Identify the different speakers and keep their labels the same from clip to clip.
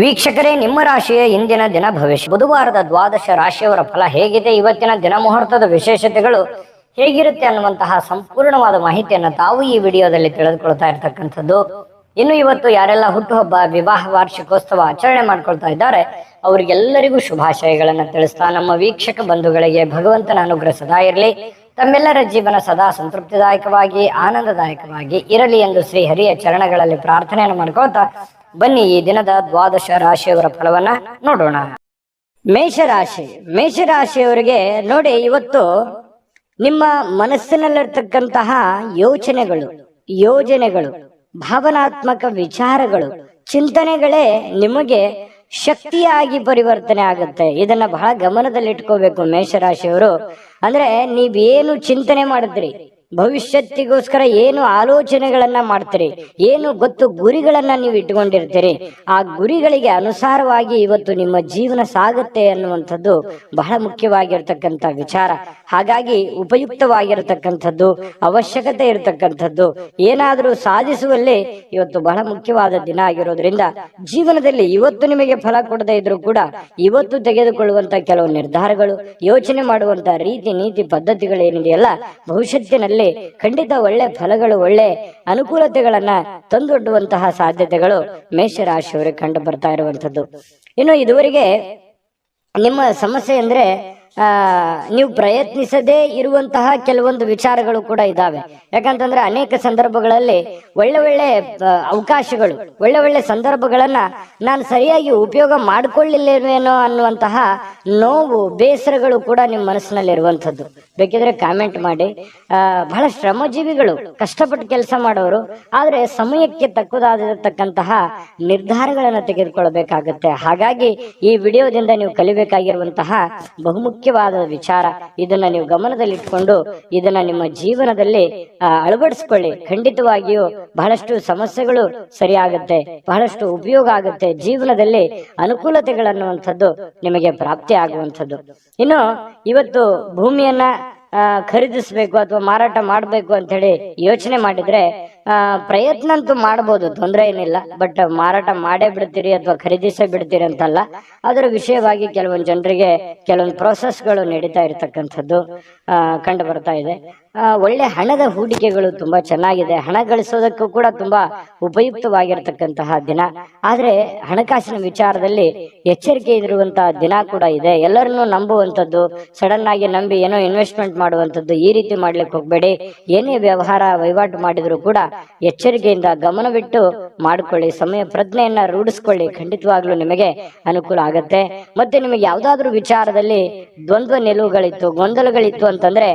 Speaker 1: ವೀಕ್ಷಕರೇ, ನಿಮ್ಮ ರಾಶಿಯ ಇಂದಿನ ದಿನ ಭವಿಷ್ಯ. ಬುಧವಾರದ ದ್ವಾದಶ ರಾಶಿಯವರ ಫಲ ಹೇಗಿದೆ, ಇವತ್ತಿನ ದಿನ ಮುಹೂರ್ತದ ವಿಶೇಷತೆಗಳು ಹೇಗಿರುತ್ತೆ ಅನ್ನುವಂತಹ ಸಂಪೂರ್ಣವಾದ ಮಾಹಿತಿಯನ್ನು ತಾವು ಈ ವಿಡಿಯೋದಲ್ಲಿ ತಿಳಿದುಕೊಳ್ತಾ ಇರ್ತಕ್ಕಂಥದ್ದು. ಇನ್ನು ಇವತ್ತು ಯಾರೆಲ್ಲ ಹುಟ್ಟುಹಬ್ಬ, ವಿವಾಹ ವಾರ್ಷಿಕೋತ್ಸವ ಆಚರಣೆ ಮಾಡ್ಕೊಳ್ತಾ ಇದ್ದಾರೆ ಅವರಿಗೆಲ್ಲರಿಗೂ ಶುಭಾಶಯಗಳನ್ನು ತಿಳಿಸ್ತಾ ನಮ್ಮ ವೀಕ್ಷಕ ಬಂಧುಗಳಿಗೆ ಭಗವಂತನ ಅನುಗ್ರಹ ಸದಾ ಇರಲಿ, ತಮ್ಮೆಲ್ಲರ ಜೀವನ ಸದಾ ಸಂತೃಪ್ತಿದಾಯಕವಾಗಿ ಆನಂದದಾಯಕವಾಗಿ ಇರಲಿ ಎಂದು ಶ್ರೀ ಹರಿಯ ಚರಣಗಳಲ್ಲಿ ಪ್ರಾರ್ಥನೆಯನ್ನು ಮಾಡ್ಕೊಳ್ತಾ ಬನ್ನಿ ಈ ದಿನದ ದ್ವಾದಶ ರಾಶಿಯವರ ಫಲವನ್ನ ನೋಡೋಣ. ಮೇಷರಾಶಿಯವರಿಗೆ ನೋಡಿ, ಇವತ್ತು ನಿಮ್ಮ ಮನಸ್ಸಿನಲ್ಲಿರ್ತಕ್ಕಂತಹ ಯೋಜನೆಗಳು, ಭಾವನಾತ್ಮಕ ವಿಚಾರಗಳು, ಚಿಂತನೆಗಳೇ ನಿಮಗೆ ಶಕ್ತಿಯಾಗಿ ಪರಿವರ್ತನೆ ಆಗುತ್ತೆ. ಇದನ್ನ ಬಹಳ ಗಮನದಲ್ಲಿಟ್ಕೋಬೇಕು ಮೇಷರಾಶಿಯವರು. ಅಂದ್ರೆ ನೀವೇನು ಚಿಂತನೆ ಮಾಡಿದ್ರಿ, ಭವಿಷ್ಯತ್ತಿಗೋಸ್ಕರ ಏನು ಆಲೋಚನೆಗಳನ್ನ ಮಾಡ್ತೀರಿ, ಏನು ಗೊತ್ತು ಗುರಿಗಳನ್ನ ನೀವು ಇಟ್ಕೊಂಡಿರ್ತೀರಿ, ಆ ಗುರಿಗಳಿಗೆ ಅನುಸಾರವಾಗಿ ಇವತ್ತು ನಿಮ್ಮ ಜೀವನ ಸಾಗುತ್ತೆ ಅನ್ನುವಂಥದ್ದು ಬಹಳ ಮುಖ್ಯವಾಗಿರ್ತಕ್ಕಂಥ ವಿಚಾರ. ಹಾಗಾಗಿ ಉಪಯುಕ್ತವಾಗಿರತಕ್ಕಂಥದ್ದು, ಅವಶ್ಯಕತೆ ಇರತಕ್ಕಂಥದ್ದು, ಏನಾದರೂ ಸಾಧಿಸುವಲ್ಲಿ ಇವತ್ತು ಬಹಳ ಮುಖ್ಯವಾದ ದಿನ ಆಗಿರೋದ್ರಿಂದ ಜೀವನದಲ್ಲಿ ಇವತ್ತು ನಿಮಗೆ ಫಲ ಕೊಡದೇ ಇದ್ರೂ ಕೂಡ ಇವತ್ತು ತೆಗೆದುಕೊಳ್ಳುವಂತ ಕೆಲವು ನಿರ್ಧಾರಗಳು, ಯೋಚನೆ ಮಾಡುವಂತ ರೀತಿ ನೀತಿ ಪದ್ಧತಿಗಳೇನಿದೆಯಲ್ಲ ಭವಿಷ್ಯತ್ತಿನಲ್ಲಿ ಖಂಡಿತ ಒಳ್ಳೆ ಫಲಗಳು, ಒಳ್ಳೆ ಅನುಕೂಲತೆಗಳನ್ನ ತಂದೊಡ್ಡುವಂತಹ ಸಾಧ್ಯತೆಗಳು ಮೇಷರಾಶಿಯವರಿಗೆ ಕಂಡು ಬರ್ತಾ ಇರುವಂತದ್ದು. ಇನ್ನು ಇದುವರೆಗೆ ನಿಮ್ಮ ಸಮಸ್ಯೆ ಅಂದ್ರೆ ನೀವು ಪ್ರಯತ್ನಿಸದೇ ಇರುವಂತಹ ಕೆಲವೊಂದು ವಿಚಾರಗಳು ಕೂಡ ಇದಾವೆ. ಯಾಕಂತಂದ್ರೆ ಅನೇಕ ಸಂದರ್ಭಗಳಲ್ಲಿ ಒಳ್ಳೆ ಅವಕಾಶಗಳು, ಒಳ್ಳೆ ಸಂದರ್ಭಗಳನ್ನ ನಾನು ಸರಿಯಾಗಿ ಉಪಯೋಗ ಮಾಡಿಕೊಳ್ಳಿಲ್ಲೇನೋ ಅನ್ನುವಂತಹ ನೋವು, ಬೇಸರಗಳು ಕೂಡ ನಿಮ್ಮ ಮನಸ್ಸಿನಲ್ಲಿ ಇರುವಂತದ್ದು. ಬೇಕಿದ್ರೆ ಕಾಮೆಂಟ್ ಮಾಡಿ. ಬಹಳ ಶ್ರಮಜೀವಿಗಳು, ಕಷ್ಟಪಟ್ಟು ಕೆಲಸ ಮಾಡೋರು, ಆದ್ರೆ ಸಮಯಕ್ಕೆ ತಕ್ಕದಾಗಿರತಕ್ಕಂತಹ ನಿರ್ಧಾರಗಳನ್ನು ತೆಗೆದುಕೊಳ್ಳಬೇಕಾಗತ್ತೆ. ಹಾಗಾಗಿ ಈ ವಿಡಿಯೋದಿಂದ ನೀವು ಕಲಿಬೇಕಾಗಿರುವಂತಹ ಬಹುಮುಖ್ಯವಾದ ವಿಚಾರ, ಇದನ್ನ ನೀವು ಗಮನದಲ್ಲಿಟ್ಕೊಂಡು ಇದನ್ನ ನಿಮ್ಮ ಜೀವನದಲ್ಲಿ ಅಳವಡಿಸ್ಕೊಳ್ಳಿ. ಖಂಡಿತವಾಗಿಯೂ ಬಹಳಷ್ಟು ಸಮಸ್ಯೆಗಳು ಸರಿಯಾಗುತ್ತೆ, ಬಹಳಷ್ಟು ಉಪಯೋಗ ಆಗುತ್ತೆ, ಜೀವನದಲ್ಲಿ ಅನುಕೂಲತೆಗಳನ್ನುವಂಥದ್ದು ನಿಮಗೆ ಪ್ರಾಪ್ತಿ ಆಗುವಂಥದ್ದು. ಇನ್ನು ಇವತ್ತು ಭೂಮಿಯನ್ನ ಖರೀದಿಸಬೇಕು ಅಥವಾ ಮಾರಾಟ ಮಾಡಬೇಕು ಅಂತ ಹೇಳಿ ಯೋಚನೆ ಮಾಡಿದ್ರೆ ಪ್ರಯತ್ನ ಅಂತೂ ಮಾಡಬಹುದು, ತೊಂದರೆ ಏನಿಲ್ಲ. ಬಟ್ ಮಾರಾಟ ಮಾಡೇ ಬಿಡ್ತೀರಿ ಅಥವಾ ಖರೀದಿಸೇ ಬಿಡ್ತೀರಿ ಅಂತಲ್ಲ, ಅದರ ವಿಷಯವಾಗಿ ಕೆಲವೊಂದು ಜನರಿಗೆ ಕೆಲವೊಂದು ಪ್ರೋಸೆಸ್ಗಳು ನಡೀತಾ ಇರತಕ್ಕಂಥದ್ದು ಕಂಡು ಬರ್ತಾ ಇದೆ. ಒಳ್ಳೆ ಹಣದ ಹೂಡಿಕೆಗಳು ತುಂಬಾ ಚೆನ್ನಾಗಿದೆ, ಹಣ ಗಳಿಸೋದಕ್ಕೂ ಕೂಡ ತುಂಬಾ ಉಪಯುಕ್ತವಾಗಿರ್ತಕ್ಕಂತಹ ದಿನ. ಆದ್ರೆ ಹಣಕಾಸಿನ ವಿಚಾರದಲ್ಲಿ ಎಚ್ಚರಿಕೆ ಇರುವಂತಹ ದಿನ ಕೂಡ ಇದೆ. ಎಲ್ಲರನ್ನೂ ನಂಬುವಂಥದ್ದು, ಸಡನ್ ಆಗಿ ನಂಬಿ ಏನೋ ಇನ್ವೆಸ್ಟ್ಮೆಂಟ್ ಮಾಡುವಂಥದ್ದು, ಈ ರೀತಿ ಮಾಡ್ಲಿಕ್ಕೆ ಹೋಗ್ಬೇಡಿ. ಏನೇ ವಹಿವಾಟು ಮಾಡಿದ್ರು ಕೂಡ ಎಚ್ಚರಿಕೆಯಿಂದ ಗಮನವಿಟ್ಟು ಮಾಡಿಕೊಳ್ಳಿ, ಸಮಯ ಪ್ರಜ್ಞೆಯನ್ನ ರೂಢಿಸ್ಕೊಳ್ಳಿ. ಖಂಡಿತವಾಗ್ಲೂ ನಿಮಗೆ ಅನುಕೂಲ ಆಗತ್ತೆ. ಮತ್ತೆ ನಿಮಗೆ ಯಾವ್ದಾದ್ರು ವಿಚಾರದಲ್ಲಿ ದ್ವಂದ್ವ ನಿಲುವುಗಳಿತ್ತು, ಗೊಂದಲಗಳಿತ್ತು ಅಂತಂದ್ರೆ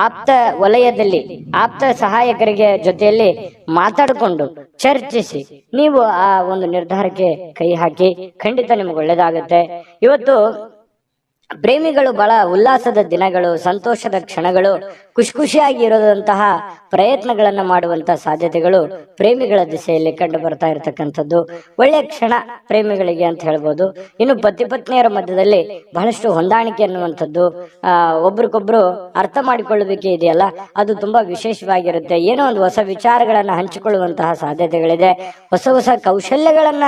Speaker 1: ಆಪ್ತ ವಲಯದಲ್ಲಿ ಆಪ್ತ ಸಹಾಯಕರಿಗೆ ಜೊತೆಯಲ್ಲಿ ಮಾತಾಡಿಕೊಂಡು ಚರ್ಚಿಸಿ ನೀವು ಆ ಒಂದು ನಿರ್ಧಾರಕ್ಕೆ ಕೈ ಹಾಕಿ. ಖಂಡಿತ ನಿಮ್ಗೆ ಒಳ್ಳೇದಾಗತ್ತೆ. ಇವತ್ತು ಪ್ರೇಮಿಗಳು ಬಹಳ ಉಲ್ಲಾಸದ ದಿನಗಳು, ಸಂತೋಷದ ಕ್ಷಣಗಳು, ಖುಷಿಯಾಗಿ ಇರೋದಂತಹ ಪ್ರಯತ್ನಗಳನ್ನ ಮಾಡುವಂತಹ ಸಾಧ್ಯತೆಗಳು ಪ್ರೇಮಿಗಳ ದಿಸೆಯಲ್ಲಿ ಕಂಡು ಬರ್ತಾ ಇರತಕ್ಕಂಥದ್ದು ಒಳ್ಳೆಯ ಕ್ಷಣ ಪ್ರೇಮಿಗಳಿಗೆ ಅಂತ ಹೇಳ್ಬೋದು. ಇನ್ನು ಪತಿ ಪತ್ನಿಯರ ಮಧ್ಯದಲ್ಲಿ ಬಹಳಷ್ಟು ಹೊಂದಾಣಿಕೆ ಅನ್ನುವಂಥದ್ದು, ಒಬ್ರಿಗೊಬ್ರು ಅರ್ಥ ಮಾಡಿಕೊಳ್ಳುವಿಕೆ ಇದೆಯಲ್ಲ, ಅದು ತುಂಬಾ ವಿಶೇಷವಾಗಿರುತ್ತೆ. ಏನೋ ಒಂದು ಹೊಸ ವಿಚಾರಗಳನ್ನ ಹಂಚಿಕೊಳ್ಳುವಂತಹ ಸಾಧ್ಯತೆಗಳಿದೆ. ಹೊಸ ಕೌಶಲ್ಯಗಳನ್ನ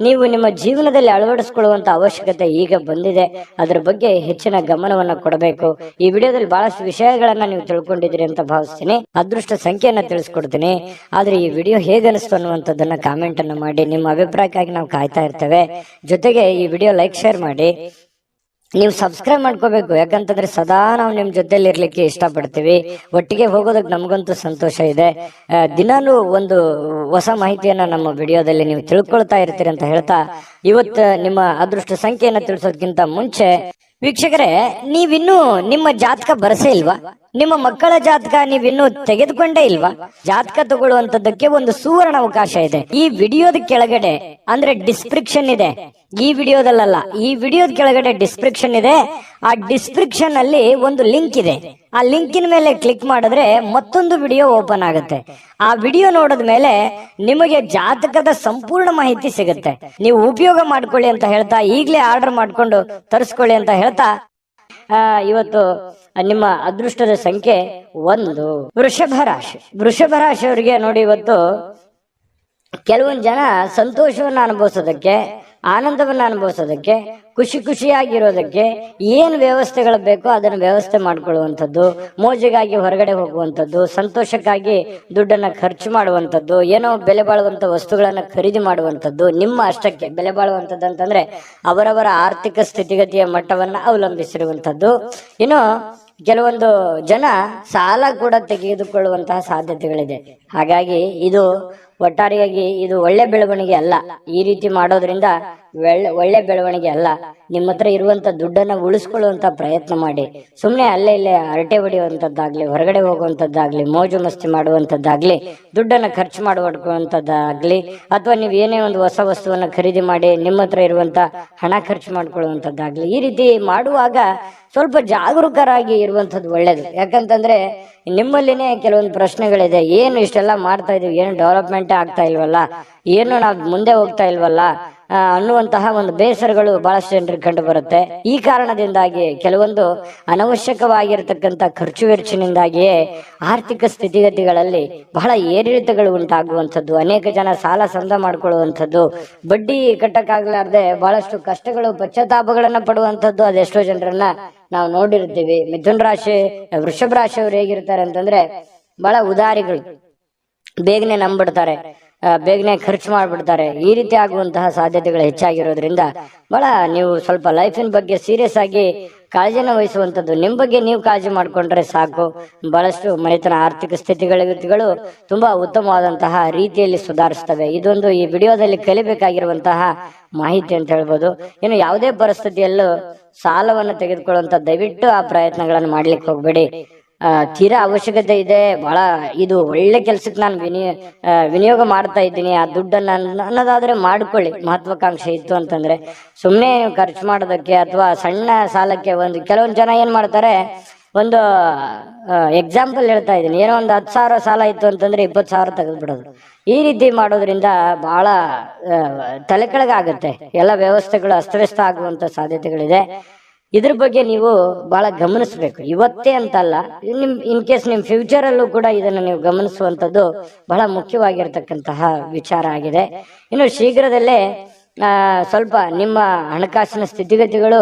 Speaker 1: ನೀವು ನಿಮ್ಮ ಜೀವನದಲ್ಲಿ ಅಳವಡಿಸಿಕೊಳ್ಳುವಂತ ಅವಶ್ಯಕತೆ ಈಗ ಬಂದಿದೆ. ಅದರ ಬಗ್ಗೆ ಹೆಚ್ಚಿನ ಗಮನವನ್ನ ಕೊಡಬೇಕು. ಈ ವಿಡಿಯೋದಲ್ಲಿ ಬಹಳಷ್ಟು ವಿಷಯಗಳನ್ನ ನೀವು ತಿಳ್ಕೊಂಡಿದ್ದೀರಿ ಅಂತ ಭಾವಿಸ್ತೀನಿ. ಅದೃಷ್ಟ ಸಂಖ್ಯೆಯನ್ನ ತಿಳಿಸ್ಕೊಡ್ತೀನಿ. ಆದ್ರೆ ಈ ವಿಡಿಯೋ ಹೇಗೆ ಅನಿಸ್ತು ಅನ್ನುವಂಥದ್ದನ್ನ ಕಾಮೆಂಟ್ ಅನ್ನು ಮಾಡಿ. ನಿಮ್ಮ ಅಭಿಪ್ರಾಯಕ್ಕಾಗಿ ನಾವು ಕಾಯ್ತಾ ಇರ್ತೇವೆ. ಜೊತೆಗೆ ಈ ವಿಡಿಯೋ ಲೈಕ್, ಶೇರ್ ಮಾಡಿ. ನೀವು ಸಬ್ಸ್ಕ್ರೈಬ್ ಮಾಡ್ಕೋಬೇಕು, ಯಾಕಂತಂದ್ರೆ ಸದಾ ನಾವು ನಿಮ್ ಜೊತೆಲಿ ಇರ್ಲಿಕ್ಕೆ ಇಷ್ಟಪಡ್ತೀವಿ. ಒಟ್ಟಿಗೆ ಹೋಗೋದಕ್ಕೆ ನಮಗಂತೂ ಸಂತೋಷ ಇದೆ. ದಿನಾಲೂ ಒಂದು ಹೊಸ ಮಾಹಿತಿಯನ್ನ ನಮ್ಮ ವಿಡಿಯೋದಲ್ಲಿ ನೀವು ತಿಳ್ಕೊಳ್ತಾ ಇರ್ತೀರಿ ಅಂತ ಹೇಳ್ತಾ, ಇವತ್ತು ನಿಮ್ಮ ಅದೃಷ್ಟ ಸಂಖ್ಯೆಯನ್ನ ತಿಳಿಸೋದಕ್ಕಿಂತ ಮುಂಚೆ ವೀಕ್ಷಕರೇ, ನೀವಿನ್ನೂ ನಿಮ್ಮ ಜಾತಕ ಬರಸೇ ಇಲ್ವಾ? ನಿಮ್ಮ ಮಕ್ಕಳ ಜಾತಕ ನೀವಿನ್ನೂ ತೆಗೆದುಕೊಂಡೇ ಇಲ್ವಾ? ಜಾತಕ ತಗೊಳ್ಳುವಂತದ್ದಕ್ಕೆ ಒಂದು ಸುವರ್ಣ ಅವಕಾಶ ಇದೆ. ಈ ವಿಡಿಯೋದ ಕೆಳಗಡೆ ಅಂದ್ರೆ ಡಿಸ್ಕ್ರಿಪ್ಷನ್ ಇದೆ, ಈ ವಿಡಿಯೋದಲ್ಲ, ಈ ವಿಡಿಯೋದ ಕೆಳಗಡೆ ಡಿಸ್ಕ್ರಿಪ್ಷನ್ ಇದೆ. ಆ ಡಿಸ್ಕ್ರಿಪ್ಷನ್ ಅಲ್ಲಿ ಒಂದು ಲಿಂಕ್ ಇದೆ. ಆ ಲಿಂಕಿನ ಮೇಲೆ ಕ್ಲಿಕ್ ಮಾಡಿದ್ರೆ ಮತ್ತೊಂದು ವಿಡಿಯೋ ಓಪನ್ ಆಗುತ್ತೆ. ಆ ವಿಡಿಯೋ ನೋಡಿದ ಮೇಲೆ ನಿಮಗೆ ಜಾತಕದ ಸಂಪೂರ್ಣ ಮಾಹಿತಿ ಸಿಗುತ್ತೆ. ನೀವು ಉಪಯೋಗ ಮಾಡ್ಕೊಳ್ಳಿ ಅಂತ ಹೇಳ್ತಾ, ಈಗಲೇ ಆರ್ಡರ್ ಮಾಡ್ಕೊಂಡು ತರಿಸ್ಕೊಳ್ಳಿ ಅಂತ ಹೇಳ್ತಾ, ಇವತ್ತು ನಿಮ್ಮ ಅದೃಷ್ಟದ ಸಂಖ್ಯೆ 1 ವೃಷಭ ರಾಶಿಯವರಿಗೆ ನೋಡಿ, ಇವತ್ತು ಕೆಲವೊಂದು ಜನ ಸಂತೋಷವನ್ನ ಅನುಭವಿಸೋದಕ್ಕೆ ಆನಂದವನ್ನ ಅನುಭವಿಸೋದಕ್ಕೆ, ಖುಷಿಯಾಗಿರೋದಕ್ಕೆ ಏನು ವ್ಯವಸ್ಥೆಗಳು ಬೇಕೋ ಅದನ್ನು ವ್ಯವಸ್ಥೆ ಮಾಡ್ಕೊಳ್ಳುವಂಥದ್ದು, ಮೋಜಿಗಾಗಿ ಹೊರಗಡೆ ಹೋಗುವಂಥದ್ದು, ಸಂತೋಷಕ್ಕಾಗಿ ದುಡ್ಡನ್ನ ಖರ್ಚು ಮಾಡುವಂಥದ್ದು, ಏನೋ ಬೆಲೆ ಬಾಳುವಂತ ವಸ್ತುಗಳನ್ನ ಖರೀದಿ ಮಾಡುವಂಥದ್ದು, ನಿಮ್ಮ ಅಷ್ಟಕ್ಕೆ ಬೆಲೆ ಬಾಳುವಂಥದ್ದು ಅಂತಂದ್ರೆ ಅವರವರ ಆರ್ಥಿಕ ಸ್ಥಿತಿಗತಿಯ ಮಟ್ಟವನ್ನ ಅವಲಂಬಿಸಿರುವಂಥದ್ದು. ಇನ್ನು ಕೆಲವೊಂದು ಜನ ಸಾಲ ಕೂಡ ತೆಗೆದುಕೊಳ್ಳುವಂತಹ ಸಾಧ್ಯತೆಗಳಿದೆ. ಹಾಗಾಗಿ ಇದು ಒಟ್ಟಾರೆಯಾಗಿ ಇದು ಒಳ್ಳೆ ಬೆಳವಣಿಗೆ ಅಲ್ಲ. ಈ ರೀತಿ ಮಾಡೋದ್ರಿಂದ ಒಳ್ಳೆ ಬೆಳವಣಿಗೆ ಅಲ್ಲ. ನಿಮ್ಮ ಹತ್ರ ಇರುವಂತ ದುಡ್ಡನ್ನ ಉಳಿಸ್ಕೊಳ್ಳುವಂತ ಪ್ರಯತ್ನ ಮಾಡಿ. ಸುಮ್ನೆ ಅಲ್ಲೇ ಇಲ್ಲೇ ಹರಟೆ ಹೊಡೆಯುವಂತದ್ದಾಗ್ಲಿ, ಹೊರಗಡೆ ಹೋಗುವಂತದ್ದಾಗ್ಲಿ, ಮೋಜು ಮಸ್ತಿ ಮಾಡುವಂತದ್ದಾಗ್ಲಿ, ದುಡ್ಡನ್ನ ಖರ್ಚು ಮಾಡುವಂತದ್ದಾಗ್ಲಿ, ಅಥವಾ ನೀವು ಏನೇ ಒಂದು ಹೊಸ ವಸ್ತುವನ್ನ ಖರೀದಿ ಮಾಡಿ ನಿಮ್ಮ ಹತ್ರ ಇರುವಂತ ಹಣ ಖರ್ಚು ಮಾಡ್ಕೊಳ್ಳುವಂತದ್ದಾಗ್ಲಿ, ಈ ರೀತಿ ಮಾಡುವಾಗ ಸ್ವಲ್ಪ ಜಾಗರೂಕರಾಗಿ ಇರುವಂತದ್ದು ಒಳ್ಳೇದು. ಯಾಕಂತಂದ್ರೆ ನಿಮ್ಮಲ್ಲಿನೇ ಕೆಲವೊಂದು ಪ್ರಶ್ನೆಗಳಿದೆ. ಏನು ಇಷ್ಟೆಲ್ಲ ಮಾಡ್ತಾ ಇದೀವಿ, ಏನು ಡೆವಲಪ್ಮೆಂಟ್ ಆಗ್ತಾ ಇಲ್ವಲ್ಲ, ಏನು ನಾವು ಮುಂದೆ ಹೋಗ್ತಾ ಇಲ್ವಲ್ಲ ಅನ್ನುವಂತಹ ಒಂದು ಬೇಸರಗಳು ಬಹಳಷ್ಟು ಜನರಿಗೆ ಕಂಡು ಬರುತ್ತೆ. ಈ ಕಾರಣದಿಂದಾಗಿ ಕೆಲವೊಂದು ಅನವಶ್ಯಕವಾಗಿರತಕ್ಕಂತ ಖರ್ಚು ವೆಚ್ಚನಿಂದಾಗಿಯೇ ಆರ್ಥಿಕ ಸ್ಥಿತಿಗತಿಗಳಲ್ಲಿ ಬಹಳ ಏರಿಳಿತಗಳು ಉಂಟಾಗುವಂಥದ್ದು, ಅನೇಕ ಜನ ಸಾಲ ಸಂದ ಮಾಡ್ಕೊಳ್ಳುವಂಥದ್ದು, ಬಡ್ಡಿ ಕಟ್ಟಕ್ಕಾಗ್ಲಾರ್ದೆ ಬಹಳಷ್ಟು ಕಷ್ಟಗಳು ಪಶ್ಚಾತ್ತಾಪಗಳನ್ನ ಪಡುವಂಥದ್ದು ಅದೆಷ್ಟೋ ಜನರನ್ನ ನಾವು ನೋಡಿರ್ತೀವಿ. ಮಿಥುನ ರಾಶಿ, ವೃಷಭ ರಾಶಿಯವರು ಹೇಗಿರ್ತಾರೆ ಅಂತಂದ್ರೆ ಬಹಳ ಉದಾರಿಗಳು, ಬೇಗನೆ ನಂಬಿಡ್ತಾರೆ, ಬೇಗನೆ ಖರ್ಚು ಮಾಡ್ಬಿಡ್ತಾರೆ. ಈ ರೀತಿ ಆಗುವಂತಹ ಸಾಧ್ಯತೆಗಳು ಹೆಚ್ಚಾಗಿರೋದ್ರಿಂದ ಬಹಳ ನೀವು ಸ್ವಲ್ಪ ಲೈಫಿನ ಬಗ್ಗೆ ಸೀರಿಯಸ್ ಆಗಿ ಕಾಳಜಿನ ವಹಿಸುವಂಥದ್ದು. ನಿಮ್ಮ ಬಗ್ಗೆ ನೀವು ಕಾಳಜಿ ಮಾಡ್ಕೊಂಡ್ರೆ ಸಾಕು. ಬಹಳಷ್ಟು ಮನೆತನ ಆರ್ಥಿಕ ಸ್ಥಿತಿಗಳು ತುಂಬಾ ಉತ್ತಮವಾದಂತಹ ರೀತಿಯಲ್ಲಿ ಸುಧಾರಿಸ್ತವೆ. ಇದೊಂದು ಈ ವಿಡಿಯೋದಲ್ಲಿ ಕಲಿಬೇಕಾಗಿರುವಂತಹ ಮಾಹಿತಿ ಅಂತ ಹೇಳ್ಬೋದು. ಇನ್ನು ಯಾವುದೇ ಪರಿಸ್ಥಿತಿಯಲ್ಲೂ ಸಾಲವನ್ನು ತೆಗೆದುಕೊಳ್ಳುವಂತ ದಯವಿಟ್ಟು ಆ ಪ್ರಯತ್ನಗಳನ್ನು ಮಾಡ್ಲಿಕ್ಕೆ ಹೋಗ್ಬೇಡಿ. ತೀರಾ ಅವಶ್ಯಕತೆ ಇದೆ, ಬಹಳ ಇದು ಒಳ್ಳೆ ಕೆಲ್ಸಕ್ಕೆ ನಾನು ವಿನಿಯೋಗ ಮಾಡ್ತಾ ಇದ್ದೀನಿ, ಆ ದುಡ್ಡನ್ನ ಅನ್ನೋದಾದ್ರೆ ಮಾಡ್ಕೊಳ್ಳಿ. ಮಹತ್ವಾಕಾಂಕ್ಷೆ ಇತ್ತು ಅಂತಂದ್ರೆ ಸುಮ್ಮನೆ ಖರ್ಚು ಮಾಡೋದಕ್ಕೆ ಅಥವಾ ಸಣ್ಣ ಸಾಲಕ್ಕೆ ಕೆಲವೊಂದು ಜನ ಏನ್ ಮಾಡ್ತಾರೆ, ಒಂದು ಎಕ್ಸಾಂಪಲ್ ಹೇಳ್ತಾ ಇದ್ದೀನಿ, ಏನೋ ಒಂದು 10,000 ಸಾಲ ಇತ್ತು ಅಂತಂದ್ರೆ 20,000 ತೆಗೆದ್ಬಿಡೋದು. ಈ ರೀತಿ ಮಾಡೋದ್ರಿಂದ ಬಹಳ ತಲೆ ಕೆಳಗಾಗುತ್ತೆ. ಎಲ್ಲ ವ್ಯವಸ್ಥೆಗಳು ಅಸ್ತವ್ಯಸ್ತ ಆಗುವಂತ ಸಾಧ್ಯತೆಗಳಿದೆ. ಇದ್ರ ಬಗ್ಗೆ ನೀವು ಬಹಳ ಗಮನಿಸಬೇಕು. ಇವತ್ತೇ ಅಂತಲ್ಲ, ಇನ್ ಕೇಸ್ ನಿಮ್ ಫ್ಯೂಚರ್ ಅಲ್ಲೂ ಕೂಡ ಇದನ್ನ ನೀವು ಗಮನಿಸುವಂತದ್ದು ಬಹಳ ಮುಖ್ಯವಾಗಿರ್ತಕ್ಕಂತಹ ವಿಚಾರ ಆಗಿದೆ. ಇನ್ನು ಶೀಘ್ರದಲ್ಲೇ ಸ್ವಲ್ಪ ನಿಮ್ಮ ಹಣಕಾಸಿನ ಸ್ಥಿತಿಗತಿಗಳು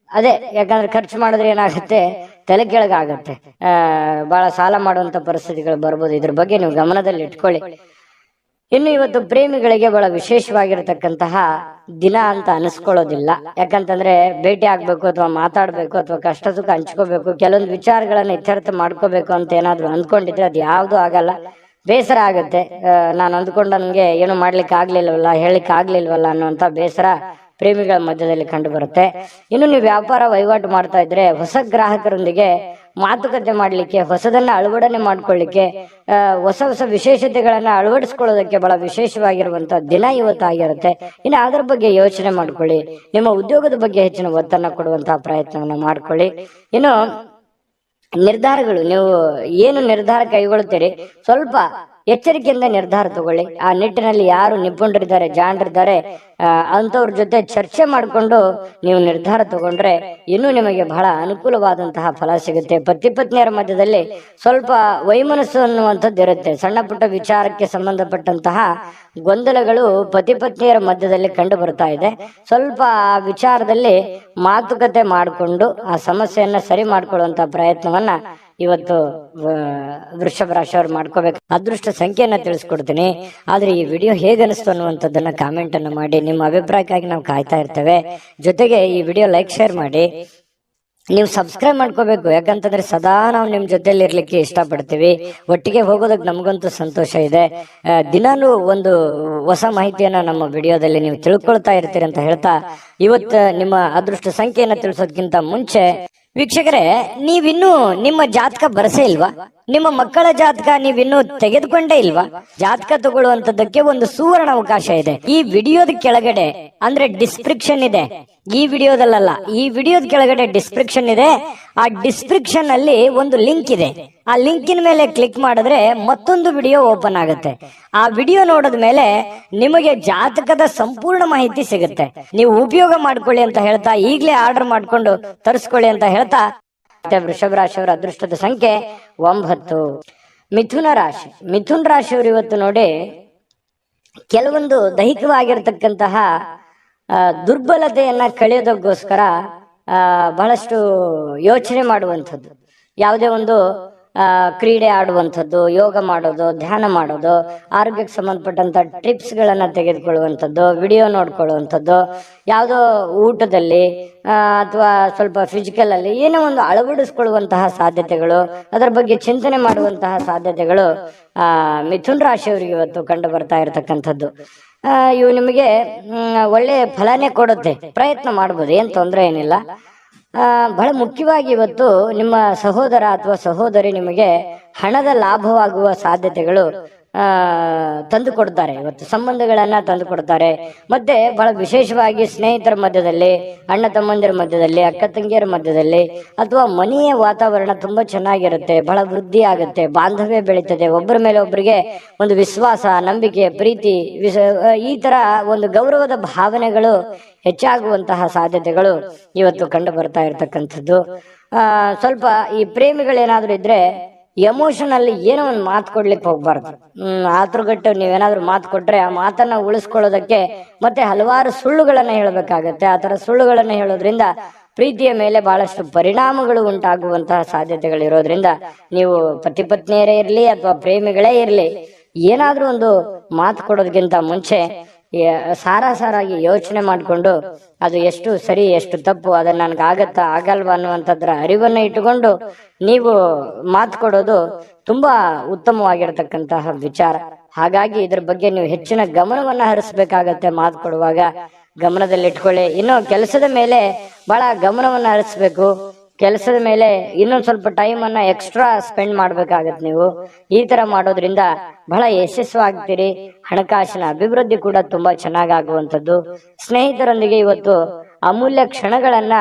Speaker 1: ಅದೇ, ಯಾಕಂದ್ರೆ ಖರ್ಚು ಮಾಡಿದ್ರೆ ಏನಾಗುತ್ತೆ, ತಲೆ ಕೆಳಗಾಗುತ್ತೆ, ಬಹಳ ಸಾಲ ಮಾಡುವಂತ ಪರಿಸ್ಥಿತಿಗಳು ಬರ್ಬೋದು. ಇದ್ರ ಬಗ್ಗೆ ನೀವು ಗಮನದಲ್ಲಿ ಇಟ್ಕೊಳ್ಳಿ. ಇನ್ನು ಇವತ್ತು ಪ್ರೇಮಿಗಳಿಗೆ ಬಹಳ ವಿಶೇಷವಾಗಿರತಕ್ಕಂತಹ ದಿನ ಅಂತ ಅನಿಸ್ಕೊಳ್ಳೋದಿಲ್ಲ. ಯಾಕಂತಂದ್ರೆ ಭೇಟಿ ಆಗ್ಬೇಕು ಅಥವಾ ಮಾತಾಡ್ಬೇಕು ಅಥವಾ ಕಷ್ಟ ಸುಖ ಹಂಚ್ಕೋಬೇಕು, ಕೆಲವೊಂದು ವಿಚಾರಗಳನ್ನ ಇತ್ಯರ್ಥ ಮಾಡ್ಕೋಬೇಕು ಅಂತ ಏನಾದ್ರು ಅಂದ್ಕೊಂಡಿದ್ರೆ ಅದು ಯಾವ್ದು ಆಗಲ್ಲ. ಬೇಸರ ಆಗುತ್ತೆ. ನಾನು ಅಂದ್ಕೊಂಡ ನನ್ಗೆ ಏನು ಮಾಡ್ಲಿಕ್ಕೆ ಆಗ್ಲಿಲ್ವಲ್ಲ, ಹೇಳಿಕ್ ಆಗ್ಲಿಲ್ವಲ್ಲ ಅನ್ನುವಂತ ಬೇಸರ ಪ್ರೇಮಿಗಳ ಮಧ್ಯದಲ್ಲಿ ಕಂಡು ಬರುತ್ತೆ. ಇನ್ನು ನೀವು ವ್ಯಾಪಾರ ವಹಿವಾಟು ಮಾಡ್ತಾ ಇದ್ರೆ ಹೊಸ ಗ್ರಾಹಕರೊಂದಿಗೆ ಮಾತುಕತೆ ಮಾಡ್ಲಿಕ್ಕೆ, ಹೊಸದನ್ನ ಅಳವಡನೆ ಮಾಡ್ಕೊಳ್ಳಿಕ್ಕೆ, ಹೊಸ ವಿಶೇಷತೆಗಳನ್ನ ಅಳವಡಿಸ್ಕೊಳ್ಳೋದಕ್ಕೆ ಬಹಳ ವಿಶೇಷವಾಗಿರುವಂತ ದಿನ ಇವತ್ತಾಗಿರುತ್ತೆ. ಇನ್ನು ಅದ್ರ ಬಗ್ಗೆ ಯೋಚನೆ ಮಾಡ್ಕೊಳ್ಳಿ. ನಿಮ್ಮ ಉದ್ಯೋಗದ ಬಗ್ಗೆ ಹೆಚ್ಚಿನ ಒತ್ತನ್ನ ಕೊಡುವಂತಹ ಪ್ರಯತ್ನವನ್ನ ಮಾಡ್ಕೊಳ್ಳಿ. ಇನ್ನು ನಿರ್ಧಾರಗಳು, ನೀವು ಏನು ನಿರ್ಧಾರ ಕೈಗೊಳ್ತೀರಿ ಸ್ವಲ್ಪ ಎಚ್ಚರಿಕೆಯಿಂದ ನಿರ್ಧಾರ ತಗೊಳ್ಳಿ. ಆ ನಿಟ್ಟಿನಲ್ಲಿ ಯಾರು ನಿಪುಣರಿದ್ದಾರೆ, ಜಾಣರಿದ್ದಾರೆ ಅಂತವ್ರ ಜೊತೆ ಚರ್ಚೆ ಮಾಡಿಕೊಂಡು ನೀವು ನಿರ್ಧಾರ ತಗೊಂಡ್ರೆ ಇನ್ನೂ ನಿಮಗೆ ಬಹಳ ಅನುಕೂಲವಾದಂತಹ ಫಲ ಸಿಗುತ್ತೆ. ಪತಿ ಪತ್ನಿಯರ ಮಧ್ಯದಲ್ಲಿ ಸ್ವಲ್ಪ ವೈಮನಸ್ಸು ಅನ್ನುವಂಥದ್ದು ಇರುತ್ತೆ. ಸಣ್ಣ ಪುಟ್ಟ ವಿಚಾರಕ್ಕೆ ಸಂಬಂಧಪಟ್ಟಂತಹ ಗೊಂದಲಗಳು ಪತಿ ಪತ್ನಿಯರ ಮಧ್ಯದಲ್ಲಿ ಕಂಡು ಬರ್ತಾ ಇದೆ. ಸ್ವಲ್ಪ ಆ ವಿಚಾರದಲ್ಲಿ ಮಾತುಕತೆ ಮಾಡಿಕೊಂಡು ಆ ಸಮಸ್ಯೆಯನ್ನ ಸರಿ ಮಾಡ್ಕೊಳ್ಳುವಂತ ಪ್ರಯತ್ನವನ್ನ ಇವತ್ತು ವೃಷಭ ರಾಶಿಯವರು ಮಾಡ್ಕೋಬೇಕು. ಅದೃಷ್ಟ ಸಂಖ್ಯೆಯನ್ನ ತಿಳಿಸ್ಕೊಡ್ತೀನಿ. ಆದ್ರೆ ಈ ವಿಡಿಯೋ ಹೇಗೆ ಅನಿಸ್ತು ಅನ್ನುವಂಥದ್ದನ್ನ ಕಾಮೆಂಟ್ ಅನ್ನು ಮಾಡಿ. ನಿಮ್ಮ ಅಭಿಪ್ರಾಯಕ್ಕಾಗಿ ನಾವು ಕಾಯ್ತಾ ಇರ್ತೇವೆ. ಜೊತೆಗೆ ಈ ವಿಡಿಯೋ ಲೈಕ್ ಶೇರ್ ಮಾಡಿ. ನೀವು ಸಬ್ಸ್ಕ್ರೈಬ್ ಮಾಡ್ಕೋಬೇಕು. ಯಾಕಂತಂದ್ರೆ ಸದಾ ನಾವು ನಿಮ್ ಜೊತೆಲಿ ಇರ್ಲಿಕ್ಕೆ ಇಷ್ಟಪಡ್ತೀವಿ. ಒಟ್ಟಿಗೆ ಹೋಗೋದಕ್ಕೆ ನಮಗಂತೂ ಸಂತೋಷ ಇದೆ. ದಿನಾಲೂ ಒಂದು ಹೊಸ ಮಾಹಿತಿಯನ್ನ ನಮ್ಮ ವಿಡಿಯೋದಲ್ಲಿ ನೀವು ತಿಳ್ಕೊಳ್ತಾ ಇರ್ತೀರಿ ಅಂತ ಹೇಳ್ತಾ, ಇವತ್ತು ನಿಮ್ಮ ಅದೃಷ್ಟ ಸಂಖ್ಯೆಯನ್ನ ತಿಳಿಸೋದಕ್ಕಿಂತ ಮುಂಚೆ ವೀಕ್ಷಕರೇ, ನೀವಿನ್ನೂ ನಿಮ್ಮ ಜಾತಕ ಬರಸೇ ಇಲ್ವಾ? ನಿಮ್ಮ ಮಕ್ಕಳ ಜಾತಕ ನೀವಿನ್ನೂ ತೆಗೆದುಕೊಂಡೇ ಇಲ್ವಾ? ಜಾತಕ ತಗೊಳ್ಳುವಂತದಕ್ಕೆ ಒಂದು ಸುವರ್ಣ ಅವಕಾಶ ಇದೆ. ಈ ವಿಡಿಯೋದ ಕೆಳಗಡೆ ಅಂದ್ರೆ ಡಿಸ್ಕ್ರಿಪ್ಷನ್ ಇದೆ. ಈ ವಿಡಿಯೋದಲ್ಲ, ಈ ವಿಡಿಯೋದ ಕೆಳಗಡೆ ಡಿಸ್ಕ್ರಿಪ್ಷನ್ ಇದೆ. ಆ ಡಿಸ್ಕ್ರಿಪ್ಷನ್ ಅಲ್ಲಿ ಒಂದು ಲಿಂಕ್ ಇದೆ. ಆ ಲಿಂಕಿನ ಮೇಲೆ ಕ್ಲಿಕ್ ಮಾಡಿದ್ರೆ ಮತ್ತೊಂದು ವಿಡಿಯೋ ಓಪನ್ ಆಗುತ್ತೆ. ಆ ವಿಡಿಯೋ ನೋಡಿದ ಮೇಲೆ ನಿಮಗೆ ಜಾತಕದ ಸಂಪೂರ್ಣ ಮಾಹಿತಿ ಸಿಗುತ್ತೆ. ನೀವು ಉಪಯೋಗ ಮಾಡ್ಕೊಳ್ಳಿ ಅಂತ ಹೇಳ್ತಾ, ಈಗಲೇ ಆರ್ಡರ್ ಮಾಡ್ಕೊಂಡು ತರಿಸ್ಕೊಳ್ಳಿ ಅಂತ ಹೇಳ್ತಾ, ವೃಷಭ ರಾಶಿಯವರ ಅದೃಷ್ಟದ ಸಂಖ್ಯೆ 9. ಮಿಥುನ ರಾಶಿ. ಮಿಥುನ ರಾಶಿಯವರು ಇವತ್ತು ನೋಡಿ ಕೆಲವೊಂದು ದೈಹಿಕವಾಗಿರ್ತಕ್ಕಂತಹ ದುರ್ಬಲತೆಯನ್ನ ಕಳೆಯೋದಕ್ಕೋಸ್ಕರ ಬಹಳಷ್ಟು ಯೋಚನೆ ಮಾಡುವಂಥದ್ದು, ಯಾವುದೇ ಒಂದು ಕ್ರೀಡೆ ಆಡುವಂಥದ್ದು, ಯೋಗ ಮಾಡೋದು, ಧ್ಯಾನ ಮಾಡೋದು, ಆರೋಗ್ಯಕ್ಕೆ ಸಂಬಂಧಪಟ್ಟಂತ ಟಿಪ್ಸ್ಗಳನ್ನ ತೆಗೆದುಕೊಳ್ಳುವಂಥದ್ದು, ವಿಡಿಯೋ ನೋಡ್ಕೊಳ್ಳುವಂಥದ್ದು, ಯಾವುದೋ ಊಟದಲ್ಲಿ ಅಥವಾ ಸ್ವಲ್ಪ ಫಿಸಿಕಲ್ ಅಲ್ಲಿ ಏನೋ ಒಂದು ಅಳವಡಿಸ್ಕೊಳ್ಳುವಂತಹ ಸಾಧ್ಯತೆಗಳು, ಅದರ ಬಗ್ಗೆ ಚಿಂತನೆ ಮಾಡುವಂತಹ ಸಾಧ್ಯತೆಗಳು ಮಿಥುನ್ ರಾಶಿಯವರಿಗೆ ಇವತ್ತು ಕಂಡು ಬರ್ತಾ ಇರತಕ್ಕಂಥದ್ದು. ಇವು ನಿಮಗೆ ಒಳ್ಳೆ ಫಲನೇ ಕೊಡುತ್ತೆ, ಪ್ರಯತ್ನ ಮಾಡ್ಬೋದು, ಏನ್ ತೊಂದರೆ ಏನಿಲ್ಲ. ಬಹಳ ಮುಖ್ಯವಾಗಿ ಇವತ್ತು ನಿಮ್ಮ ಸಹೋದರ ಅಥವಾ ಸಹೋದರಿ ನಿಮಗೆ ಹಣದ ಲಾಭವಾಗುವ ಸಾಧ್ಯತೆಗಳು ತಂದು ಕೊಡ್ತಾರೆ, ಇವತ್ತು ಸಂಬಂಧಗಳನ್ನ ತಂದು ಕೊಡ್ತಾರೆ. ಮತ್ತೆ ಬಹಳ ವಿಶೇಷವಾಗಿ ಸ್ನೇಹಿತರ ಮಧ್ಯದಲ್ಲಿ, ಅಣ್ಣ ತಮ್ಮಂದಿರ ಮಧ್ಯದಲ್ಲಿ, ಅಕ್ಕ ತಂಗಿಯರ ಮಧ್ಯದಲ್ಲಿ, ಅಥವಾ ಮನೆಯ ವಾತಾವರಣ ತುಂಬಾ ಚೆನ್ನಾಗಿರುತ್ತೆ, ಬಹಳ ವೃದ್ಧಿ ಆಗುತ್ತೆ, ಬಾಂಧವ್ಯ ಬೆಳೀತದೆ, ಒಬ್ಬರ ಮೇಲೆ ಒಬ್ಬರಿಗೆ ಒಂದು ವಿಶ್ವಾಸ, ನಂಬಿಕೆ, ಪ್ರೀತಿ, ಈ ತರ ಒಂದು ಗೌರವದ ಭಾವನೆಗಳು ಹೆಚ್ಚಾಗುವಂತಹ ಸಾಧ್ಯತೆಗಳು ಇವತ್ತು ಕಂಡು ಬರ್ತಾ ಇರ್ತಕ್ಕಂಥದ್ದು. ಸ್ವಲ್ಪ ಈ ಪ್ರೇಮಿಗಳೇನಾದ್ರೂ ಇದ್ರೆ ಎಮೋಷನಲ್ ಏನೋ ಒಂದು ಮಾತು ಕೊಡ್ಲಿಕ್ಕೆ ಹೋಗ್ಬಾರ್ದು. ಆತುರಗಟ್ಟು ನೀವೇನಾದ್ರೂ ಮಾತು ಕೊಟ್ರೆ ಆ ಮಾತನ್ನ ಉಳಿಸ್ಕೊಳ್ಳೋದಕ್ಕೆ ಮತ್ತೆ ಹಲವಾರು ಸುಳ್ಳುಗಳನ್ನ ಹೇಳಬೇಕಾಗತ್ತೆ. ಆ ತರ ಸುಳ್ಳುಗಳನ್ನ ಹೇಳೋದ್ರಿಂದ ಪ್ರೀತಿಯ ಮೇಲೆ ಬಹಳಷ್ಟು ಪರಿಣಾಮಗಳು ಉಂಟಾಗುವಂತಹ ಸಾಧ್ಯತೆಗಳಿರೋದ್ರಿಂದ ನೀವು ಪತಿ ಪತ್ನಿಯರೇ ಇರ್ಲಿ ಅಥವಾ ಪ್ರೇಮಿಗಳೇ ಇರ್ಲಿ, ಏನಾದ್ರೂ ಒಂದು ಮಾತು ಕೊಡೋದಕ್ಕಿಂತ ಮುಂಚೆ ಸಾರಾಗಿ ಯೋಚನೆ ಮಾಡಿಕೊಂಡು ಅದು ಎಷ್ಟು ಸರಿ ಎಷ್ಟು ತಪ್ಪು, ಅದನ್ನ ನನ್ಗೆ ಆಗತ್ತಾ ಆಗಲ್ವಾ ಅನ್ನುವಂಥದ್ರ ಅರಿವನ್ನ ಇಟ್ಟುಕೊಂಡು ನೀವು ಮಾತು ಕೊಡೋದು ತುಂಬಾ ಉತ್ತಮವಾಗಿರತಕ್ಕಂತಹ ವಿಚಾರ. ಹಾಗಾಗಿ ಇದ್ರ ಬಗ್ಗೆ ನೀವು ಹೆಚ್ಚಿನ ಗಮನವನ್ನ ಹರಿಸ್ಬೇಕಾಗತ್ತೆ. ಮಾತು ಕೊಡುವಾಗ ಗಮನದಲ್ಲಿಟ್ಕೊಳ್ಳಿ. ಇನ್ನು ಕೆಲಸದ ಮೇಲೆ ಬಹಳ ಗಮನವನ್ನ ಹರಿಸ್ಬೇಕು. ಕೆಲಸದ ಮೇಲೆ ಇನ್ನೊಂದು ಸ್ವಲ್ಪ ಟೈಮ್ ಅನ್ನ ಎಕ್ಸ್ಟ್ರಾ ಸ್ಪೆಂಡ್ ಮಾಡ್ಬೇಕಾಗತ್ತೆ. ನೀವು ಈ ತರ ಮಾಡೋದ್ರಿಂದ ಬಹಳ ಯಶಸ್ವಾಗ್ತೀರಿ. ಹಣಕಾಸಿನ ಅಭಿವೃದ್ಧಿ ಕೂಡ ತುಂಬಾ ಚೆನ್ನಾಗಾಗುವಂಥದ್ದು. ಸ್ನೇಹಿತರೊಂದಿಗೆ ಇವತ್ತು ಅಮೂಲ್ಯ ಕ್ಷಣಗಳನ್ನ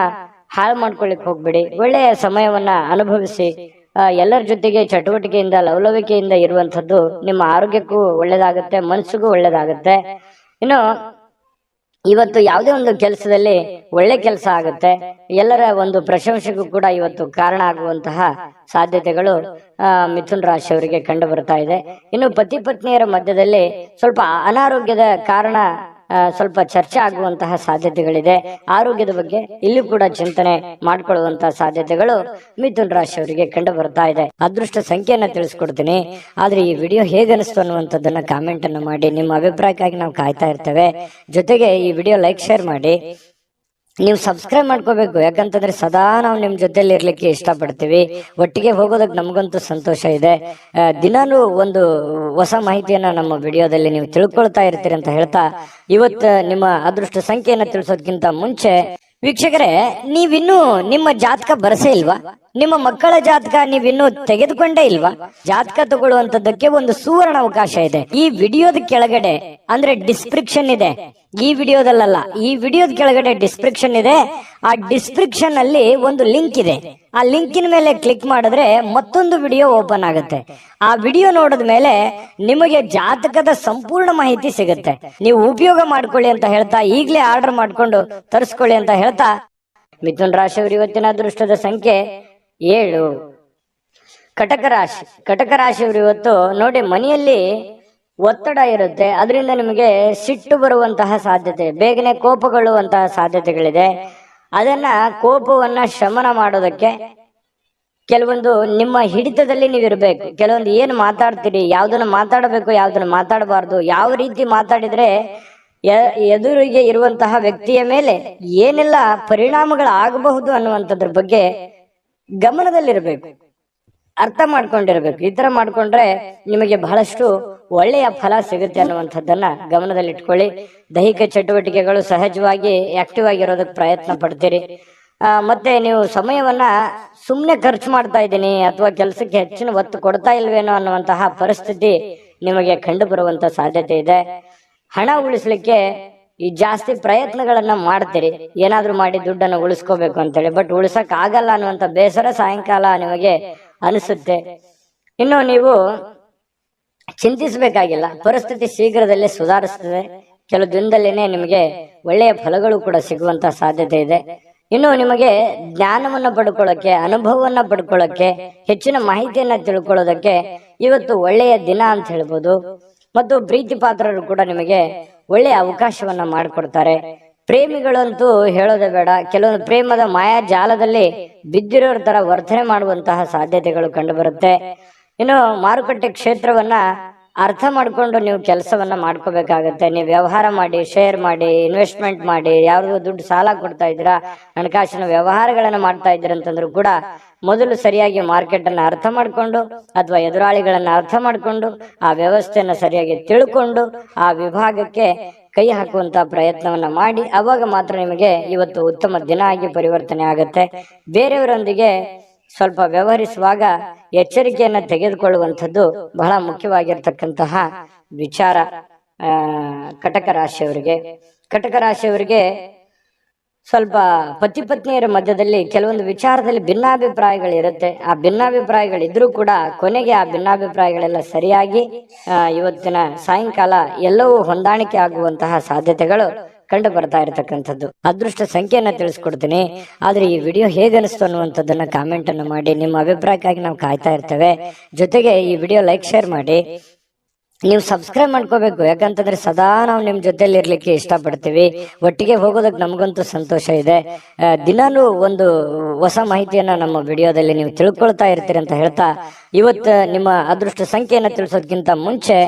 Speaker 1: ಹಾಳು ಮಾಡ್ಕೊಳ್ಳಿಕ್ ಹೋಗ್ಬಿಡಿ. ಒಳ್ಳೆಯ ಸಮಯವನ್ನ ಅನುಭವಿಸಿ ಎಲ್ಲರ ಜೊತೆಗೆ ಚಟುವಟಿಕೆಯಿಂದ ಲವಲವಿಕೆಯಿಂದ ಇರುವಂಥದ್ದು ನಿಮ್ಮ ಆರೋಗ್ಯಕ್ಕೂ ಒಳ್ಳೇದಾಗುತ್ತೆ, ಮನಸ್ಸಿಗೂ ಒಳ್ಳೇದಾಗುತ್ತೆ. ಇನ್ನು ಇವತ್ತು ಯಾವುದೇ ಒಂದು ಕೆಲಸದಲ್ಲಿ ಒಳ್ಳೆ ಕೆಲಸ ಆಗುತ್ತೆ, ಎಲ್ಲರ ಒಂದು ಪ್ರಶಂಸೆಗೂ ಕೂಡ ಇವತ್ತು ಕಾರಣ ಆಗುವಂತಹ ಸಾಧ್ಯತೆಗಳು ಮಿಥುನ್ ರಾಶಿಯವರಿಗೆ ಕಂಡು ಬರ್ತಾ ಇದೆ. ಇನ್ನು ಪತಿ ಪತ್ನಿಯರ ಮಧ್ಯದಲ್ಲಿ ಸ್ವಲ್ಪ ಅನಾರೋಗ್ಯದ ಕಾರಣ ಸ್ವಲ್ಪ ಚರ್ಚೆ ಆಗುವಂತಹ ಸಾಧ್ಯತೆಗಳಿದೆ. ಆರೋಗ್ಯದ ಬಗ್ಗೆ ಇಲ್ಲಿ ಕೂಡ ಚಿಂತನೆ ಮಾಡ್ಕೊಳ್ಳುವಂತಹ ಸಾಧ್ಯತೆಗಳು ಮಿಥುನ್ ರಾಶಿಯವರಿಗೆ ಕಂಡು ಬರ್ತಾ ಇದೆ. ಅದೃಷ್ಟ ಸಂಖ್ಯೆಯನ್ನ ತಿಳಿಸ್ಕೊಡ್ತೀನಿ, ಆದ್ರೆ ಈ ವಿಡಿಯೋ ಹೇಗೆ ಅನಿಸ್ತು ಅನ್ನುವಂಥದ್ದನ್ನ ಕಾಮೆಂಟ್ ಅನ್ನು ಮಾಡಿ. ನಿಮ್ಮ ಅಭಿಪ್ರಾಯಕ್ಕಾಗಿ ನಾವು ಕಾಯ್ತಾ ಇರ್ತೇವೆ. ಜೊತೆಗೆ ಈ ವಿಡಿಯೋ ಲೈಕ್ ಶೇರ್ ಮಾಡಿ. ನೀವು ಸಬ್ಸ್ಕ್ರೈಬ್ ಮಾಡ್ಕೋಬೇಕು, ಯಾಕಂತಂದ್ರೆ ಸದಾ ನಾವು ನಿಮ್ ಜೊತೆಲಿ ಇರ್ಲಿಕ್ಕೆ ಇಷ್ಟಪಡ್ತೀವಿ. ಒಟ್ಟಿಗೆ ಹೋಗೋದಕ್ಕೆ ನಮಗಂತೂ ಸಂತೋಷ ಇದೆ. ದಿನಾನು ಒಂದು ಹೊಸ ಮಾಹಿತಿಯನ್ನ ನಮ್ಮ ವಿಡಿಯೋದಲ್ಲಿ ನೀವು ತಿಳ್ಕೊಳ್ತಾ ಇರ್ತೀರಿ ಅಂತ ಹೇಳ್ತಾ, ಇವತ್ತು ನಿಮ್ಮ ಅದೃಷ್ಟ ಸಂಖ್ಯೆಯನ್ನ ತಿಳಿಸೋದಕ್ಕಿಂತ ಮುಂಚೆ ವೀಕ್ಷಕರೇ, ನೀವಿನ್ನೂ ನಿಮ್ಮ ಜಾತಕ ಬರಸೇ ಇಲ್ವಾ? ನಿಮ್ಮ ಮಕ್ಕಳ ಜಾತಕ ನೀವಿನ್ನೂ ತೆಗೆದುಕೊಂಡೇ ಇಲ್ವಾ? ಜಾತಕ ತಗೊಳ್ಳುವಂತದ್ದಕ್ಕೆ ಒಂದು ಸುವರ್ಣ ಅವಕಾಶ ಇದೆ. ಈ ವಿಡಿಯೋದ ಕೆಳಗಡೆ ಅಂದ್ರೆ ಡಿಸ್ಕ್ರಿಪ್ಷನ್ ಇದೆ, ಈ ವಿಡಿಯೋದಲ್ಲ, ಈ ವಿಡಿಯೋದ ಕೆಳಗಡೆ ಡಿಸ್ಕ್ರಿಪ್ಷನ್ ಇದೆ. ಆ ಡಿಸ್ಕ್ರಿಪ್ಷನ್ ಅಲ್ಲಿ ಒಂದು ಲಿಂಕ್ ಇದೆ. ಆ ಲಿಂಕಿನ ಮೇಲೆ ಕ್ಲಿಕ್ ಮಾಡಿದ್ರೆ ಮತ್ತೊಂದು ವಿಡಿಯೋ ಓಪನ್ ಆಗುತ್ತೆ. ಆ ವಿಡಿಯೋ ನೋಡಿದ ಮೇಲೆ ನಿಮಗೆ ಜಾತಕದ ಸಂಪೂರ್ಣ ಮಾಹಿತಿ ಸಿಗುತ್ತೆ. ನೀವು ಉಪಯೋಗ ಮಾಡ್ಕೊಳ್ಳಿ ಅಂತ ಹೇಳ್ತಾ, ಈಗಲೇ ಆರ್ಡರ್ ಮಾಡ್ಕೊಂಡು ತರಿಸ್ಕೊಳ್ಳಿ ಅಂತ ಹೇಳ್ತಾ, ಮಿಥುನ್ ರಾಶಿಯವರು ಇವತ್ತಿನ ಅದೃಷ್ಟದ ಸಂಖ್ಯೆ 7. ಕಟಕ ರಾಶಿಯವರು ಇವತ್ತು ನೋಡಿ, ಮನೆಯಲ್ಲಿ ಒತ್ತಡ ಇರುತ್ತೆ, ಅದರಿಂದ ನಿಮಗೆ ಸಿಟ್ಟು ಬರುವಂತಹ ಸಾಧ್ಯತೆ, ಬೇಗನೆ ಕೋಪಗೊಳ್ಳುವಂತಹ ಸಾಧ್ಯತೆಗಳಿದೆ. ಅದನ್ನ ಕೋಪವನ್ನ ಶಮನ ಮಾಡೋದಕ್ಕೆ ಕೆಲವೊಂದು ನಿಮ್ಮ ಹಿಡಿತದಲ್ಲಿ ನೀವಿರ್ಬೇಕು. ಕೆಲವೊಂದು ಏನು ಮಾತಾಡ್ತೀರಿ, ಯಾವ್ದನ್ನ ಮಾತಾಡಬೇಕು, ಯಾವ್ದನ್ನ ಮಾತಾಡಬಾರ್ದು, ಯಾವ ರೀತಿ ಮಾತಾಡಿದ್ರೆ ಎದುರಿಗೆ ಇರುವಂತಹ ವ್ಯಕ್ತಿಯ ಮೇಲೆ ಏನೆಲ್ಲ ಪರಿಣಾಮಗಳಾಗಬಹುದು ಅನ್ನುವಂಥದ್ರ ಬಗ್ಗೆ ಗಮನದಲ್ಲಿರ್ಬೇಕು, ಅರ್ಥ ಮಾಡ್ಕೊಂಡಿರ್ಬೇಕು. ಈ ತರ ಮಾಡ್ಕೊಂಡ್ರೆ ನಿಮಗೆ ಬಹಳಷ್ಟು ಒಳ್ಳೆಯ ಫಲ ಸಿಗುತ್ತೆ ಅನ್ನುವಂಥದ್ದನ್ನ ಗಮನದಲ್ಲಿಟ್ಕೊಳ್ಳಿ. ದೈಹಿಕ ಚಟುವಟಿಕೆಗಳು ಸಹಜವಾಗಿ ಆಕ್ಟಿವ್ ಆಗಿರೋದಕ್ಕೆ ಪ್ರಯತ್ನ ಪಡ್ತೀರಿ. ಮತ್ತೆ ನೀವು ಸಮಯವನ್ನ ಸುಮ್ಮನೆ ಖರ್ಚು ಮಾಡ್ತಾ ಇದ್ದೀನಿ ಅಥವಾ ಕೆಲಸಕ್ಕೆ ಹೆಚ್ಚಿನ ಒತ್ತು ಕೊಡ್ತಾ ಇಲ್ವೇನೋ ಅನ್ನುವಂತಹ ಪರಿಸ್ಥಿತಿ ನಿಮಗೆ ಕಂಡು ಬರುವಂತ ಸಾಧ್ಯತೆ ಇದೆ. ಹಣ ಉಳಿಸ್ಲಿಕ್ಕೆ ಈ ಜಾಸ್ತಿ ಪ್ರಯತ್ನಗಳನ್ನ ಮಾಡ್ತೀರಿ, ಏನಾದ್ರೂ ಮಾಡಿ ದುಡ್ಡನ್ನು ಉಳಿಸ್ಕೋಬೇಕು ಅಂತೇಳಿ. ಬಟ್ ಉಳಿಸಕ್ ಆಗಲ್ಲ ಅನ್ನುವಂತ ಬೇಸರ ಸಾಯಂಕಾಲ ನಿಮಗೆ ಅನಿಸುತ್ತೆ. ಇನ್ನು ನೀವು ಚಿಂತಿಸಬೇಕಾಗಿಲ್ಲ, ಪರಿಸ್ಥಿತಿ ಶೀಘ್ರದಲ್ಲೇ ಸುಧಾರಿಸ್ತದೆ. ಕೆಲವು ದಿನದಲ್ಲೇನೆ ನಿಮಗೆ ಒಳ್ಳೆಯ ಫಲಗಳು ಕೂಡ ಸಿಗುವಂತ ಸಾಧ್ಯತೆ ಇದೆ. ಇನ್ನು ನಿಮಗೆ ಜ್ಞಾನವನ್ನ ಪಡ್ಕೊಳ್ಳೋಕೆ, ಅನುಭವವನ್ನ ಪಡ್ಕೊಳ್ಳೋಕೆ, ಹೆಚ್ಚಿನ ಮಾಹಿತಿಯನ್ನ ತಿಳ್ಕೊಳ್ಳೋದಕ್ಕೆ ಇವತ್ತು ಒಳ್ಳೆಯ ದಿನ ಅಂತ ಹೇಳ್ಬೋದು. ಮತ್ತು ಪ್ರೀತಿ ಪಾತ್ರರು ಕೂಡ ನಿಮಗೆ ಒಳ್ಳೆಯ ಅವಕಾಶವನ್ನ ಮಾಡಿಕೊಡ್ತಾರೆ. ಪ್ರೇಮಿಗಳಂತೂ ಹೇಳೋದೇ ಬೇಡ, ಕೆಲವೊಂದು ಪ್ರೇಮದ ಮಾಯಾ ಜಾಲದಲ್ಲಿ ಬಿದ್ದಿರೋರ ತರ ವರ್ತನೆ ಮಾಡುವಂತಹ ಸಾಧ್ಯತೆಗಳು ಕಂಡುಬರುತ್ತೆ. ಇನ್ನು ಮಾರುಕಟ್ಟೆ ಕ್ಷೇತ್ರವನ್ನ ಅರ್ಥ ಮಾಡ್ಕೊಂಡು ನೀವು ಕೆಲಸವನ್ನ ಮಾಡ್ಕೋಬೇಕಾಗತ್ತೆ. ನೀವು ವ್ಯವಹಾರ ಮಾಡಿ, ಶೇರ್ ಮಾಡಿ, ಇನ್ವೆಸ್ಟ್ಮೆಂಟ್ ಮಾಡಿ, ಯಾವ್ದು ದುಡ್ಡು ಸಾಲ ಕೊಡ್ತಾ ಇದ್ದೀರಾ, ಹಣಕಾಸಿನ ವ್ಯವಹಾರಗಳನ್ನ ಮಾಡ್ತಾ ಇದ್ದೀರಾ ಅಂತಂದ್ರೂ ಕೂಡ ಮೊದಲು ಸರಿಯಾಗಿ ಮಾರ್ಕೆಟ್ ಅನ್ನ ಅರ್ಥ ಮಾಡ್ಕೊಂಡು ಅಥವಾ ಎದುರಾಳಿಗಳನ್ನ ಅರ್ಥ ಮಾಡ್ಕೊಂಡು ಆ ವ್ಯವಸ್ಥೆಯನ್ನ ಸರಿಯಾಗಿ ತಿಳ್ಕೊಂಡು ಆ ವಿಭಾಗಕ್ಕೆ ಕೈ ಹಾಕುವಂತ ಪ್ರಯತ್ನವನ್ನ ಮಾಡಿ, ಅವಾಗ ಮಾತ್ರ ನಿಮಗೆ ಇವತ್ತು ಉತ್ತಮ ದಿನ ಆಗಿ ಪರಿವರ್ತನೆ ಆಗತ್ತೆ. ಬೇರೆಯವರೊಂದಿಗೆ ಸ್ವಲ್ಪ ವ್ಯವಹರಿಸುವಾಗ ಎಚ್ಚರಿಕೆಯನ್ನ ತೆಗೆದುಕೊಳ್ಳುವಂಥದ್ದು ಬಹಳ ಮುಖ್ಯವಾಗಿರ್ತಕ್ಕಂತಹ ವಿಚಾರ. ಕಟಕ ರಾಶಿಯವರಿಗೆ ಸ್ವಲ್ಪ ಪತಿ ಪತ್ನಿಯರ ಮಧ್ಯದಲ್ಲಿ ಕೆಲವೊಂದು ವಿಚಾರದಲ್ಲಿ ಭಿನ್ನಾಭಿಪ್ರಾಯಗಳಿರುತ್ತೆ. ಆ ಭಿನ್ನಾಭಿಪ್ರಾಯಗಳಿದ್ರೂ ಕೂಡ ಕೊನೆಗೆ ಆ ಭಿನ್ನಾಭಿಪ್ರಾಯಗಳೆಲ್ಲ ಸರಿಯಾಗಿ ಇವತ್ತಿನ ಸಾಯಂಕಾಲ ಎಲ್ಲವೂ ಹೊಂದಾಣಿಕೆ ಆಗುವಂತಹ ಸಾಧ್ಯತೆಗಳು ಕಂಡು ಬರ್ತಾ ಇರತಕ್ಕಂಥದ್ದು. ಅದೃಷ್ಟ ಸಂಖ್ಯೆಯನ್ನ ತಿಳಿಸ್ಕೊಡ್ತೀನಿ. ಆದ್ರೆ ಈ ವಿಡಿಯೋ ಹೇಗನಿಸ್ತು ಅನ್ನುವಂಥದ್ದನ್ನ ಕಾಮೆಂಟ್ ಅನ್ನು ಮಾಡಿ. ನಿಮ್ಮ ಅಭಿಪ್ರಾಯಕ್ಕಾಗಿ ನಾವು ಕಾಯ್ತಾ ಇರ್ತೇವೆ. ಜೊತೆಗೆ ಈ ವಿಡಿಯೋ ಲೈಕ್, ಶೇರ್ ಮಾಡಿ. ನೀವು ಸಬ್ಸ್ಕ್ರೈಬ್ ಮಾಡ್ಕೋಬೇಕು, ಯಾಕಂತಂದ್ರೆ ಸದಾ ನಾವು ನಿಮ್ ಜೊತೆಲಿ ಇರ್ಲಿಕ್ಕೆ ಇಷ್ಟಪಡ್ತೀವಿ. ಒಟ್ಟಿಗೆ ಹೋಗೋದಕ್ಕೆ ನಮಗಂತೂ ಸಂತೋಷ ಇದೆ. ದಿನಾನು ಒಂದು ಹೊಸ ಮಾಹಿತಿಯನ್ನ ನಮ್ಮ ವಿಡಿಯೋದಲ್ಲಿ ನೀವು ತಿಳ್ಕೊಳ್ತಾ ಇರ್ತೀರಿ ಅಂತ ಹೇಳ್ತಾ, ಇವತ್ತು ನಿಮ್ಮ ಅದೃಷ್ಟ ಸಂಖ್ಯೆಯನ್ನ ತಿಳಿಸೋದಕ್ಕಿಂತ ಮುಂಚೆ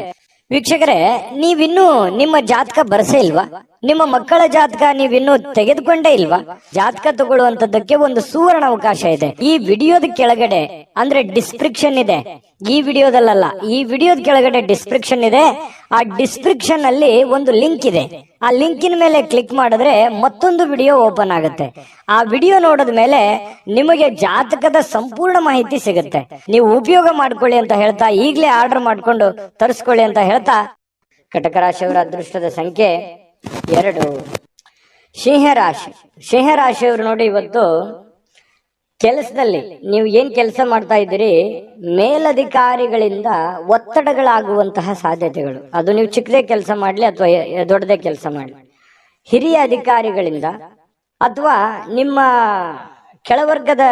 Speaker 1: ವೀಕ್ಷಕರೇ, ನೀವಿನ್ನೂ ನಿಮ್ಮ ಜಾತಕ ಬರಸೇ ಇಲ್ವಾ? ನಿಮ್ಮ ಮಕ್ಕಳ ಜಾತಕ ನೀವಿನ್ನೂ ತೆಗೆದುಕೊಂಡೇ ಇಲ್ವಾ? ಜಾತಕ ತಗೊಳ್ಳುವಂತದ್ದಕ್ಕೆ ಒಂದು ಸುವರ್ಣ ಅವಕಾಶ ಇದೆ. ಈ ವಿಡಿಯೋದ ಕೆಳಗಡೆ ಅಂದ್ರೆ ಡಿಸ್ಕ್ರಿಪ್ಷನ್ ಇದೆ. ಈ ವಿಡಿಯೋದಲ್ಲ, ಈ ವಿಡಿಯೋದ ಕೆಳಗಡೆ ಡಿಸ್ಕ್ರಿಪ್ಷನ್ ಇದೆ. ಆ ಡಿಸ್ಕ್ರಿಪ್ಷನ್ ಅಲ್ಲಿ ಒಂದು ಲಿಂಕ್ ಇದೆ. ಆ ಲಿಂಕಿನ ಮೇಲೆ ಕ್ಲಿಕ್ ಮಾಡಿದ್ರೆ ಮತ್ತೊಂದು ವಿಡಿಯೋ ಓಪನ್ ಆಗುತ್ತೆ. ಆ ವಿಡಿಯೋ ನೋಡಿದ ಮೇಲೆ ನಿಮಗೆ ಜಾತಕದ ಸಂಪೂರ್ಣ ಮಾಹಿತಿ ಸಿಗುತ್ತೆ. ನೀವು ಉಪಯೋಗ ಮಾಡ್ಕೊಳ್ಳಿ ಅಂತ ಹೇಳ್ತಾ, ಈಗಲೇ ಆರ್ಡರ್ ಮಾಡ್ಕೊಂಡು ತರಿಸ್ಕೊಳ್ಳಿ ಅಂತ ಹೇಳ್ತಾ, ಕಟಕ ರಾಶಿಯವರ ಅದೃಷ್ಟದ ಸಂಖ್ಯೆ 2. ಸಿಂಹರಾಶಿಯವರು ನೋಡಿ, ಇವತ್ತು ಕೆಲಸದಲ್ಲಿ ನೀವು ಏನ್ ಕೆಲಸ ಮಾಡ್ತಾ ಇದ್ದೀರಿ, ಮೇಲಧಿಕಾರಿಗಳಿಂದ ಒತ್ತಡಗಳಾಗುವಂತಹ ಸಾಧ್ಯತೆಗಳು. ಅದು ನೀವು ಚಿಕ್ಕದೇ ಕೆಲಸ ಮಾಡ್ಲಿ ಅಥವಾ ದೊಡ್ಡದೇ ಕೆಲಸ ಮಾಡ್ಲಿ, ಹಿರಿಯ ಅಧಿಕಾರಿಗಳಿಂದ ಅಥವಾ ನಿಮ್ಮ ಕೆಳವರ್ಗದ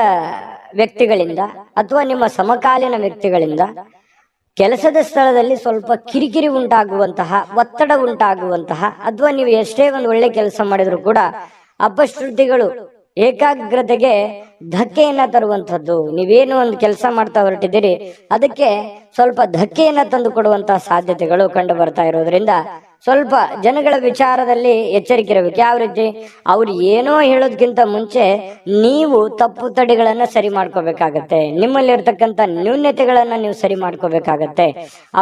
Speaker 1: ವ್ಯಕ್ತಿಗಳಿಂದ ಅಥವಾ ನಿಮ್ಮ ಸಮಕಾಲೀನ ವ್ಯಕ್ತಿಗಳಿಂದ ಕೆಲಸದ ಸ್ಥಳದಲ್ಲಿ ಸ್ವಲ್ಪ ಕಿರಿಕಿರಿ ಉಂಟಾಗುವಂತಹ, ಒತ್ತಡ ಉಂಟಾಗುವಂತಹ, ಅಥವಾ ನೀವು ಎಷ್ಟೇ ಒಂದು ಒಳ್ಳೆ ಕೆಲಸ ಮಾಡಿದ್ರು ಕೂಡ ಅಪಶ್ರುತಿಗಳು ಏಕಾಗ್ರತೆಗೆ ಧಕ್ಕೆಯನ್ನ ತರುವಂತದ್ದು. ನೀವೇನು ಒಂದು ಕೆಲಸ ಮಾಡ್ತಾ ಹೊರಟಿದ್ದೀರಿ ಅದಕ್ಕೆ ಸ್ವಲ್ಪ ಧಕ್ಕೆಯನ್ನ ತಂದು ಕೊಡುವಂತಹ ಸಾಧ್ಯತೆಗಳು ಕಂಡು ಬರ್ತಾ ಇರೋದ್ರಿಂದ ಸ್ವಲ್ಪ ಜನಗಳ ವಿಚಾರದಲ್ಲಿ ಎಚ್ಚರಿಕೆ ಇರಬೇಕು. ಯಾವ ರೀತಿ? ಅವ್ರು ಏನೋ ಹೇಳೋದಕ್ಕಿಂತ ಮುಂಚೆ ನೀವು ತಪ್ಪು ತಡೆಗಳನ್ನ ಸರಿ ಮಾಡ್ಕೋಬೇಕಾಗತ್ತೆ. ನಿಮ್ಮಲ್ಲಿ ಇರ್ತಕ್ಕಂಥ ನ್ಯೂನ್ಯತೆಗಳನ್ನ ನೀವು ಸರಿ ಮಾಡ್ಕೋಬೇಕಾಗತ್ತೆ.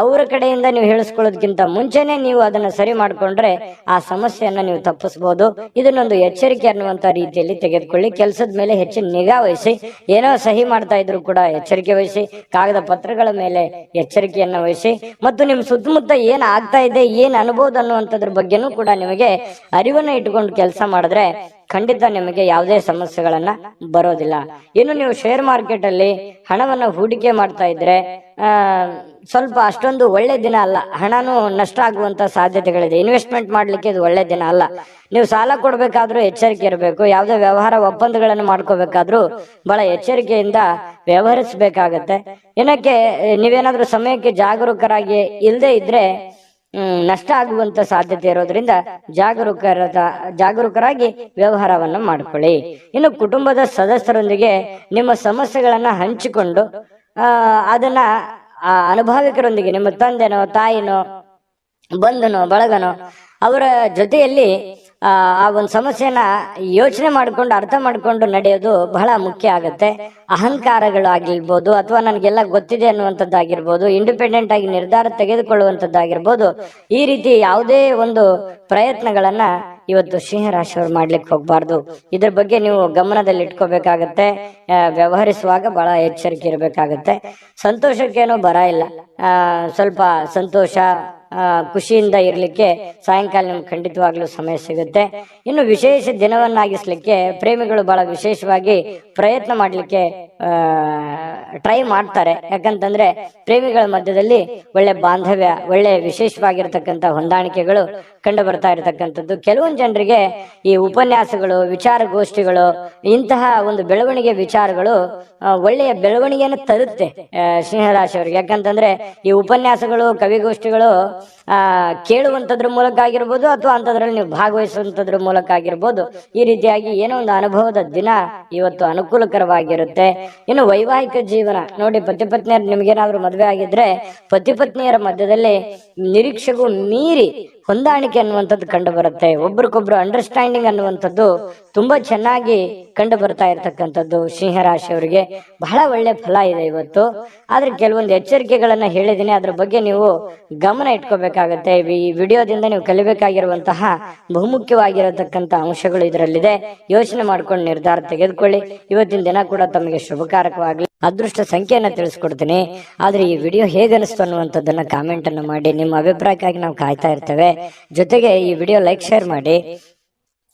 Speaker 1: ಅವರ ಕಡೆಯಿಂದ ನೀವು ಹೇಳಿಸ್ಕೊಳ್ಳೋದಕ್ಕಿಂತ ಮುಂಚೆನೆ ನೀವು ಅದನ್ನ ಸರಿ ಮಾಡ್ಕೊಂಡ್ರೆ ಆ ಸಮಸ್ಯೆಯನ್ನ ನೀವು ತಪ್ಪಿಸಬಹುದು. ಇದನ್ನೊಂದು ಎಚ್ಚರಿಕೆ ಅನ್ನುವಂತ ರೀತಿಯಲ್ಲಿ ತೆಗೆದುಕೊಳ್ಳಿ. ಕೆಲಸದ ಮೇಲೆ ಹೆಚ್ಚಿನ ನಿಗಾ ವಹಿಸಿ. ಏನೋ ಸಹಿ ಮಾಡ್ತಾ ಇದ್ರು ಕೂಡ ಎಚ್ಚರಿಕೆ ವಹಿಸಿ. ಕಾಗದ ಪತ್ರಗಳ ಮೇಲೆ ಎಚ್ಚರಿಕೆಯನ್ನ ವಹಿಸಿ. ಮತ್ತು ನಿಮ್ ಸುತ್ತಮುತ್ತ ಏನ್ ಆಗ್ತಾ ಇದೆ, ಏನ್ ಅನುಭವ ಅನ್ನುವಂಥದ್ರ ಬಗ್ಗೆನೂ ಕೂಡ ನಿಮಗೆ ಅರಿವನ್ನ ಇಟ್ಟುಕೊಂಡು ಕೆಲಸ ಮಾಡಿದ್ರೆ ಖಂಡಿತ ನಿಮಗೆ ಯಾವುದೇ ಸಮಸ್ಯೆಗಳನ್ನ ಬರೋದಿಲ್ಲ. ಇನ್ನು ನೀವು ಶೇರ್ ಮಾರ್ಕೆಟ್ ಅಲ್ಲಿ ಹಣವನ್ನ ಹೂಡಿಕೆ ಮಾಡ್ತಾ ಇದ್ರೆ ಸ್ವಲ್ಪ ಅಷ್ಟೊಂದು ಒಳ್ಳೆ ದಿನ ಅಲ್ಲ. ಹಣನೂ ನಷ್ಟ ಆಗುವಂತ ಸಾಧ್ಯತೆಗಳಿದೆ. ಇನ್ವೆಸ್ಟ್ಮೆಂಟ್ ಮಾಡ್ಲಿಕ್ಕೆ ಇದು ಒಳ್ಳೆ ದಿನ ಅಲ್ಲ. ನೀವು ಸಾಲ ಕೊಡ್ಬೇಕಾದ್ರೂ ಎಚ್ಚರಿಕೆ ಇರಬೇಕು. ಯಾವುದೇ ವ್ಯವಹಾರ ಒಪ್ಪಂದಗಳನ್ನು ಮಾಡ್ಕೋಬೇಕಾದ್ರೂ ಬಹಳ ಎಚ್ಚರಿಕೆಯಿಂದ ವ್ಯವಹರಿಸಬೇಕಾಗತ್ತೆ. ಏನಕ್ಕೆ, ನೀವೇನಾದ್ರೂ ಸಮಯಕ್ಕೆ ಜಾಗರೂಕರಾಗಿ ಇಲ್ಲದೆ ಇದ್ರೆ ನಷ್ಟ ಆಗುವಂತ ಸಾಧ್ಯತೆ ಇರೋದ್ರಿಂದ ಜಾಗರೂಕರಾಗಿ ವ್ಯವಹಾರವನ್ನು ಮಾಡ್ಕೊಳ್ಳಿ. ಇನ್ನು ಕುಟುಂಬದ ಸದಸ್ಯರೊಂದಿಗೆ ನಿಮ್ಮ ಸಮಸ್ಯೆಗಳನ್ನ ಹಂಚಿಕೊಂಡು ಅದನ್ನ ಅನುಭವಿಕರೊಂದಿಗೆ, ನಿಮ್ಮ ತಂದೆನೋ ತಾಯಿನೋ ಬಂಧನೋ ಬಳಗನೋ ಅವರ ಜೊತೆಯಲ್ಲಿ ಆ ಒಂದು ಸಮಸ್ಯೆನ ಯೋಚನೆ ಮಾಡ್ಕೊಂಡು ಅರ್ಥ ಮಾಡ್ಕೊಂಡು ನಡೆಯೋದು ಬಹಳ ಮುಖ್ಯ ಆಗತ್ತೆ. ಅಹಂಕಾರಗಳು ಆಗಿರ್ಬೋದು ಅಥವಾ ನನಗೆಲ್ಲ ಗೊತ್ತಿದೆ ಅನ್ನುವಂಥದ್ದಾಗಿರ್ಬೋದು, ಇಂಡಿಪೆಂಡೆಂಟ್ ಆಗಿ ನಿರ್ಧಾರ ತೆಗೆದುಕೊಳ್ಳುವಂಥದ್ದಾಗಿರ್ಬೋದು, ಈ ರೀತಿ ಯಾವುದೇ ಒಂದು ಪ್ರಯತ್ನಗಳನ್ನ ಇವತ್ತು ಸಿಂಹರಾಶಿಯವರು ಮಾಡ್ಲಿಕ್ಕೆ ಹೋಗ್ಬಾರ್ದು. ಇದ್ರ ಬಗ್ಗೆ ನೀವು ಗಮನದಲ್ಲಿ ಇಟ್ಕೋಬೇಕಾಗತ್ತೆ. ವ್ಯವಹರಿಸುವಾಗ ಬಹಳ ಎಚ್ಚರಿಕೆ ಇರಬೇಕಾಗತ್ತೆ. ಸಂತೋಷಕ್ಕೇನೋ ಬರ ಇಲ್ಲ. ಸ್ವಲ್ಪ ಸಂತೋಷ ಖುಷಿಯಿಂದ ಇರ್ಲಿಕ್ಕೆ ಸಾಯಂಕಾಲ ನಿಮ್ಗೆ ಖಂಡಿತವಾಗ್ಲೂ ಸಮಯ ಸಿಗುತ್ತೆ. ಇನ್ನು ವಿಶೇಷ ದಿನವನ್ನಾಗಿಸ್ಲಿಕ್ಕೆ ಪ್ರೇಮಿಗಳು ಬಹಳ ವಿಶೇಷವಾಗಿ ಪ್ರಯತ್ನ ಮಾಡ್ಲಿಕ್ಕೆ ಟ್ರೈ ಮಾಡ್ತಾರೆ. ಯಾಕಂತಂದ್ರೆ ಪ್ರೇಮಿಗಳ ಮಧ್ಯದಲ್ಲಿ ಒಳ್ಳೆ ಬಾಂಧವ್ಯ, ಒಳ್ಳೆ ವಿಶೇಷವಾಗಿರ್ತಕ್ಕಂಥ ಹೊಂದಾಣಿಕೆಗಳು ಕಂಡು ಬರ್ತಾ ಇರತಕ್ಕಂಥದ್ದು. ಕೆಲವೊಂದು ಜನರಿಗೆ ಈ ಉಪನ್ಯಾಸಗಳು, ವಿಚಾರಗೋಷ್ಠಿಗಳು, ಇಂತಹ ಒಂದು ಬೆಳವಣಿಗೆ ವಿಚಾರಗಳು ಒಳ್ಳೆಯ ಬೆಳವಣಿಗೆಯನ್ನು ತರುತ್ತೆ ಸಿಂಹರಾಶಿಯವರಿಗೆ. ಯಾಕಂತಂದ್ರೆ ಈ ಉಪನ್ಯಾಸಗಳು, ಕವಿಗೋಷ್ಠಿಗಳು ಕೇಳುವಂಥದ್ರ ಮೂಲಕ ಆಗಿರ್ಬೋದು, ಅಥವಾ ಅಂಥದ್ರಲ್ಲಿ ನೀವು ಭಾಗವಹಿಸುವಂಥದ್ರ ಮೂಲಕ ಆಗಿರ್ಬೋದು, ಈ ರೀತಿಯಾಗಿ ಏನೋ ಒಂದು ಅನುಭವದ ದಿನ ಇವತ್ತು ಅನುಕೂಲಕರವಾಗಿರುತ್ತೆ. ಇನ್ನು ವೈವಾಹಿಕ ಜೀವನ ನೋಡಿ, ಪತಿ ಪತ್ನಿಯರು ನಿಮ್ಗೇನಾದ್ರೂ ಮದುವೆ ಆಗಿದ್ರೆ ಪತಿ ಪತ್ನಿಯರ ಮಧ್ಯದಲ್ಲಿ ನಿರೀಕ್ಷೆಗೂ ಮೀರಿ ಹೊಂದಾಣಿಕೆ ಅನ್ನುವಂಥದ್ದು ಕಂಡು ಬರುತ್ತೆ. ಒಬ್ರಿಗೊಬ್ರು ಅಂಡರ್ಸ್ಟ್ಯಾಂಡಿಂಗ್ ಅನ್ನುವಂಥದ್ದು ತುಂಬಾ ಚೆನ್ನಾಗಿ ಕಂಡು ಬರ್ತಾ ಇರತಕ್ಕಂಥದ್ದು ಸಿಂಹರಾಶಿಯವರಿಗೆ. ಬಹಳ ಒಳ್ಳೆ ಫಲ ಇದೆ ಇವತ್ತು. ಆದ್ರೆ ಕೆಲವೊಂದು ಎಚ್ಚರಿಕೆಗಳನ್ನ ಹೇಳಿದೀನಿ, ಅದ್ರ ಬಗ್ಗೆ ನೀವು ಗಮನ ಇಟ್ಕೋಬೇಕಾಗತ್ತೆ. ಈ ವಿಡಿಯೋದಿಂದ ನೀವು ಕಲಿಬೇಕಾಗಿರುವಂತಹ ಬಹುಮುಖ್ಯವಾಗಿರತಕ್ಕಂತ ಅಂಶಗಳು ಇದರಲ್ಲಿದೆ. ಯೋಚನೆ ಮಾಡ್ಕೊಂಡು ನಿರ್ಧಾರ ತೆಗೆದುಕೊಳ್ಳಿ. ಇವತ್ತಿನ ದಿನ ಕೂಡ ತಮಗೆ ಶುಭಕಾರಕವಾಗಲಿ. ಅದೃಷ್ಟ ಸಂಖ್ಯೆಯನ್ನ ತಿಳಿಸ್ಕೊಡ್ತೀನಿ. ಆದ್ರೆ ಈ ವಿಡಿಯೋ ಹೇಗನಿಸ್ತು ಅನ್ನುವಂಥದ್ದನ್ನ ಕಾಮೆಂಟ್ ಅನ್ನು ಮಾಡಿ. ನಿಮ್ಮ ಅಭಿಪ್ರಾಯಕ್ಕಾಗಿ ನಾವು ಕಾಯ್ತಾ ಇರ್ತೇವೆ. ಜೊತೆಗೆ ಈ ವಿಡಿಯೋ ಲೈಕ್, ಶೇರ್ ಮಾಡಿ.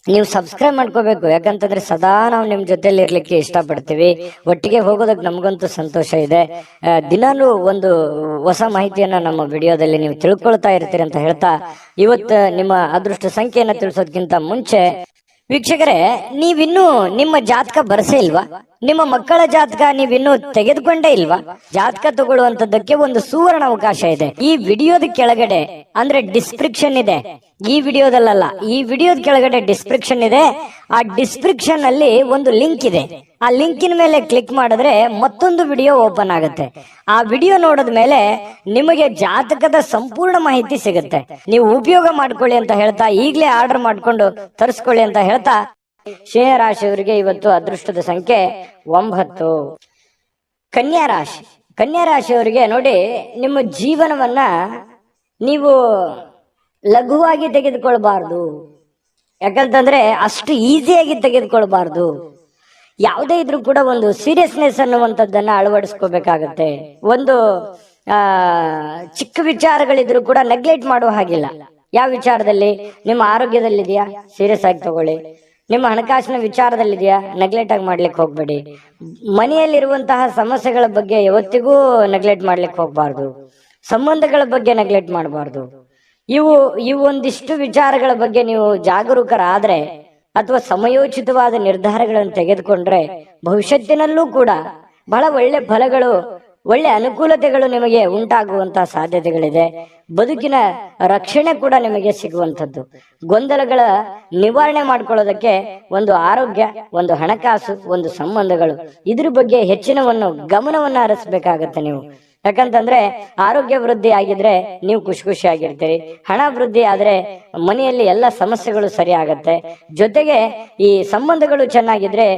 Speaker 1: ನೀವು ಸಬ್ಸ್ಕ್ರೈಬ್ ಮಾಡ್ಕೋಬೇಕು. ಯಾಕಂತಂದ್ರೆ ಸದಾ ನಾವು ನಿಮ್ ಜೊತೆಲಿ ಇರ್ಲಿಕ್ಕೆ ಇಷ್ಟಪಡ್ತೀವಿ. ಒಟ್ಟಿಗೆ ಹೋಗೋದಕ್ಕೆ ನಮಗಂತೂ ಸಂತೋಷ ಇದೆ. ದಿನಾಲೂ ಒಂದು ಹೊಸ ಮಾಹಿತಿಯನ್ನ ನಮ್ಮ ವಿಡಿಯೋದಲ್ಲಿ ನೀವು ತಿಳ್ಕೊಳ್ತಾ ಇರ್ತೀರಿ ಅಂತ ಹೇಳ್ತಾ, ಇವತ್ತು ನಿಮ್ಮ ಅದೃಷ್ಟ ಸಂಖ್ಯೆಯನ್ನ ತಿಳಿಸೋದಕ್ಕಿಂತ ಮುಂಚೆ ವೀಕ್ಷಕರೇ, ನೀವಿನ್ನೂ ನಿಮ್ಮ ಜಾತಕ ಬರಸೇ ಇಲ್ವಾ? ನಿಮ್ಮ ಮಕ್ಕಳ ಜಾತಕ ನೀವಿನ್ನೂ ತೆಗೆದುಕೊಂಡೇ ಇಲ್ವಾ? ಜಾತಕ ತಗೊಳ್ಳುವಂತದ್ದಕ್ಕೆ ಒಂದು ಸುವರ್ಣ ಅವಕಾಶ ಇದೆ. ಈ ವಿಡಿಯೋದ ಕೆಳಗಡೆ ಅಂದ್ರೆ ಡಿಸ್ಕ್ರಿಪ್ಷನ್ ಇದೆ. ಈ ವಿಡಿಯೋದಲ್ಲ, ಈ ವಿಡಿಯೋದ ಕೆಳಗಡೆ ಡಿಸ್ಕ್ರಿಪ್ಷನ್ ಇದೆ. ಆ ಡಿಸ್ಕ್ರಿಪ್ಷನ್ ಅಲ್ಲಿ ಒಂದು ಲಿಂಕ್ ಇದೆ. ಆ ಲಿಂಕಿನ ಮೇಲೆ ಕ್ಲಿಕ್ ಮಾಡಿದ್ರೆ ಮತ್ತೊಂದು ವಿಡಿಯೋ ಓಪನ್ ಆಗುತ್ತೆ. ಆ ವಿಡಿಯೋ ನೋಡಿದ ಮೇಲೆ ನಿಮಗೆ ಜಾತಕದ ಸಂಪೂರ್ಣ ಮಾಹಿತಿ ಸಿಗುತ್ತೆ. ನೀವು ಉಪಯೋಗ ಮಾಡ್ಕೊಳ್ಳಿ ಅಂತ ಹೇಳ್ತಾ, ಈಗಲೇ ಆರ್ಡರ್ ಮಾಡ್ಕೊಂಡು ತರಿಸ್ಕೊಳ್ಳಿ ಅಂತ ಹೇಳ್ತಾ, ಸಿಂಹರಾಶಿಯವರಿಗೆ ಇವತ್ತು ಅದೃಷ್ಟದ ಸಂಖ್ಯೆ 9. ಕನ್ಯಾ ರಾಶಿ. ಕನ್ಯಾ ರಾಶಿಯವರಿಗೆ ನೋಡಿ, ನಿಮ್ಮ ಜೀವನವನ್ನ ನೀವು ಲಘುವಾಗಿ ತೆಗೆದುಕೊಳ್ಬಾರ್ದು. ಯಾಕಂತಂದ್ರೆ ಅಷ್ಟು ಈಸಿಯಾಗಿ ತೆಗೆದುಕೊಳ್ಬಾರ್ದು. ಯಾವುದೇ ಇದ್ರೂ ಕೂಡ ಒಂದು ಸೀರಿಯಸ್ನೆಸ್ ಅನ್ನುವಂಥದ್ದನ್ನ ಅಳವಡಿಸ್ಕೋಬೇಕಾಗತ್ತೆ. ಒಂದು ಚಿಕ್ಕ ವಿಚಾರಗಳಿದ್ರು ಕೂಡ ನೆಗ್ಲೆಕ್ಟ್ ಮಾಡುವ ಹಾಗಿಲ್ಲ. ಯಾವ ವಿಚಾರದಲ್ಲಿ? ನಿಮ್ಮ ಆರೋಗ್ಯದಲ್ಲಿದೆಯಾ, ಸೀರಿಯಸ್ ಆಗಿ ತಗೊಳ್ಳಿ. ನಿಮ್ಮ ಹಣಕಾಸಿನ ವಿಚಾರದಲ್ಲಿದೆಯಾ, ನೆಗ್ಲೆಕ್ಟ್ ಆಗಿ ಮಾಡ್ಲಿಕ್ಕೆ ಹೋಗ್ಬೇಡಿ. ಮನೆಯಲ್ಲಿರುವಂತಹ ಸಮಸ್ಯೆಗಳ ಬಗ್ಗೆ ಯಾವತ್ತಿಗೂ ನೆಗ್ಲೆಕ್ಟ್ ಮಾಡ್ಲಿಕ್ಕೆ ಹೋಗ್ಬಾರ್ದು. ಸಂಬಂಧಗಳ ಬಗ್ಗೆ ನೆಗ್ಲೆಕ್ಟ್ ಮಾಡಬಾರ್ದು. ಇವು ಒಂದಿಷ್ಟು ವಿಚಾರಗಳ ಬಗ್ಗೆ ನೀವು ಜಾಗರೂಕರಾದ್ರೆ ಅಥವಾ ಸಮಯೋಚಿತವಾದ ನಿರ್ಧಾರಗಳನ್ನು ತೆಗೆದುಕೊಂಡ್ರೆ ಭವಿಷ್ಯತ್ತಿನಲ್ಲೂ ಕೂಡ ಬಹಳ ಒಳ್ಳೆ ಫಲಗಳು, ಒಳ್ಳೆ ಅನುಕೂಲತೆಗಳು ನಿಮಗೆ ಉಂಟಾಗುವಂತಹ ಸಾಧ್ಯತೆಗಳಿದೆ. ಬದುಕಿನ ರಕ್ಷಣೆ ಕೂಡ ನಿಮಗೆ ಸಿಗುವಂಥದ್ದು. ಗೊಂದಲಗಳ ನಿವಾರಣೆ ಮಾಡ್ಕೊಳ್ಳೋದಕ್ಕೆ ಒಂದು ಆರೋಗ್ಯ, ಒಂದು ಹಣಕಾಸು, ಒಂದು ಸಂಬಂಧಗಳು, ಇದ್ರ ಬಗ್ಗೆ ಹೆಚ್ಚಿನವನ್ನು ಗಮನವನ್ನ ಹರಿಸಬೇಕಾಗತ್ತೆ ನೀವು. ಯಾಕಂತಂದ್ರೆ ಆರೋಗ್ಯ ವೃದ್ಧಿ ಆಗಿದ್ರೆ ನೀವು ಖುಷಿ ಆಗಿರ್ತೀರಿ. ಹಣ ವೃದ್ಧಿ ಆದ್ರೆ ಮನೆಯಲ್ಲಿ ಎಲ್ಲ ಸಮಸ್ಯೆಗಳು ಸರಿ ಆಗತ್ತೆ. ಜೊತೆಗೆ ಈ ಸಂಬಂಧಗಳು ಚೆನ್ನಾಗಿದ್ರೆ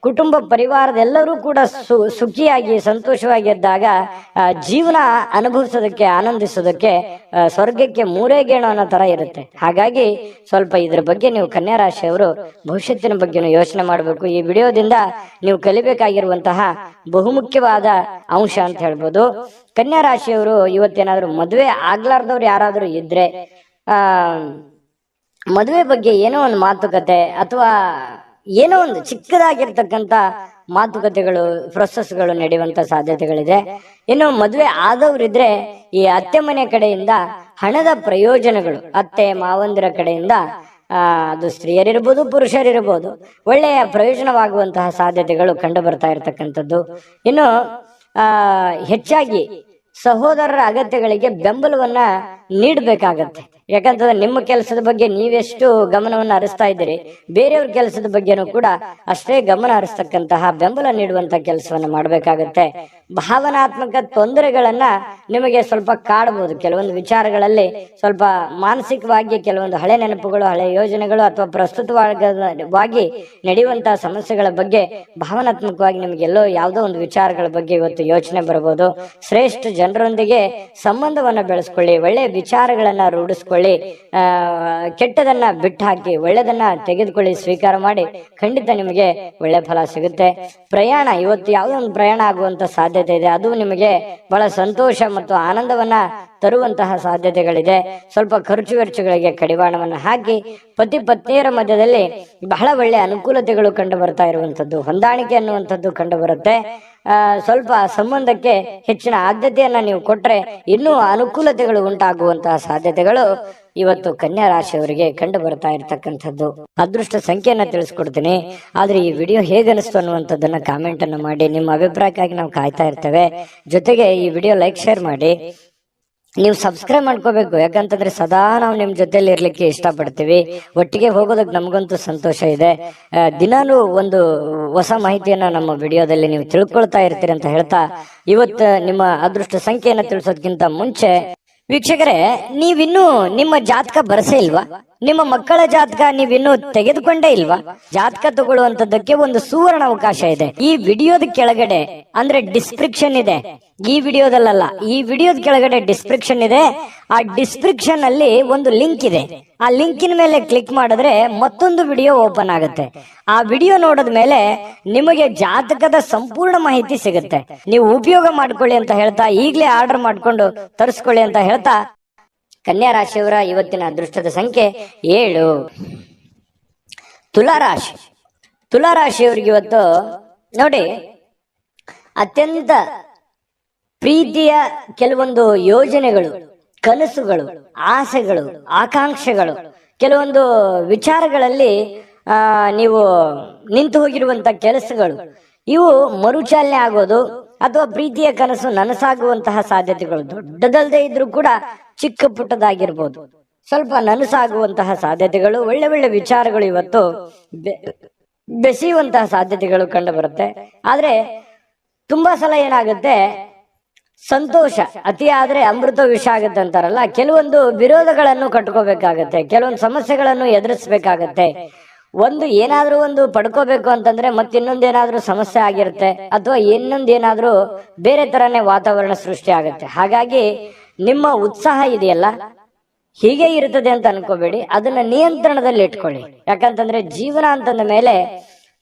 Speaker 1: ಕುಟುಂಬ ಪರಿವಾರದೆಲ್ಲರೂ ಕೂಡ ಸುಖಿಯಾಗಿ ಸಂತೋಷವಾಗಿದ್ದಾಗ ಜೀವನ ಅನುಭವಿಸೋದಕ್ಕೆ, ಆನಂದಿಸೋದಕ್ಕೆ ಸ್ವರ್ಗಕ್ಕೆ 3 ಗೇಣು ಅನ್ನೋ ತರ ಇರುತ್ತೆ. ಹಾಗಾಗಿ ಸ್ವಲ್ಪ ಇದ್ರ ಬಗ್ಗೆ ನೀವು ಕನ್ಯಾ ರಾಶಿಯವರು ಭವಿಷ್ಯತ್ತಿನ ಬಗ್ಗೆ ಯೋಚನೆ ಮಾಡಬೇಕು. ಈ ವಿಡಿಯೋದಿಂದ ನೀವು ಕಲಿಬೇಕಾಗಿರುವಂತಹ ಬಹುಮುಖ್ಯವಾದ ಅಂಶ ಅಂತ ಹೇಳ್ಬೋದು. ಕನ್ಯಾ ರಾಶಿಯವರು ಇವತ್ತೇನಾದ್ರೂ ಮದುವೆ ಆಗ್ಲಾರ್ದವ್ರು ಯಾರಾದ್ರೂ ಇದ್ರೆ ಮದುವೆ ಬಗ್ಗೆ ಏನೋ ಒಂದು ಮಾತುಕತೆ ಅಥವಾ ಏನೋ ಒಂದು ಚಿಕ್ಕದಾಗಿರ್ತಕ್ಕಂಥ ಮಾತುಕತೆಗಳು, ಪ್ರೊಸೆಸ್ಗಳು ನಡೆಯುವಂತ ಸಾಧ್ಯತೆಗಳಿದೆ. ಇನ್ನು ಮದುವೆ ಆದವರಿದ್ರೆ ಈ ಅತ್ತೆ ಮನೆ ಕಡೆಯಿಂದ ಹಣದ ಪ್ರಯೋಜನಗಳು, ಅತ್ತೆ ಮಾವಂದಿರ ಕಡೆಯಿಂದ ಅದು ಸ್ತ್ರೀಯರಿರ್ಬೋದು, ಪುರುಷರಿರ್ಬೋದು, ಒಳ್ಳೆಯ ಪ್ರಯೋಜನವಾಗುವಂತಹ ಸಾಧ್ಯತೆಗಳು ಕಂಡು ಬರ್ತಾ ಇರತಕ್ಕಂಥದ್ದು. ಇನ್ನು ಹೆಚ್ಚಾಗಿ ಸಹೋದರರ ಅಗತ್ಯಗಳಿಗೆ ಬೆಂಬಲವನ್ನ ನೀಡಬೇಕಾಗತ್ತೆ. ಯಾಕಂತಂದ್ರೆ ನಿಮ್ಮ ಕೆಲಸದ ಬಗ್ಗೆ ನೀವೆಷ್ಟು ಗಮನವನ್ನು ಹರಿಸ್ತಾ ಇದ್ದೀರಿ, ಬೇರೆಯವ್ರ ಕೆಲಸದ ಬಗ್ಗೆನೂ ಕೂಡ ಅಷ್ಟೇ ಗಮನ ಹರಿಸ್ತಕ್ಕಂತಹ, ಬೆಂಬಲ ನೀಡುವಂತ ಕೆಲಸವನ್ನ ಮಾಡಬೇಕಾಗತ್ತೆ. ಭಾವನಾತ್ಮಕ ತೊಂದರೆಗಳನ್ನ ನಿಮಗೆ ಸ್ವಲ್ಪ ಕಾಡಬಹುದು. ಕೆಲವೊಂದು ವಿಚಾರಗಳಲ್ಲಿ ಸ್ವಲ್ಪ ಮಾನಸಿಕವಾಗಿ ಕೆಲವೊಂದು ಹಳೆ ನೆನಪುಗಳು, ಹಳೆ ಯೋಜನೆಗಳು ಅಥವಾ ಪ್ರಸ್ತುತವಾಗಿ ನಡೆಯುವಂತಹ ಸಮಸ್ಯೆಗಳ ಬಗ್ಗೆ ಭಾವನಾತ್ಮಕವಾಗಿ ನಿಮಗೆಲ್ಲೋ ಯಾವುದೋ ಒಂದು ವಿಚಾರಗಳ ಬಗ್ಗೆ ಇವತ್ತು ಯೋಚನೆ ಬರಬಹುದು. ಶ್ರೇಷ್ಠ ಜನರೊಂದಿಗೆ ಸಂಬಂಧವನ್ನ ಬೆಳೆಸ್ಕೊಳ್ಳಿ, ಒಳ್ಳೆಯ ವಿಚಾರಗಳನ್ನ ರೂಢಿಸ್ಕೊಳ್ಳಿ, ಕೆಟ್ಟದನ್ನ ಬಿಟ್ಟು ಹಾಕಿ ಒಳ್ಳೆದನ್ನ ತೆಗೆದುಕೊಳ್ಳಿ, ಸ್ವೀಕಾರ ಮಾಡಿ. ಖಂಡಿತ ನಿಮಗೆ ಒಳ್ಳೆ ಫಲ ಸಿಗುತ್ತೆ. ಪ್ರಯಾಣ, ಇವತ್ತು ಯಾವುದೋ ಒಂದು ಪ್ರಯಾಣ ಆಗುವಂತ ಸಾಧ್ಯತೆ ಇದೆ. ಅದು ನಿಮಗೆ ಬಹಳ ಸಂತೋಷ ಮತ್ತು ಆನಂದವನ್ನ ತರುವಂತಹ ಸಾಧ್ಯತೆಗಳಿದೆ. ಸ್ವಲ್ಪ ಖರ್ಚು ವೆಚ್ಚಗಳಿಗೆ ಕಡಿವಾಣವನ್ನು ಹಾಕಿ ಪತಿ ಪತ್ನಿಯರ ಮಧ್ಯದಲ್ಲಿ ಬಹಳ ಒಳ್ಳೆಯ ಅನುಕೂಲತೆಗಳು ಕಂಡು ಬರ್ತಾ ಇರುವಂತದ್ದು, ಹೊಂದಾಣಿಕೆ ಅನ್ನುವಂಥದ್ದು ಕಂಡು ಬರುತ್ತೆ. ಸ್ವಲ್ಪ ಸಂಬಂಧಕ್ಕೆ ಹೆಚ್ಚಿನ ಆದ್ಯತೆಯನ್ನ ನೀವು ಕೊಟ್ರೆ ಇನ್ನೂ ಅನುಕೂಲತೆಗಳು ಉಂಟಾಗುವಂತಹ ಸಾಧ್ಯತೆಗಳು ಇವತ್ತು ಕನ್ಯಾ ರಾಶಿಯವರಿಗೆ ಕಂಡು ಬರ್ತಾ ಇರ್ತಕ್ಕಂಥದ್ದು. ಅದೃಷ್ಟ ಸಂಖ್ಯೆಯನ್ನ ತಿಳಿಸ್ಕೊಡ್ತೀನಿ, ಆದ್ರೆ ಈ ವಿಡಿಯೋ ಹೇಗನಿಸ್ತು ಅನ್ನುವಂಥದ್ದನ್ನ ಕಾಮೆಂಟ್ ಅನ್ನು ಮಾಡಿ. ನಿಮ್ಮ ಅಭಿಪ್ರಾಯಕ್ಕಾಗಿ ನಾವು ಕಾಯ್ತಾ ಇರ್ತೇವೆ. ಜೊತೆಗೆ ಈ ವಿಡಿಯೋ ಲೈಕ್ ಶೇರ್ ಮಾಡಿ. ನೀವು ಸಬ್ಸ್ಕ್ರೈಬ್ ಮಾಡ್ಕೋಬೇಕು, ಯಾಕಂತಂದ್ರೆ ಸದಾ ನಾವು ನಿಮ್ ಜೊತೆಲಿ ಇರ್ಲಿಕ್ಕೆ ಇಷ್ಟಪಡ್ತೀವಿ. ಒಟ್ಟಿಗೆ ಹೋಗೋದಕ್ಕೆ ನಮಗಂತೂ ಸಂತೋಷ ಇದೆ. ದಿನಾನು ಒಂದು ಹೊಸ ಮಾಹಿತಿಯನ್ನ ನಮ್ಮ ವಿಡಿಯೋದಲ್ಲಿ ನೀವು ತಿಳ್ಕೊಳ್ತಾ ಇರ್ತೀರಿ ಅಂತ ಹೇಳ್ತಾ, ಇವತ್ತು ನಿಮ್ಮ ಅದೃಷ್ಟ ಸಂಖ್ಯೆಯನ್ನ ತಿಳಿಸೋದಕ್ಕಿಂತ ಮುಂಚೆ ವೀಕ್ಷಕರೇ, ನೀವಿನ್ನೂ ನಿಮ್ಮ ಜಾತಕ ಬರಸೇ ಇಲ್ವಾ? ನಿಮ್ಮ ಮಕ್ಕಳ ಜಾತಕ ನೀವಿನ್ನೂ ತೆಗೆದುಕೊಂಡೇ ಇಲ್ವಾ? ಜಾತಕ ತಗೊಳ್ಳುವಂತದ್ದಕ್ಕೆ ಒಂದು ಸುವರ್ಣ ಅವಕಾಶ ಇದೆ. ಈ ವಿಡಿಯೋದ ಕೆಳಗಡೆ ಅಂದ್ರೆ ಡಿಸ್ಕ್ರಿಪ್ಷನ್ ಇದೆ, ಈ ವಿಡಿಯೋದಲ್ಲ, ಈ ವಿಡಿಯೋದ ಕೆಳಗಡೆ ಡಿಸ್ಕ್ರಿಪ್ಷನ್ ಇದೆ. ಆ ಡಿಸ್ಕ್ರಿಪ್ಷನ್ ಅಲ್ಲಿ ಒಂದು ಲಿಂಕ್ ಇದೆ. ಆ ಲಿಂಕಿನ ಮೇಲೆ ಕ್ಲಿಕ್ ಮಾಡಿದ್ರೆ ಮತ್ತೊಂದು ವಿಡಿಯೋ ಓಪನ್ ಆಗುತ್ತೆ. ಆ ವಿಡಿಯೋ ನೋಡಿದ ಮೇಲೆ ನಿಮಗೆ ಜಾತಕದ ಸಂಪೂರ್ಣ ಮಾಹಿತಿ ಸಿಗುತ್ತೆ. ನೀವು ಉಪಯೋಗ ಮಾಡ್ಕೊಳ್ಳಿ ಅಂತ ಹೇಳ್ತಾ, ಈಗಲೇ ಆರ್ಡರ್ ಮಾಡ್ಕೊಂಡು ತರಿಸ್ಕೊಳ್ಳಿ ಅಂತ ಹೇಳ್ತಾ, ಕನ್ಯಾ ರಾಶಿಯವರ ಇವತ್ತಿನ ಅದೃಷ್ಟದ ಸಂಖ್ಯೆ 7. ತುಲಾರಾಶಿ. ತುಲಾರಾಶಿಯವರಿಗೆ ಇವತ್ತು ನೋಡಿ, ಅತ್ಯಂತ ಪ್ರೀತಿಯ ಕೆಲವೊಂದು ಯೋಜನೆಗಳು, ಕನಸುಗಳು, ಆಸೆಗಳು, ಆಕಾಂಕ್ಷೆಗಳು, ಕೆಲವೊಂದು ವಿಚಾರಗಳಲ್ಲಿ ನೀವು ನಿಂತು ಹೋಗಿರುವಂತ ಕೆಲಸಗಳು ಇವು ಮರುಚಾಲನೆ ಆಗೋದು ಅಥವಾ ಪ್ರೀತಿಯ ಕನಸು ನನಸಾಗುವಂತಹ ಸಾಧ್ಯತೆಗಳು ದೊಡ್ಡದಲ್ಲದೆ ಇದ್ರೂ ಕೂಡ ಚಿಕ್ಕ ಪುಟ್ಟದಾಗಿರ್ಬೋದು, ಸ್ವಲ್ಪ ನನಸಾಗುವಂತಹ ಸಾಧ್ಯತೆಗಳು, ಒಳ್ಳೆ ಒಳ್ಳೆ ವಿಚಾರಗಳು ಇವತ್ತು ಬೆಸೆಯುವಂತಹ ಸಾಧ್ಯತೆಗಳು ಕಂಡು ಬರುತ್ತೆ. ಆದ್ರೆ ತುಂಬಾ ಸಲ ಏನಾಗುತ್ತೆ, ಸಂತೋಷ ಅತಿ ಆದ್ರೆ ಅಮೃತ ವಿಷ ಆಗುತ್ತೆ ಅಂತಾರಲ್ಲ, ಕೆಲವೊಂದು ವಿರೋಧಗಳನ್ನು ಕಟ್ಕೋಬೇಕಾಗತ್ತೆ, ಕೆಲವೊಂದು ಸಮಸ್ಯೆಗಳನ್ನು ಎದುರಿಸ್ಬೇಕಾಗತ್ತೆ. ಒಂದು ಏನಾದ್ರೂ ಒಂದು ಪಡ್ಕೋಬೇಕು ಅಂತಂದ್ರೆ ಮತ್ತಿನ್ನೊಂದೇನಾದ್ರೂ ಸಮಸ್ಯೆ ಆಗಿರುತ್ತೆ, ಅಥವಾ ಇನ್ನೊಂದೇನಾದ್ರೂ ಬೇರೆ ತರನೇ ವಾತಾವರಣ ಸೃಷ್ಟಿ ಆಗುತ್ತೆ. ಹಾಗಾಗಿ ನಿಮ್ಮ ಉತ್ಸಾಹ ಇದೆಯಲ್ಲ ಹೀಗೆ ಇರ್ತದೆ ಅಂತ ಅನ್ಕೋಬೇಡಿ, ಅದನ್ನ ನಿಯಂತ್ರಣದಲ್ಲಿ ಇಟ್ಕೊಳ್ಳಿ. ಯಾಕಂತಂದ್ರೆ ಜೀವನ ಅಂತಂದ ಮೇಲೆ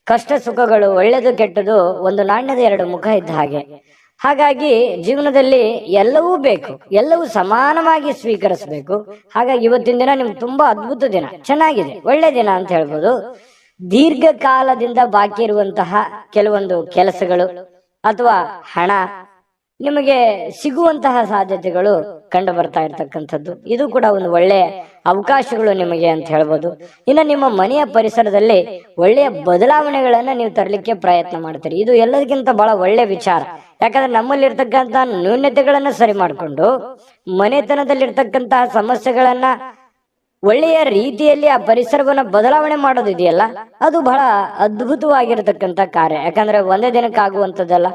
Speaker 1: ಕಷ್ಟ ಸುಖಗಳು, ಒಳ್ಳೇದು ಕೆಟ್ಟದು ಒಂದು ನಾಣ್ಯದ ಎರಡು ಮುಖ ಇದ್ದ ಹಾಗೆ. ಹಾಗಾಗಿ ಜೀವನದಲ್ಲಿ ಎಲ್ಲವೂ ಬೇಕು, ಎಲ್ಲವೂ ಸಮಾನವಾಗಿ ಸ್ವೀಕರಿಸಬೇಕು. ಹಾಗಾಗಿ ಇವತ್ತಿನ ದಿನ ನಿಮ್ಗೆ ತುಂಬಾ ಅದ್ಭುತ ದಿನ, ಚೆನ್ನಾಗಿದೆ, ಒಳ್ಳೆ ದಿನ ಅಂತ ಹೇಳ್ಬೋದು. ದೀರ್ಘಕಾಲದಿಂದ ಬಾಕಿ ಇರುವಂತಹ ಕೆಲವೊಂದು ಕೆಲಸಗಳು ಅಥವಾ ಹಣ ನಿಮಗೆ ಸಿಗುವಂತಹ ಸಾಧ್ಯತೆಗಳು ಕಂಡು ಬರ್ತಾ ಇರ್ತಕ್ಕಂಥದ್ದು, ಇದು ಕೂಡ ಒಂದು ಒಳ್ಳೆಯ ಅವಕಾಶಗಳು ನಿಮಗೆ ಅಂತ ಹೇಳ್ಬೋದು. ಇನ್ನು ನಿಮ್ಮ ಮನೆಯ ಪರಿಸರದಲ್ಲಿ ಒಳ್ಳೆಯ ಬದಲಾವಣೆಗಳನ್ನ ನೀವು ತರಲಿಕ್ಕೆ ಪ್ರಯತ್ನ ಮಾಡ್ತೀರಿ, ಇದು ಎಲ್ಲದಕ್ಕಿಂತ ಬಹಳ ಒಳ್ಳೆ ವಿಚಾರ. ಯಾಕಂದ್ರೆ ನಮ್ಮಲ್ಲಿರ್ತಕ್ಕಂಥ ನ್ಯೂನ್ಯತೆಗಳನ್ನ ಸರಿ ಮಾಡಿಕೊಂಡು ಮನೆತನದಲ್ಲಿರ್ತಕ್ಕಂತಹ ಸಮಸ್ಯೆಗಳನ್ನ ಒಳ್ಳೆಯ ರೀತಿಯಲ್ಲಿ ಆ ಪರಿಸರವನ್ನ ಬದಲಾವಣೆ ಮಾಡೋದಿದೆಯಲ್ಲ, ಅದು ಬಹಳ ಅದ್ಭುತವಾಗಿರತಕ್ಕಂತ ಕಾರ್ಯ. ಯಾಕಂದ್ರೆ ಒಂದೇ ದಿನಕ್ಕಾಗುವಂಥದ್ದಲ್ಲ,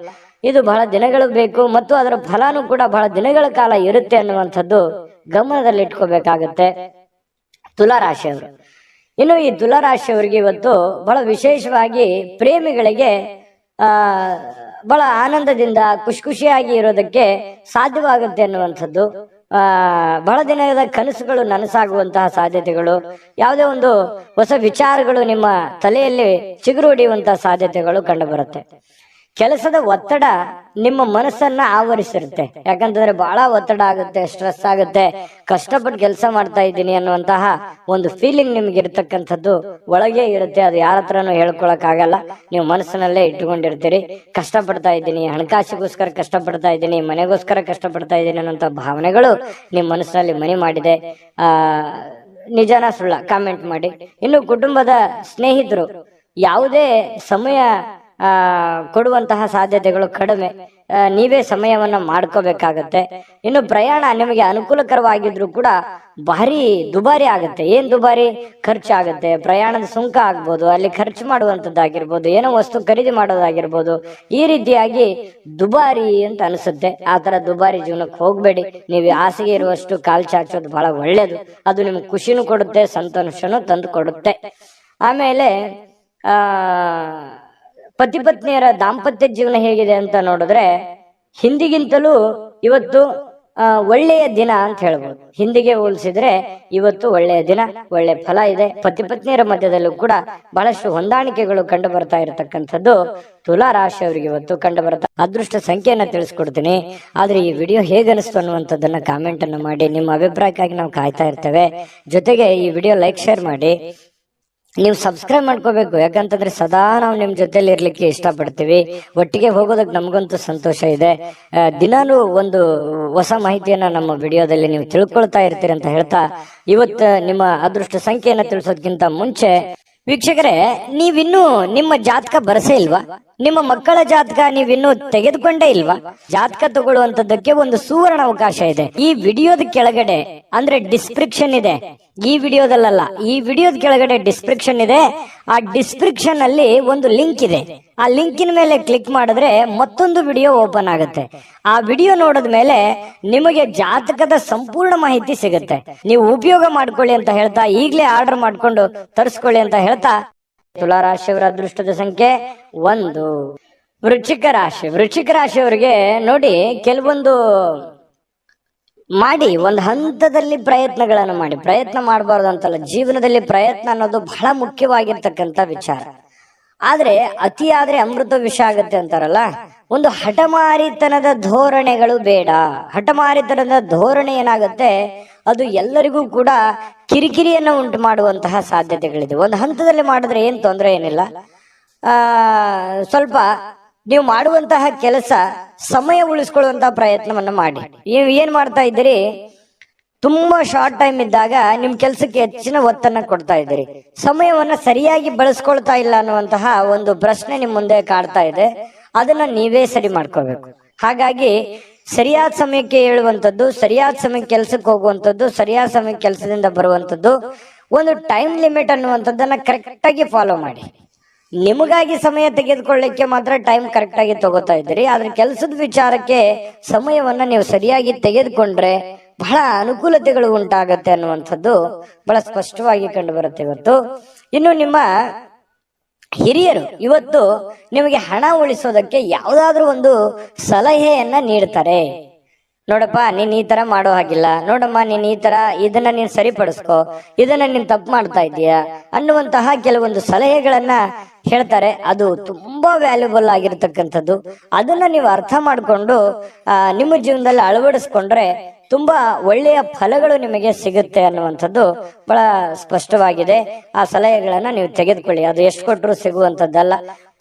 Speaker 1: ಇದು ಬಹಳ ದಿನಗಳು ಬೇಕು ಮತ್ತು ಅದರ ಫಲಾನು ಕೂಡ ಬಹಳ ದಿನಗಳ ಕಾಲ ಇರುತ್ತೆ ಅನ್ನುವಂಥದ್ದು ಗಮನದಲ್ಲಿ ಇಟ್ಕೋಬೇಕಾಗತ್ತೆ ತುಲಾರಾಶಿಯವರು. ಇನ್ನು ಈ ತುಲಾರಾಶಿಯವರಿಗೆ ಇವತ್ತು ಬಹಳ ವಿಶೇಷವಾಗಿ ಪ್ರೇಮಿಗಳಿಗೆ ಬಹಳ ಆನಂದದಿಂದ ಖುಷಿಯಾಗಿ ಇರೋದಕ್ಕೆ ಸಾಧ್ಯವಾಗುತ್ತೆ ಅನ್ನುವಂಥದ್ದು, ಬಹಳ ದಿನದ ಕನಸುಗಳು ನನಸಾಗುವಂತಹ ಸಾಧ್ಯತೆಗಳು, ಯಾವುದೇ ಒಂದು ಹೊಸ ವಿಚಾರಗಳು ನಿಮ್ಮ ತಲೆಯಲ್ಲಿ ಚಿಗುರು ಹೊಡೆಯುವಂತಹ ಸಾಧ್ಯತೆಗಳು ಕಂಡು ಬರುತ್ತೆ. ಕೆಲಸದ ಒತ್ತಡ ನಿಮ್ಮ ಮನಸ್ಸನ್ನ ಆವರಿಸಿರುತ್ತೆ. ಯಾಕಂತಂದ್ರೆ ಬಹಳ ಒತ್ತಡ ಆಗುತ್ತೆ, ಸ್ಟ್ರೆಸ್ ಆಗುತ್ತೆ, ಕಷ್ಟಪಟ್ಟು ಕೆಲಸ ಮಾಡ್ತಾ ಇದ್ದೀನಿ ಅನ್ನುವಂತಹ ಒಂದು ಫೀಲಿಂಗ್ ನಿಮ್ಗೆ ಇರತಕ್ಕಂಥದ್ದು ಒಳಗೆ ಇರುತ್ತೆ. ಅದು ಯಾರ ಹತ್ರನೂ ಹೇಳ್ಕೊಳಕ್ ಆಗಲ್ಲ, ನೀವು ಮನಸ್ಸಿನಲ್ಲೇ ಇಟ್ಟುಕೊಂಡಿರ್ತೀರಿ. ಕಷ್ಟಪಡ್ತಾ ಇದ್ದೀನಿ, ಹಣಕಾಸಿಗೋಸ್ಕರ ಕಷ್ಟಪಡ್ತಾ ಇದ್ದೀನಿ, ಮನೆಗೋಸ್ಕರ ಕಷ್ಟಪಡ್ತಾ ಇದ್ದೀನಿ ಅನ್ನೋಂಥ ಭಾವನೆಗಳು ನಿಮ್ಮ ಮನಸ್ಸಿನಲ್ಲಿ ಮನೆ ಮಾಡಿದೆ. ನಿಜಾನ ಸುಳ್ಳ ಕಾಮೆಂಟ್ ಮಾಡಿ. ಇನ್ನು ಕುಟುಂಬದ ಸ್ನೇಹಿತರು ಯಾವುದೇ ಸಮಯ ಕೊಡುವಂತಹ ಸಾಧ್ಯತೆಗಳು ಕಡಿಮೆ, ನೀವೇ ಸಮಯವನ್ನ ಮಾಡ್ಕೋಬೇಕಾಗತ್ತೆ. ಇನ್ನು ಪ್ರಯಾಣ ನಿಮಗೆ ಅನುಕೂಲಕರವಾಗಿದ್ರು ಕೂಡ ಭಾರಿ ದುಬಾರಿ ಆಗುತ್ತೆ. ಏನ್ ದುಬಾರಿ? ಖರ್ಚಾಗುತ್ತೆ. ಪ್ರಯಾಣದ ಸುಂಕ ಆಗ್ಬೋದು, ಅಲ್ಲಿ ಖರ್ಚು ಮಾಡುವಂತದ್ದಾಗಿರ್ಬೋದು, ಏನೋ ವಸ್ತು ಖರೀದಿ ಮಾಡೋದಾಗಿರ್ಬೋದು, ಈ ರೀತಿಯಾಗಿ ದುಬಾರಿ ಅಂತ ಅನಿಸುತ್ತೆ. ಆ ತರ ದುಬಾರಿ ಜೀವನಕ್ಕೆ ಹೋಗ್ಬೇಡಿ. ನೀವು ಆಸೆಗೆ ಇರುವಷ್ಟು ಕಾಲ್ ಚಾಚೋದು ಬಹಳ ಒಳ್ಳೇದು. ಅದು ನಿಮ್ಗೆ ಖುಷಿನೂ ಕೊಡುತ್ತೆ, ಸಂತೋಷನೂ ತಂದು ಕೊಡುತ್ತೆ. ಆಮೇಲೆ ಪತಿ ಪತ್ನಿಯರ ದಾಂಪತ್ಯ ಜೀವನ ಹೇಗಿದೆ ಅಂತ ನೋಡಿದ್ರೆ ಹಿಂದಿಗಿಂತಲೂ ಇವತ್ತು ಒಳ್ಳೆಯ ದಿನ ಅಂತ ಹೇಳ್ಬೋದು. ಹಿಂದಿಗೆ ಹೋಲಿಸಿದ್ರೆ ಇವತ್ತು ಒಳ್ಳೆಯ ದಿನ, ಒಳ್ಳೆ ಫಲ ಇದೆ. ಪತಿ ಪತ್ನಿಯರ ಮಧ್ಯದಲ್ಲೂ ಕೂಡ ಬಹಳಷ್ಟು ಹೊಂದಾಣಿಕೆಗಳು ಕಂಡು ಬರ್ತಾ ಇರತಕ್ಕಂಥದ್ದು ತುಲಾ ರಾಶಿಯವರಿಗೆ ಇವತ್ತು ಕಂಡು ಬರ್ತಾ. ಅದೃಷ್ಟ ಸಂಖ್ಯೆಯನ್ನ ತಿಳಿಸ್ಕೊಡ್ತೀನಿ. ಆದ್ರೆ ಈ ವಿಡಿಯೋ ಹೇಗನಿಸ್ತು ಅನ್ನುವಂಥದ್ದನ್ನ ಕಾಮೆಂಟ್ ಅನ್ನು ಮಾಡಿ. ನಿಮ್ಮ ಅಭಿಪ್ರಾಯಕ್ಕಾಗಿ ನಾವು ಕಾಯ್ತಾ ಇರ್ತೇವೆ. ಜೊತೆಗೆ ಈ ವಿಡಿಯೋ ಲೈಕ್ ಶೇರ್ ಮಾಡಿ. ನೀವು ಸಬ್ಸ್ಕ್ರೈಬ್ ಮಾಡ್ಕೋಬೇಕು, ಯಾಕಂತಂದ್ರೆ ಸದಾ ನಾವು ನಿಮ್ ಜೊತೆಲಿ ಇರ್ಲಿಕ್ಕೆ ಇಷ್ಟಪಡ್ತೀವಿ. ಒಟ್ಟಿಗೆ ಹೋಗೋದಕ್ಕೆ ನಮಗಂತೂ ಸಂತೋಷ ಇದೆ. ದಿನಾನು ಒಂದು ಹೊಸ ಮಾಹಿತಿಯನ್ನ ನಮ್ಮ ವಿಡಿಯೋದಲ್ಲಿ ನೀವು ತಿಳ್ಕೊಳ್ತಾ ಇರ್ತೀರಿ ಅಂತ ಹೇಳ್ತಾ, ಇವತ್ತು ನಿಮ್ಮ ಅದೃಷ್ಟ ಸಂಖ್ಯೆಯನ್ನ ತಿಳಿಸೋದಕ್ಕಿಂತ ಮುಂಚೆ ವೀಕ್ಷಕರೇ, ನೀವಿನ್ನೂ ನಿಮ್ಮ ಜಾತಕ ಬರಸೇ ಇಲ್ವಾ? ನಿಮ್ಮ ಮಕ್ಕಳ ಜಾತಕ ನೀವಿನ್ನೂ ತೆಗೆದುಕೊಂಡೇ ಇಲ್ವಾ? ಜಾತಕ ತಗೊಳ್ಳುವಂತದ್ದಕ್ಕೆ ಒಂದು ಸುವರ್ಣ ಅವಕಾಶ ಇದೆ. ಈ ವಿಡಿಯೋದ ಕೆಳಗಡೆ ಅಂದ್ರೆ ಡಿಸ್ಕ್ರಿಪ್ಷನ್ ಇದೆ. ಈ ವಿಡಿಯೋದಲ್ಲ, ಈ ವಿಡಿಯೋದ ಕೆಳಗಡೆ ಡಿಸ್ಕ್ರಿಪ್ಷನ್ ಇದೆ. ಆ ಡಿಸ್ಕ್ರಿಪ್ಷನ್ ಅಲ್ಲಿ ಒಂದು ಲಿಂಕ್ ಇದೆ. ಆ ಲಿಂಕಿನ ಮೇಲೆ ಕ್ಲಿಕ್ ಮಾಡಿದ್ರೆ ಮತ್ತೊಂದು ವಿಡಿಯೋ ಓಪನ್ ಆಗುತ್ತೆ. ಆ ವಿಡಿಯೋ ನೋಡಿದ ಮೇಲೆ ನಿಮಗೆ ಜಾತಕದ ಸಂಪೂರ್ಣ ಮಾಹಿತಿ ಸಿಗುತ್ತೆ. ನೀವು ಉಪಯೋಗ ಮಾಡ್ಕೊಳ್ಳಿ ಅಂತ ಹೇಳ್ತಾ, ಈಗಲೇ ಆರ್ಡರ್ ಮಾಡ್ಕೊಂಡು ತರಿಸ್ಕೊಳ್ಳಿ ಅಂತ ಹೇಳ್ತಾ, ತುಲಾ ರಾಶಿಯವರ ಅದೃಷ್ಟದ ಸಂಖ್ಯೆ 1. ವೃಶ್ಚಿಕ ರಾಶಿ. ವೃಶ್ಚಿಕ ರಾಶಿಯವರಿಗೆ ನೋಡಿ, ಕೆಲವೊಂದು ಮಾಡಿ ಒಂದು ಹಂತದಲ್ಲಿ ಪ್ರಯತ್ನಗಳನ್ನು ಮಾಡಿ. ಪ್ರಯತ್ನ ಮಾಡಬಾರ್ದು ಅಂತಲ್ಲ, ಜೀವನದಲ್ಲಿ ಪ್ರಯತ್ನ ಅನ್ನೋದು ಬಹಳ ಮುಖ್ಯವಾಗಿರ್ತಕ್ಕಂಥ ವಿಚಾರ. ಆದ್ರೆ ಅತಿ ಆದ್ರೆ ಅಮೃತ ವಿಷ ಆಗುತ್ತೆ ಅಂತಾರಲ್ಲ, ಒಂದು ಹಠಮಾರಿತನದ ಧೋರಣೆಗಳು ಬೇಡ. ಹಠಮಾರಿತನದ ಧೋರಣೆ ಏನಾಗುತ್ತೆ, ಅದು ಎಲ್ಲರಿಗೂ ಕೂಡ ಕಿರಿಕಿರಿಯನ್ನು ಉಂಟು ಮಾಡುವಂತಹ ಸಾಧ್ಯತೆಗಳಿದೆ. ಒಂದು ಹಂತದಲ್ಲಿ ಮಾಡಿದ್ರೆ ಏನ್ ತೊಂದರೆ ಏನಿಲ್ಲ. ಸ್ವಲ್ಪ ನೀವು ಮಾಡುವಂತಹ ಕೆಲಸ ಸಮಯ ಉಳಿಸ್ಕೊಳ್ಳುವಂತಹ ಪ್ರಯತ್ನವನ್ನ ಮಾಡಿ. ಏನ್ ಮಾಡ್ತಾ ಇದ್ದೀರಿ, ತುಂಬಾ ಶಾರ್ಟ್ ಟೈಮ್ ಇದ್ದಾಗ ನಿಮ್ ಕೆಲ್ಸಕ್ಕೆ ಹೆಚ್ಚಿನ ಒತ್ತನ್ನ ಕೊಡ್ತಾ ಇದ್ದೀರಿ. ಸಮಯವನ್ನ ಸರಿಯಾಗಿ ಬಳಸ್ಕೊಳ್ತಾ ಇಲ್ಲ ಅನ್ನುವಂತಹ ಒಂದು ಪ್ರಶ್ನೆ ನಿಮ್ ಮುಂದೆ ಕಾಡ್ತಾ ಇದೆ. ಅದನ್ನ ನೀವೇ ಸರಿ ಮಾಡ್ಕೋಬೇಕು. ಹಾಗಾಗಿ ಸರಿಯಾದ ಸಮಯಕ್ಕೆ ಹೇಳುವಂಥದ್ದು, ಸರಿಯಾದ ಸಮಯಕ್ಕೆ ಕೆಲ್ಸಕ್ಕೆ ಹೋಗುವಂಥದ್ದು, ಸರಿಯಾದ ಸಮಯಕ್ಕೆ ಕೆಲಸದಿಂದ ಬರುವಂಥದ್ದು, ಒಂದು ಟೈಮ್ ಲಿಮಿಟ್ ಅನ್ನುವಂಥದ್ದನ್ನ ಕರೆಕ್ಟ್ ಆಗಿ ಫಾಲೋ ಮಾಡಿ. ನಿಮಗಾಗಿ ಸಮಯ ತೆಗೆದುಕೊಳ್ಳಿಕ್ಕೆ ಮಾತ್ರ ಟೈಮ್ ಕರೆಕ್ಟ್ ಆಗಿ ತಗೋತಾ ಇದ್ದೀರಿ. ಆದ್ರೆ ಕೆಲಸದ ವಿಚಾರಕ್ಕೆ ಸಮಯವನ್ನ ನೀವು ಸರಿಯಾಗಿ ತೆಗೆದುಕೊಂಡ್ರೆ ಬಹಳ ಅನುಕೂಲತೆಗಳು ಉಂಟಾಗತ್ತೆ ಅನ್ನುವಂಥದ್ದು ಬಹಳ ಸ್ಪಷ್ಟವಾಗಿ ಕಂಡು ಬರುತ್ತೆ ಇವತ್ತು. ಇನ್ನು ನಿಮ್ಮ ಹಿರಿಯರು ಇವತ್ತು ನಿಮಗೆ ಹಣ ಉಳಿಸೋದಕ್ಕೆ ಯಾವುದಾದ್ರೂ ಒಂದು ಸಲಹೆಯನ್ನ ನೀಡ್ತಾರೆ. ನೋಡಪ್ಪ, ನೀನ್ ಈ ತರ ಮಾಡೋ ಹಾಗಿಲ್ಲ, ನೋಡಮ್ಮ ನೀನ್ ಈ ತರ ಇದನ್ನ ನೀನ್ ಸರಿಪಡಿಸ್ಕೋ, ಇದನ್ನ ನೀನ್ ತಪ್ಪು ಮಾಡ್ತಾ ಇದೀಯ ಅನ್ನುವಂತಹ ಕೆಲವೊಂದು ಸಲಹೆಗಳನ್ನ ಹೇಳ್ತಾರೆ. ಅದು ತುಂಬಾ ವ್ಯಾಲ್ಯೂಬಲ್ ಆಗಿರ್ತಕ್ಕಂಥದ್ದು. ಅದನ್ನ ನೀವು ಅರ್ಥ ಮಾಡ್ಕೊಂಡು ನಿಮ್ಮ ಜೀವನದಲ್ಲಿ ಅಳವಡಿಸ್ಕೊಂಡ್ರೆ ತುಂಬಾ ಒಳ್ಳೆಯ ಫಲಗಳು ನಿಮಗೆ ಸಿಗುತ್ತೆ ಅನ್ನುವಂಥದ್ದು ಬಹಳ ಸ್ಪಷ್ಟವಾಗಿದೆ. ಆ ಸಲಹೆಗಳನ್ನ ನೀವು ತೆಗೆದುಕೊಳ್ಳಿ. ಅದು ಎಷ್ಟು ಕೊಟ್ಟರು ಸಿಗುವಂತದ್ದಲ್ಲ.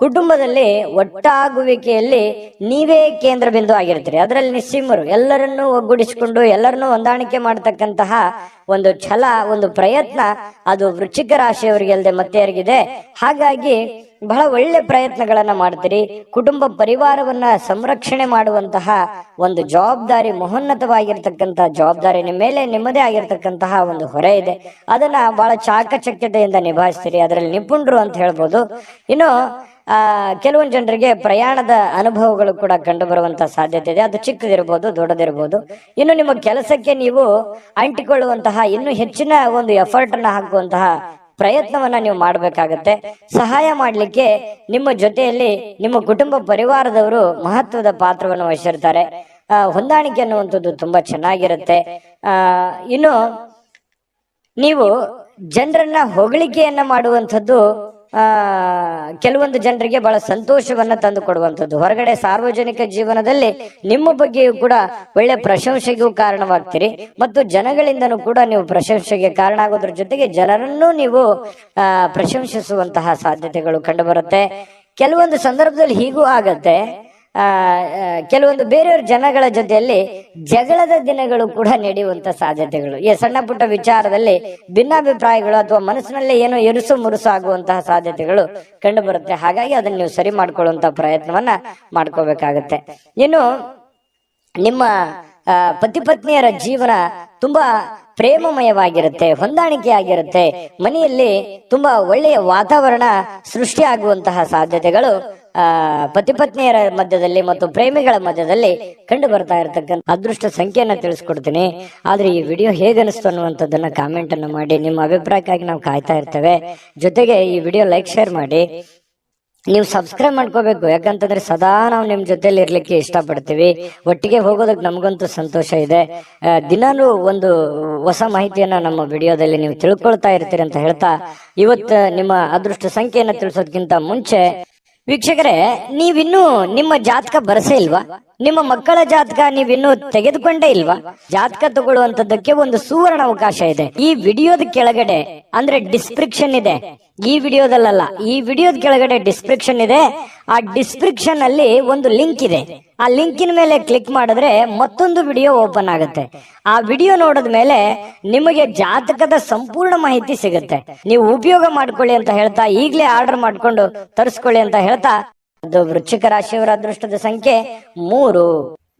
Speaker 1: ಕುಟುಂಬದಲ್ಲಿ ಒಟ್ಟಾಗುವಿಕೆಯಲ್ಲಿ ನೀವೇ ಕೇಂದ್ರ ಬಿಂದು ಆಗಿರ್ತೀರಿ. ಅದರಲ್ಲಿ ನಿಸ್ಸೀಮರು, ಎಲ್ಲರನ್ನೂ ಒಗ್ಗೂಡಿಸಿಕೊಂಡು ಎಲ್ಲರನ್ನೂ ಹೊಂದಾಣಿಕೆ ಮಾಡತಕ್ಕಂತಹ ಒಂದು ಛಲ, ಒಂದು ಪ್ರಯತ್ನ ಅದು ವೃಶ್ಚಿಕ ರಾಶಿಯವರಿಗೆ ಅಲ್ಲದೆ ಮತ್ತೆ ಯಾರಿಗಿದೆ. ಹಾಗಾಗಿ ಬಹಳ ಒಳ್ಳೆ ಪ್ರಯತ್ನಗಳನ್ನ ಮಾಡ್ತೀರಿ. ಕುಟುಂಬ ಪರಿವಾರವನ್ನ ಸಂರಕ್ಷಣೆ ಮಾಡುವಂತಹ ಒಂದು ಜವಾಬ್ದಾರಿ, ಮಹೋನ್ನತವಾಗಿರ್ತಕ್ಕಂತಹ ಜವಾಬ್ದಾರಿ ನಿಮ್ಮ ಮೇಲೆ ನಿಮ್ಮದೇ ಆಗಿರ್ತಕ್ಕಂತಹ ಒಂದು ಹೊರೆ ಇದೆ. ಅದನ್ನ ಬಹಳ ಚಾಕಚಕ್ಯತೆಯಿಂದ ನಿಭಾಯಿಸ್ತೀರಿ. ಅದರಲ್ಲಿ ನಿಪುಣರು ಅಂತ ಹೇಳ್ಬೋದು. ಇನ್ನು ಕೆಲವೊಂದು ಜನರಿಗೆ ಪ್ರಯಾಣದ ಅನುಭವಗಳು ಕೂಡ ಕಂಡು ಬರುವಂತಹ ಸಾಧ್ಯತೆ ಇದೆ. ಅದು ಚಿಕ್ಕದಿರ್ಬೋದು, ದೊಡ್ಡದಿರ್ಬೋದು. ಇನ್ನು ನಿಮ್ಮ ಕೆಲಸಕ್ಕೆ ನೀವು ಅಂಟಿಕೊಳ್ಳುವಂತಹ ಇನ್ನೂ ಹೆಚ್ಚಿನ ಒಂದು ಎಫರ್ಟ್ ಅನ್ನ ಹಾಕುವಂತಹ ಪ್ರಯತ್ನವನ್ನ ನೀವು ಮಾಡಬೇಕಾಗತ್ತೆ. ಸಹಾಯ ಮಾಡ್ಲಿಕ್ಕೆ ನಿಮ್ಮ ಜೊತೆಯಲ್ಲಿ ನಿಮ್ಮ ಕುಟುಂಬ ಪರಿವಾರದವರು ಮಹತ್ವದ ಪಾತ್ರವನ್ನು ವಹಿಸಿರ್ತಾರೆ. ಹೊಂದಾಣಿಕೆ ಅನ್ನುವಂಥದ್ದು ತುಂಬಾ ಚೆನ್ನಾಗಿರುತ್ತೆ. ಇನ್ನು ನೀವು ಜನರನ್ನ ಹೊಗಳಿಕೆಯನ್ನ ಮಾಡುವಂಥದ್ದು ಕೆಲವೊಂದು ಜನರಿಗೆ ಬಹಳ ಸಂತೋಷವನ್ನ ತಂದು ಕೊಡುವಂಥದ್ದು. ಹೊರಗಡೆ ಸಾರ್ವಜನಿಕ ಜೀವನದಲ್ಲಿ ನಿಮ್ಮ ಬಗ್ಗೆಯೂ ಕೂಡ ಒಳ್ಳೆ ಪ್ರಶಂಸೆಗೂ ಕಾರಣವಾಗ್ತೀರಿ ಮತ್ತು ಜನಗಳಿಂದನೂ ಕೂಡ ನೀವು ಪ್ರಶಂಸೆಗೆ ಕಾರಣ ಆಗೋದ್ರ ಜೊತೆಗೆ ಜನರನ್ನು ನೀವು ಪ್ರಶಂಸಿಸುವಂತಹ ಸಾಧ್ಯತೆಗಳು ಕಂಡು ಬರುತ್ತೆ. ಕೆಲವೊಂದು ಸಂದರ್ಭದಲ್ಲಿ ಹೀಗೂ ಆಗತ್ತೆ. ಕೆಲವೊಂದು ಬೇರೆಯವ್ರ ಜನಗಳ ಜೊತೆಯಲ್ಲಿ ಜಗಳದ ದಿನಗಳು ಕೂಡ ನಡೆಯುವಂತ ಸಾಧ್ಯತೆಗಳು, ಈ ಸಣ್ಣ ಪುಟ್ಟ ವಿಚಾರದಲ್ಲಿ ಭಿನ್ನಾಭಿಪ್ರಾಯಗಳು ಅಥವಾ ಮನಸ್ಸಿನಲ್ಲಿ ಏನೋ ಎರುಸು ಮುರುಸು ಆಗುವಂತಹ ಸಾಧ್ಯತೆಗಳು ಕಂಡು ಬರುತ್ತೆ. ಹಾಗಾಗಿ ಅದನ್ನ ನೀವು ಸರಿ ಮಾಡ್ಕೊಳ್ಳುವಂತ ಪ್ರಯತ್ನವನ್ನ ಮಾಡ್ಕೋಬೇಕಾಗತ್ತೆ. ಇನ್ನು ನಿಮ್ಮ ಪತಿ ಪತ್ನಿಯರ ಜೀವನ ತುಂಬಾ ಪ್ರೇಮಮಯವಾಗಿರುತ್ತೆ, ಹೊಂದಾಣಿಕೆ ಆಗಿರುತ್ತೆ. ಮನೆಯಲ್ಲಿ ತುಂಬಾ ಒಳ್ಳೆಯ ವಾತಾವರಣ ಸೃಷ್ಟಿ ಆಗುವಂತಹ ಸಾಧ್ಯತೆಗಳು ಪತಿ ಪತ್ನಿಯರ ಮಧ್ಯದಲ್ಲಿ ಮತ್ತು ಪ್ರೇಮಿಗಳ ಮಧ್ಯದಲ್ಲಿ ಕಂಡು ಬರ್ತಾ ಇರತಕ್ಕಂಥ ಅದೃಷ್ಟ ಸಂಖ್ಯೆಯನ್ನ ತಿಳಿಸ್ಕೊಡ್ತೀನಿ. ಆದ್ರೆ ಈ ವಿಡಿಯೋ ಹೇಗನಿಸ್ತು ಅನ್ನುವಂಥದ್ದನ್ನ ಕಾಮೆಂಟ್ ಅನ್ನು ಮಾಡಿ. ನಿಮ್ಮ ಅಭಿಪ್ರಾಯಕ್ಕಾಗಿ ನಾವು ಕಾಯ್ತಾ ಇರ್ತೇವೆ. ಜೊತೆಗೆ ಈ ವಿಡಿಯೋ ಲೈಕ್ ಶೇರ್ ಮಾಡಿ. ನೀವು ಸಬ್ಸ್ಕ್ರೈಬ್ ಮಾಡ್ಕೋಬೇಕು. ಯಾಕಂತಂದ್ರೆ ಸದಾ ನಾವು ನಿಮ್ ಜೊತೆಲಿ ಇರ್ಲಿಕ್ಕೆ ಇಷ್ಟಪಡ್ತೀವಿ. ಒಟ್ಟಿಗೆ ಹೋಗೋದಕ್ಕೆ ನಮಗಂತೂ ಸಂತೋಷ ಇದೆ. ದಿನಾನು ಒಂದು ಹೊಸ ಮಾಹಿತಿಯನ್ನ ನಮ್ಮ ವಿಡಿಯೋದಲ್ಲಿ ನೀವು ತಿಳ್ಕೊಳ್ತಾ ಇರ್ತೀರಿ ಅಂತ ಹೇಳ್ತಾ, ಇವತ್ತು ನಿಮ್ಮ ಅದೃಷ್ಟ ಸಂಖ್ಯೆಯನ್ನ ತಿಳಿಸೋದಕ್ಕಿಂತ ಮುಂಚೆ ವೀಕ್ಷಕರೇ, ನೀವಿನ್ನೂ ನಿಮ್ಮ ಜಾತಕ ಬರಸೇ ಇಲ್ವಾ? ನಿಮ್ಮ ಮಕ್ಕಳ ಜಾತಕ ನೀವಿನ್ನೂ ತೆಗೆದುಕೊಂಡೇ ಇಲ್ವಾ? ಜಾತಕ ತಗೊಳ್ಳುವಂತದ್ದಕ್ಕೆ ಒಂದು ಸುವರ್ಣ ಅವಕಾಶ ಇದೆ. ಈ ವಿಡಿಯೋದ ಕೆಳಗಡೆ ಅಂದ್ರೆ ಡಿಸ್ಕ್ರಿಪ್ಷನ್ ಇದೆ. ಈ ವಿಡಿಯೋದಲ್ಲ, ಈ ವಿಡಿಯೋದ ಕೆಳಗಡೆ ಡಿಸ್ಕ್ರಿಪ್ಷನ್ ಇದೆ. ಆ ಡಿಸ್ಕ್ರಿಪ್ಷನ್ ಅಲ್ಲಿ ಒಂದು ಲಿಂಕ್ ಇದೆ. ಆ ಲಿಂಕಿನ ಮೇಲೆ ಕ್ಲಿಕ್ ಮಾಡಿದ್ರೆ ಮತ್ತೊಂದು ವಿಡಿಯೋ ಓಪನ್ ಆಗುತ್ತೆ. ಆ ವಿಡಿಯೋ ನೋಡಿದ ಮೇಲೆ ನಿಮಗೆ ಜಾತಕದ ಸಂಪೂರ್ಣ ಮಾಹಿತಿ ಸಿಗುತ್ತೆ. ನೀವು ಉಪಯೋಗ ಮಾಡ್ಕೊಳ್ಳಿ ಅಂತ ಹೇಳ್ತಾ, ಈಗಲೇ ಆರ್ಡರ್ ಮಾಡ್ಕೊಂಡು ತರಿಸ್ಕೊಳ್ಳಿ ಅಂತ ಹೇಳ್ತಾ, ಅದು ವೃಶ್ಚಿಕ ರಾಶಿಯವರ ಅದೃಷ್ಟದ ಸಂಖ್ಯೆ 3.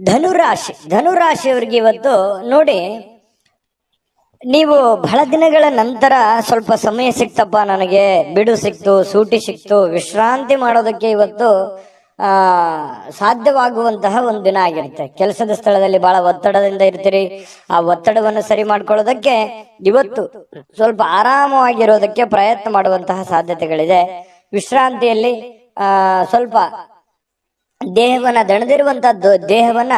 Speaker 1: ಧನುರಾಶಿ. ಧನುರಾಶಿಯವರಿಗೆ ಇವತ್ತು ನೋಡಿ, ನೀವು ಬಹಳ ದಿನಗಳ ನಂತರ ಸ್ವಲ್ಪ ಸಮಯ ಸಿಕ್ತಪ್ಪ, ನನಗೆ ಬಿಡು ಸಿಕ್ತು, ಸೂಟಿ ಸಿಕ್ತು, ವಿಶ್ರಾಂತಿ ಮಾಡೋದಕ್ಕೆ ಇವತ್ತು ಸಾಧ್ಯವಾಗುವಂತಹ ಒಂದು ದಿನ ಆಗಿರುತ್ತೆ. ಕೆಲಸದ ಸ್ಥಳದಲ್ಲಿ ಬಹಳ ಒತ್ತಡದಿಂದ ಇರ್ತೀರಿ. ಆ ಒತ್ತಡವನ್ನು ಸರಿ ಮಾಡ್ಕೊಳ್ಳೋದಕ್ಕೆ ಇವತ್ತು ಸ್ವಲ್ಪ ಆರಾಮವಾಗಿರೋದಕ್ಕೆ ಪ್ರಯತ್ನ ಮಾಡುವಂತಹ ಸಾಧ್ಯತೆಗಳಿದೆ. ವಿಶ್ರಾಂತಿಯಲ್ಲಿ ಸ್ವಲ್ಪ ದೇಹವನ್ನ ದಣದಿರುವಂತದ್ದು ದೇಹವನ್ನ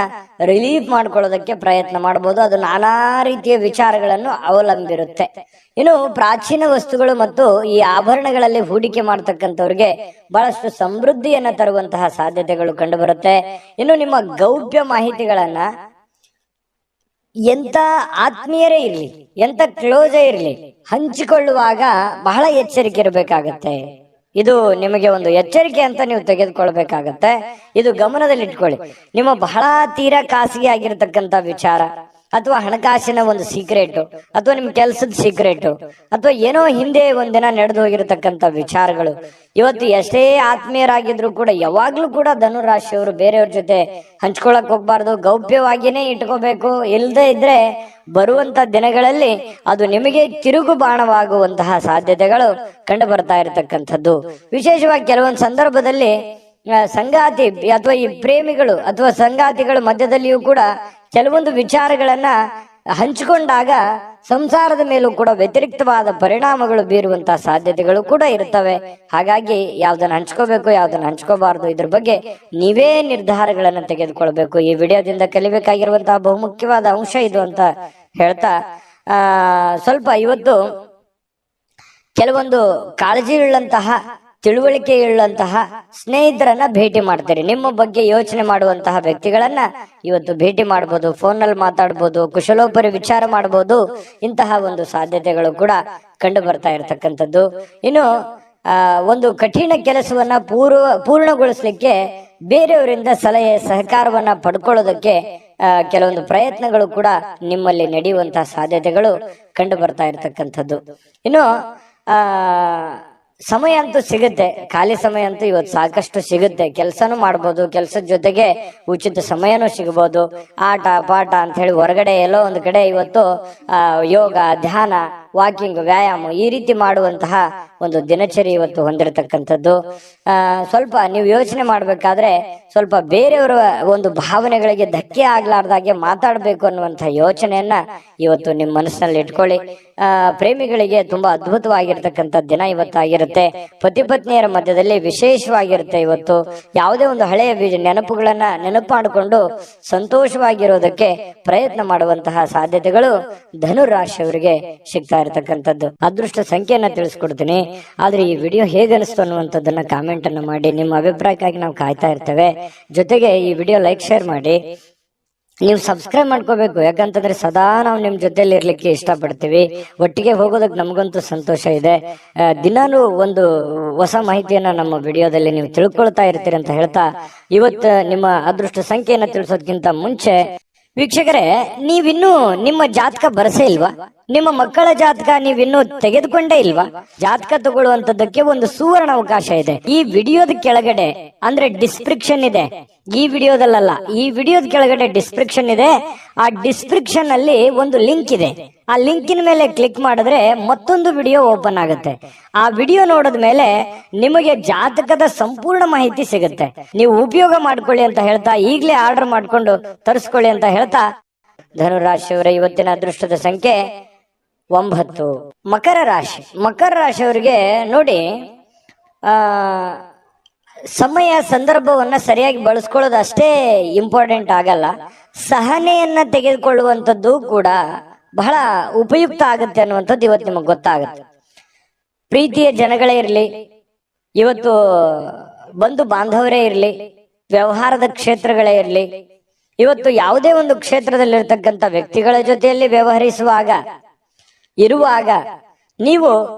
Speaker 1: ರಿಲೀಫ್ ಮಾಡ್ಕೊಳ್ಳೋದಕ್ಕೆ ಪ್ರಯತ್ನ ಮಾಡಬಹುದು. ಅದು ನಾನಾ ರೀತಿಯ ವಿಚಾರಗಳನ್ನು ಅವಲಂಬಿರುತ್ತೆ. ಇನ್ನು ಪ್ರಾಚೀನ ವಸ್ತುಗಳು ಮತ್ತು ಈ ಆಭರಣಗಳಲ್ಲಿ ಹೂಡಿಕೆ ಮಾಡ್ತಕ್ಕಂಥವ್ರಿಗೆ ಬಹಳಷ್ಟು ಸಮೃದ್ಧಿಯನ್ನ ತರುವಂತಹ ಸಾಧ್ಯತೆಗಳು ಕಂಡು ಬರುತ್ತೆ. ಇನ್ನು ನಿಮ್ಮ ಗೌಪ್ಯ ಮಾಹಿತಿಗಳನ್ನ ಎಂತ ಆತ್ಮೀಯರೇ ಇರ್ಲಿ, ಎಂತ ಕ್ಲೋಸೇ ಇರ್ಲಿ, ಹಂಚಿಕೊಳ್ಳುವಾಗ ಬಹಳ ಎಚ್ಚರಿಕೆ ಇರಬೇಕಾಗತ್ತೆ. ಇದು ನಿಮಗೆ ಒಂದು ಎಚ್ಚರಿಕೆ ಅಂತ ನೀವು ತೆಗೆದುಕೊಳ್ಬೇಕಾಗತ್ತೆ. ಇದು ಗಮನದಲ್ಲಿ ಇಟ್ಕೊಳ್ಳಿ. ನಿಮ್ಮ ಬಹಳ ತೀರಾ ಖಾಸಗಿ ಆಗಿರತಕ್ಕಂತ ವಿಚಾರ, ಅಥವಾ ಹಣಕಾಸಿನ ಒಂದು ಸೀಕ್ರೆಟ್, ಅಥವಾ ನಿಮ್ ಕೆಲಸದ ಸೀಕ್ರೆಟ್, ಅಥವಾ ಏನೋ ಹಿಂದೆ ಒಂದಿನ ನಡೆದು ಹೋಗಿರತಕ್ಕಂತ ವಿಚಾರಗಳು ಇವತ್ತು ಎಷ್ಟೇ ಆತ್ಮೀಯರಾಗಿದ್ರು ಕೂಡ ಯಾವಾಗ್ಲೂ ಕೂಡ ಧನುರಾಶಿಯವರು ಬೇರೆಯವ್ರ ಜೊತೆ ಹಂಚ್ಕೊಳಕ್ ಹೋಗ್ಬಾರ್ದು. ಗೌಪ್ಯವಾಗಿಯೇ ಇಟ್ಕೋಬೇಕು. ಇಲ್ಲದೆ ಇದ್ರೆ ಬರುವಂತ ದಿನಗಳಲ್ಲಿ ಅದು ನಿಮಗೆ ತಿರುಗು ಬಾಣವಾಗುವಂತಹ ಸಾಧ್ಯತೆಗಳು ಕಂಡು ಬರ್ತಾ ಇರತಕ್ಕಂಥದ್ದು. ವಿಶೇಷವಾಗಿ ಕೆಲವೊಂದು ಸಂದರ್ಭದಲ್ಲಿ ಸಂಗಾತಿ ಅಥವಾ ಈ ಪ್ರೇಮಿಗಳು ಅಥವಾ ಸಂಗಾತಿಗಳ ಮಧ್ಯದಲ್ಲಿಯೂ ಕೂಡ ಕೆಲವೊಂದು ವಿಚಾರಗಳನ್ನ ಹಂಚಿಕೊಂಡಾಗ ಸಂಸಾರದ ಮೇಲೂ ಕೂಡ ವ್ಯತಿರಿಕ್ತವಾದ ಪರಿಣಾಮಗಳು ಬೀರುವಂತಹ ಸಾಧ್ಯತೆಗಳು ಕೂಡ ಇರ್ತವೆ. ಹಾಗಾಗಿ ಯಾವ್ದನ್ನ ಹಂಚ್ಕೋಬೇಕು, ಯಾವ್ದನ್ನ ಹಂಚ್ಕೋಬಾರ್ದು, ಇದ್ರ ಬಗ್ಗೆ ನೀವೇ ನಿರ್ಧಾರಗಳನ್ನ ತೆಗೆದುಕೊಳ್ಬೇಕು. ಈ ವಿಡಿಯೋದಿಂದ ಕಲಿಬೇಕಾಗಿರುವಂತಹ ಬಹುಮುಖ್ಯವಾದ ಅಂಶ ಇದು ಅಂತ ಹೇಳ್ತಾ, ಸ್ವಲ್ಪ ಇವತ್ತು ಕೆಲವೊಂದು ಕಾಳಜಿ ಉಳ್ಳಂತಹ, ತಿಳುವಳಿಕೆ ಉಳ್ಳಂತಹ ಸ್ನೇಹಿತರನ್ನ ಭೇಟಿ ಮಾಡ್ತೀರಿ. ನಿಮ್ಮ ಬಗ್ಗೆ ಯೋಚನೆ ಮಾಡುವಂತಹ ವ್ಯಕ್ತಿಗಳನ್ನ ಇವತ್ತು ಭೇಟಿ ಮಾಡಬಹುದು. ಫೋನ್ನಲ್ಲಿ ಮಾತಾಡ್ಬೋದು, ಕುಶಲೋಪರಿ ವಿಚಾರ ಮಾಡಬಹುದು. ಇಂತಹ ಒಂದು ಸಾಧ್ಯತೆಗಳು ಕೂಡ ಕಂಡು ಬರ್ತಾ ಇರತಕ್ಕಂಥದ್ದು. ಇನ್ನು ಒಂದು ಕಠಿಣ ಕೆಲಸವನ್ನ ಪೂರ್ಣಗೊಳಿಸ್ಲಿಕ್ಕೆ ಬೇರೆಯವರಿಂದ ಸಲಹೆ ಸಹಕಾರವನ್ನ ಪಡ್ಕೊಳ್ಳೋದಕ್ಕೆ ಕೆಲವೊಂದು ಪ್ರಯತ್ನಗಳು ಕೂಡ ನಿಮ್ಮಲ್ಲಿ ನಡೆಯುವಂತಹ ಸಾಧ್ಯತೆಗಳು ಕಂಡು ಬರ್ತಾ ಇರತಕ್ಕಂಥದ್ದು. ಇನ್ನು ಸಮಯ ಅಂತೂ ಸಿಗುತ್ತೆ, ಖಾಲಿ ಸಮಯ ಅಂತೂ ಇವತ್ತು ಸಾಕಷ್ಟು ಸಿಗುತ್ತೆ. ಕೆಲಸನೂ ಮಾಡ್ಬೋದು, ಕೆಲಸದ ಜೊತೆಗೆ ಉಚಿತ ಸಮಯನೂ ಸಿಗಬಹುದು. ಆಟ ಪಾಠ ಅಂತ ಹೇಳಿ ಹೊರಗಡೆ ಎಲ್ಲೋ ಒಂದು ಕಡೆ ಇವತ್ತು ಯೋಗ, ಧ್ಯಾನ, ವಾಕಿಂಗ್, ವ್ಯಾಯಾಮ ಈ ರೀತಿ ಮಾಡುವಂತಹ ಒಂದು ದಿನಚರಿ ಇವತ್ತು ಹೊಂದಿರತಕ್ಕಂಥದ್ದು. ಸ್ವಲ್ಪ ನೀವು ಯೋಚನೆ ಮಾಡ್ಬೇಕಾದ್ರೆ ಸ್ವಲ್ಪ ಬೇರೆಯವರ ಒಂದು ಭಾವನೆಗಳಿಗೆ ಧಕ್ಕೆ ಆಗ್ಲಾರ್ದಾಗೆ ಮಾತಾಡ್ಬೇಕು ಅನ್ನುವಂತಹ ಯೋಚನೆಯನ್ನ ಇವತ್ತು ನಿಮ್ಮ ಮನಸ್ಸಿನಲ್ಲಿ ಇಟ್ಕೊಳ್ಳಿ. ಪ್ರೇಮಿಗಳಿಗೆ ತುಂಬಾ ಅದ್ಭುತವಾಗಿರ್ತಕ್ಕಂಥ ದಿನ ಇವತ್ತಾಗಿರುತ್ತೆ. ಪತಿ ಪತ್ನಿಯರ ಮಧ್ಯದಲ್ಲಿ ವಿಶೇಷವಾಗಿರುತ್ತೆ. ಇವತ್ತು ಯಾವುದೇ ಒಂದು ಹಳೆಯ ನೆನಪುಗಳನ್ನ ನೆನಪು ಮಾಡಿಕೊಂಡು ಸಂತೋಷವಾಗಿರೋದಕ್ಕೆ ಪ್ರಯತ್ನ ಮಾಡುವಂತಹ ಸಾಧ್ಯತೆಗಳು ಧನುರಾಶಿಯವರಿಗೆ ಸಿಗ್ತಾ ಇರತಕ್ಕಂಥದ್ದು. ಅದೃಷ್ಟ ಸಂಖ್ಯೆಯನ್ನ ತಿಳಿಸ್ಕೊಡ್ತೀನಿ. ಆದ್ರೆ ಈ ವಿಡಿಯೋ ಹೇಗೆ ಅನಿಸ್ತು ಅನ್ನುವಂಥದ್ದನ್ನ ಕಾಮೆಂಟ್ ಅನ್ನು ಮಾಡಿ. ನಿಮ್ಮ ಅಭಿಪ್ರಾಯಕ್ಕಾಗಿ ನಾವು ಕಾಯ್ತಾ ಇರ್ತೇವೆ. ಜೊತೆಗೆ ಈ ವಿಡಿಯೋ ಲೈಕ್, ಶೇರ್ ಮಾಡಿ. ನೀವು ಸಬ್ಸ್ಕ್ರೈಬ್ ಮಾಡ್ಕೋಬೇಕು. ಯಾಕಂತಂದ್ರೆ ಸದಾ ನಾವು ನಿಮ್ ಜೊತೆಲಿ ಇರ್ಲಿಕ್ಕೆ ಇಷ್ಟಪಡ್ತೀವಿ. ಒಟ್ಟಿಗೆ ಹೋಗೋದಕ್ಕೆ ನಮಗಂತೂ ಸಂತೋಷ ಇದೆ. ದಿನಾನು ಒಂದು ಹೊಸ ಮಾಹಿತಿಯನ್ನ ನಮ್ಮ ವಿಡಿಯೋದಲ್ಲಿ ನೀವು ತಿಳ್ಕೊಳ್ತಾ ಇರ್ತೀರಿ ಅಂತ ಹೇಳ್ತಾ, ಇವತ್ತು ನಿಮ್ಮ ಅದೃಷ್ಟ ಸಂಖ್ಯೆಯನ್ನ ತಿಳಿಸೋದಕ್ಕಿಂತ ಮುಂಚೆ ವೀಕ್ಷಕರೇ, ನೀವಿನ್ನೂ ನಿಮ್ಮ ಜಾತಕ ಬರಸೇ ಇಲ್ವಾ? ನಿಮ್ಮ ಮಕ್ಕಳ ಜಾತಕ ನೀವಿನ್ನೂ ತೆಗೆದುಕೊಂಡೇ ಇಲ್ವಾ? ಜಾತಕ ತಗೊಳ್ಳುವಂತದ್ದಕ್ಕೆ ಒಂದು ಸುವರ್ಣ ಅವಕಾಶ ಇದೆ. ಈ ವಿಡಿಯೋದ ಕೆಳಗಡೆ ಅಂದ್ರೆ ಡಿಸ್ಕ್ರಿಪ್ಷನ್ ಇದೆ. ಈ ವಿಡಿಯೋದಲ್ಲ, ಈ ವಿಡಿಯೋದ ಕೆಳಗಡೆ ಡಿಸ್ಕ್ರಿಪ್ಷನ್ ಇದೆ. ಆ ಡಿಸ್ಕ್ರಿಪ್ಷನ್ ಅಲ್ಲಿ ಒಂದು ಲಿಂಕ್ ಇದೆ. ಆ ಲಿಂಕಿನ ಮೇಲೆ ಕ್ಲಿಕ್ ಮಾಡಿದ್ರೆ ಮತ್ತೊಂದು ವಿಡಿಯೋ ಓಪನ್ ಆಗುತ್ತೆ. ಆ ವಿಡಿಯೋ ನೋಡಿದ ಮೇಲೆ ನಿಮಗೆ ಜಾತಕದ ಸಂಪೂರ್ಣ ಮಾಹಿತಿ ಸಿಗುತ್ತೆ. ನೀವು ಉಪಯೋಗ ಮಾಡ್ಕೊಳ್ಳಿ ಅಂತ ಹೇಳ್ತಾ, ಈಗಲೇ ಆರ್ಡರ್ ಮಾಡ್ಕೊಂಡು ತರಿಸ್ಕೊಳ್ಳಿ ಅಂತ ಹೇಳ್ತಾ, ಧನುರಾಶಿಯವರ ಇವತ್ತಿನ ಅದೃಷ್ಟದ ಸಂಖ್ಯೆ 9. ಮಕರ ರಾಶಿ. ಮಕರ ರಾಶಿಯವರಿಗೆ ನೋಡಿ, ಸಮಯ ಸಂದರ್ಭವನ್ನ ಸರಿಯಾಗಿ ಬಳಸ್ಕೊಳ್ಳೋದು ಅಷ್ಟೇ ಇಂಪಾರ್ಟೆಂಟ್ ಆಗಲ್ಲ, ಸಹನೆಯನ್ನ ತೆಗೆದುಕೊಳ್ಳುವಂಥದ್ದು ಕೂಡ ಬಹಳ ಉಪಯುಕ್ತ ಆಗುತ್ತೆ ಅನ್ನುವಂಥದ್ದು ಇವತ್ತು ನಿಮಗೆ ಗೊತ್ತಾಗುತ್ತೆ. ಪ್ರೀತಿಯ ಜನಗಳೇ ಇರಲಿ, ಇವತ್ತು ಬಂಧು ಬಾಂಧವರೇ ಇರಲಿ, ವ್ಯವಹಾರದ ಕ್ಷೇತ್ರಗಳೇ ಇರಲಿ, ಇವತ್ತು ಯಾವುದೇ ಒಂದು ಕ್ಷೇತ್ರದಲ್ಲಿರ್ತಕ್ಕಂಥ ವ್ಯಕ್ತಿಗಳ ಜೊತೆಯಲ್ಲಿ ವ್ಯವಹರಿಸುವಾಗ ಇರುವಾಗ ನೀವು